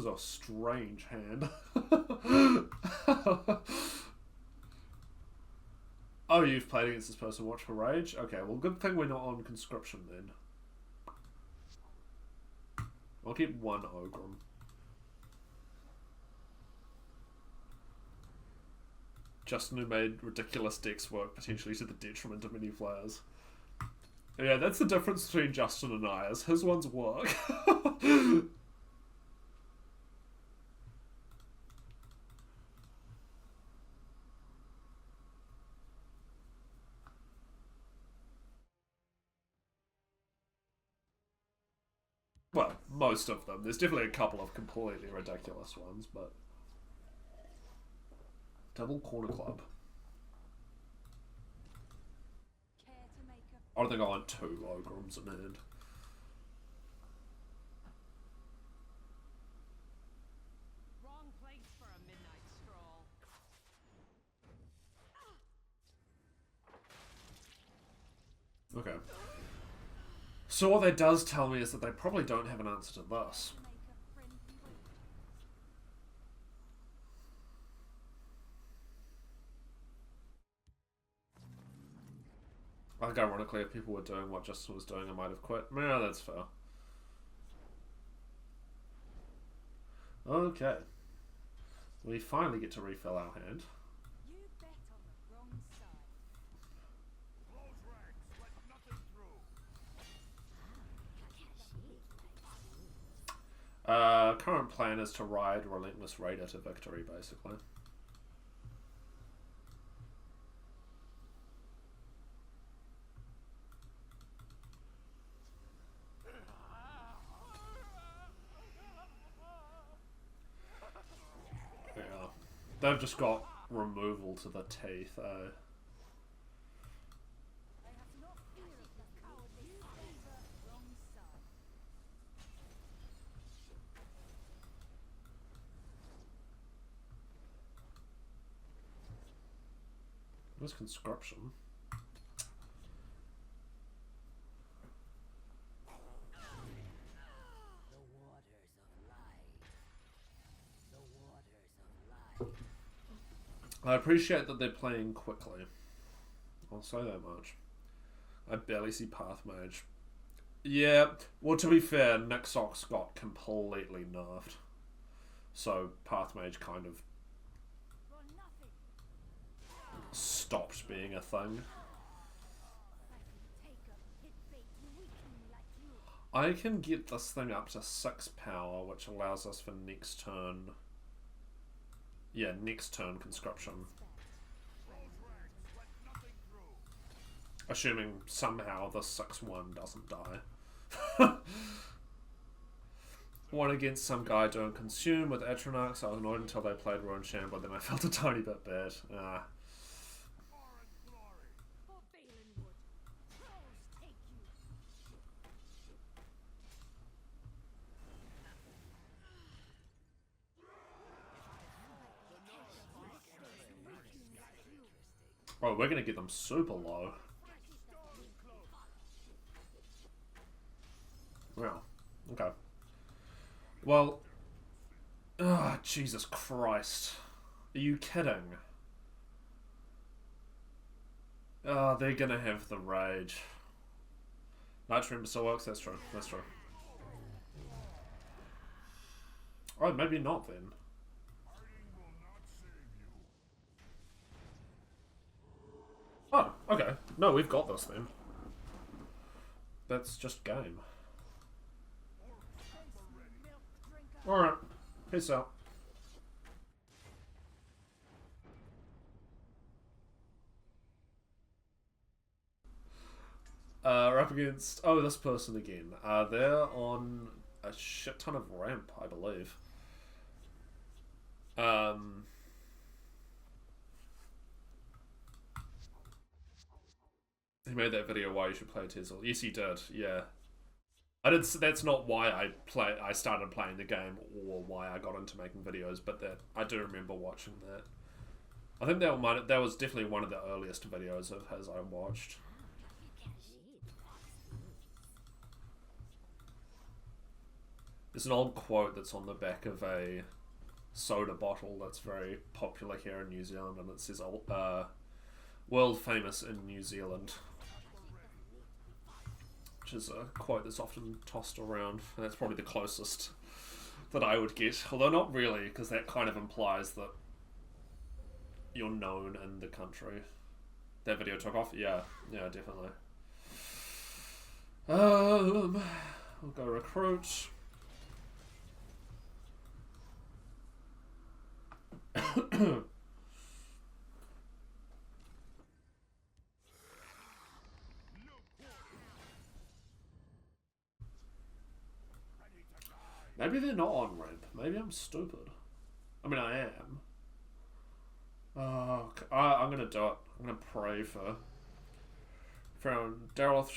a strange hand. Oh, you've played against this person. Watch for Rage. Okay, well, good thing we're not on Conscription then. I'll keep one Ogrim. Justin, who made ridiculous decks work, potentially to the detriment of many players. Yeah, that's the difference between Justin and I, is his ones work. Well, most of them. There's definitely a couple of completely ridiculous ones, but... Double Corner Club. I think I want 2 Ogrims in hand. Wrong place for a midnight stroll. Okay. So what that does tell me is that they probably don't have an answer to this. I think ironically if people were doing what Justin was doing, I might have quit. Yeah, that's fair. Okay. We finally get to refill our hand. You bet on the wrong side. Close ranks, let nothing through. Current plan is to ride Relentless Raider to victory, basically. Yeah. They've just got removal to the teeth, I have no fear of the cowardly favor wrong side. Where's Conscription? The waters of life. The waters of life. I appreciate that they're playing quickly. I'll say that much. I barely see Pathmage. Yeah, well, to be fair, Nixox got completely nerfed. So Pathmage kind of For nothing. stopped being a thing. I can take a pit bait weakling like you. I can get this thing up to 6 power, which allows us for next turn. Yeah, next turn Conscription. Close ranks, let nothing through. Assuming somehow the 6-1 doesn't die. One against some guy doing Consume with Atronach, so I was annoyed until they played Ruin Shambler, then I felt a tiny bit bad. Foreign glory. For Valenwood. Trolls take you. Oh, we're gonna get them super low. Wow. Okay. Well. Ah, Jesus Christ. Are you kidding? Ah, they're gonna have the rage. Night Remember still works? That's true. That's true. Oh, maybe not then. Hiding will not save you. Oh, okay. No, we've got this then. That's just game. Alright. Peace out. We're up against... Oh, this person again. They're on a shit ton of ramp, I believe. He made that video why you should play Tesla. Yes, he did. Yeah, I did. That's not why I started playing the game or why I got into making videos, but that I do remember watching that. I think that was definitely one of the earliest videos of his I watched. There's an old quote that's on the back of a soda bottle that's very popular here in New Zealand, and it says world famous in New Zealand, which is a quote that's often tossed around, and that's probably the closest that I would get, although not really, because that kind of implies that you're known in the country. That video took off? Yeah, definitely. We'll go recruit. Maybe they're not on ramp. Maybe I'm stupid. I mean, I am. I'm gonna do it. I'm gonna pray for Dagoth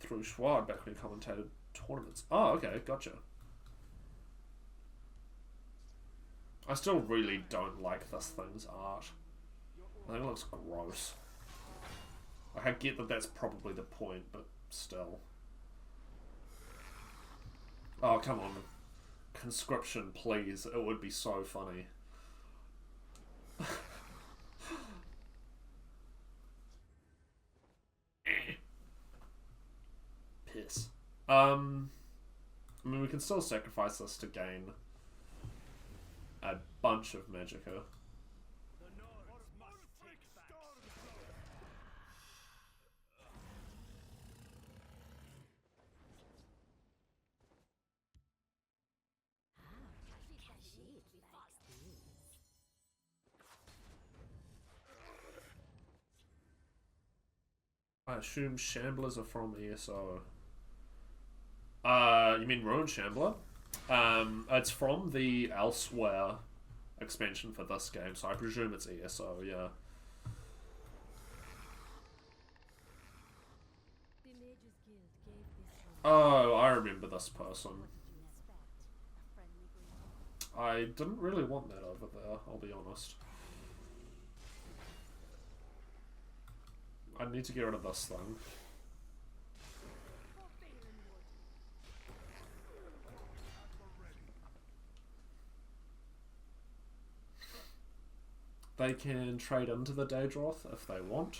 through Schwad back when he commentated tournaments. Oh, okay, gotcha. I still really don't like this thing's art. I think it looks gross. Like, I get that that's probably the point, but still. Oh, come on. Conscription, please. It would be so funny. Piss. I mean, we can still sacrifice this to gain a bunch of magicka. I assume Shamblers are from ESO. You mean Ruin Shambler? It's from the Elsewhere expansion for this game, so I presume it's ESO, yeah. Oh, I remember this person. I didn't really want that over there, I'll be honest. I need to get rid of this thing. They can trade into the Dagoth if they want.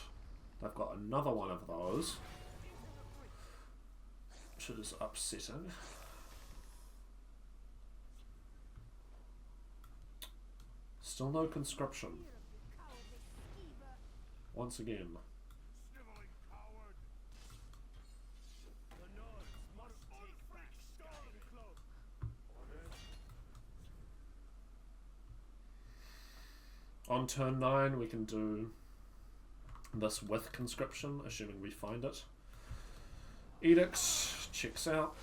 They've got another one of those, which is upsetting. Still no conscription. Once again. On turn 9, we can do this with conscription, assuming we find it. Edicts checks out.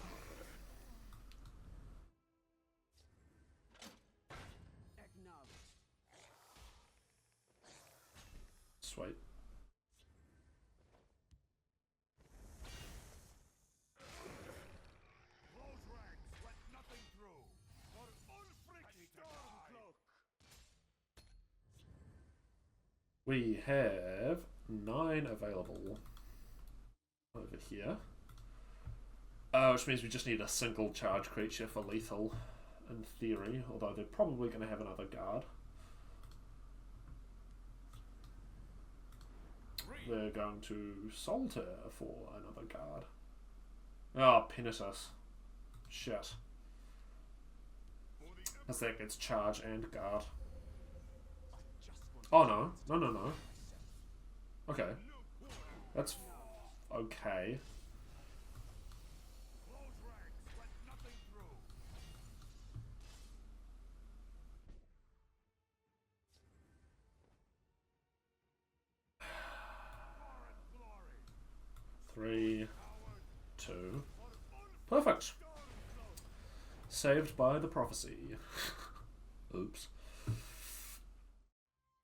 Sweet. We have 9 available over here. Which means we just need a single charge creature for lethal, in theory, although they're probably going to have another guard. They're going to Solitaire for another guard. Oh, Penitus. Shit. As that gets charge and guard. Oh no. No. Okay. That's okay. Close ranks, let nothing through. Foreign glory. 3, 2. Perfect. Saved by the prophecy. Oops.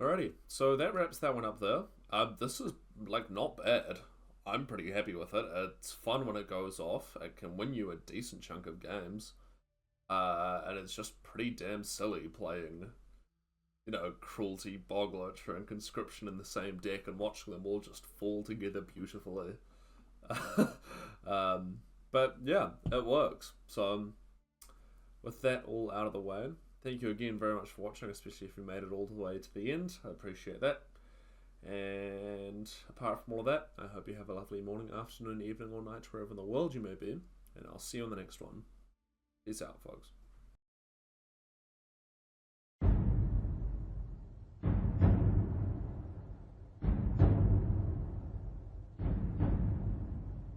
Alrighty, so that wraps that one up there. This is, like, not bad. I'm pretty happy with it. It's fun when it goes off. It can win you a decent chunk of games. And it's just pretty damn silly playing, you know, Cruelty, Boggler, and Conscription in the same deck and watching them all just fall together beautifully. But yeah, it works. So, with that all out of the way, thank you again very much for watching, especially if you made it all the way to the end. I appreciate that. And apart from all of that, I hope you have a lovely morning, afternoon, evening, or night, wherever in the world you may be. And I'll see you on the next one. Peace out, folks.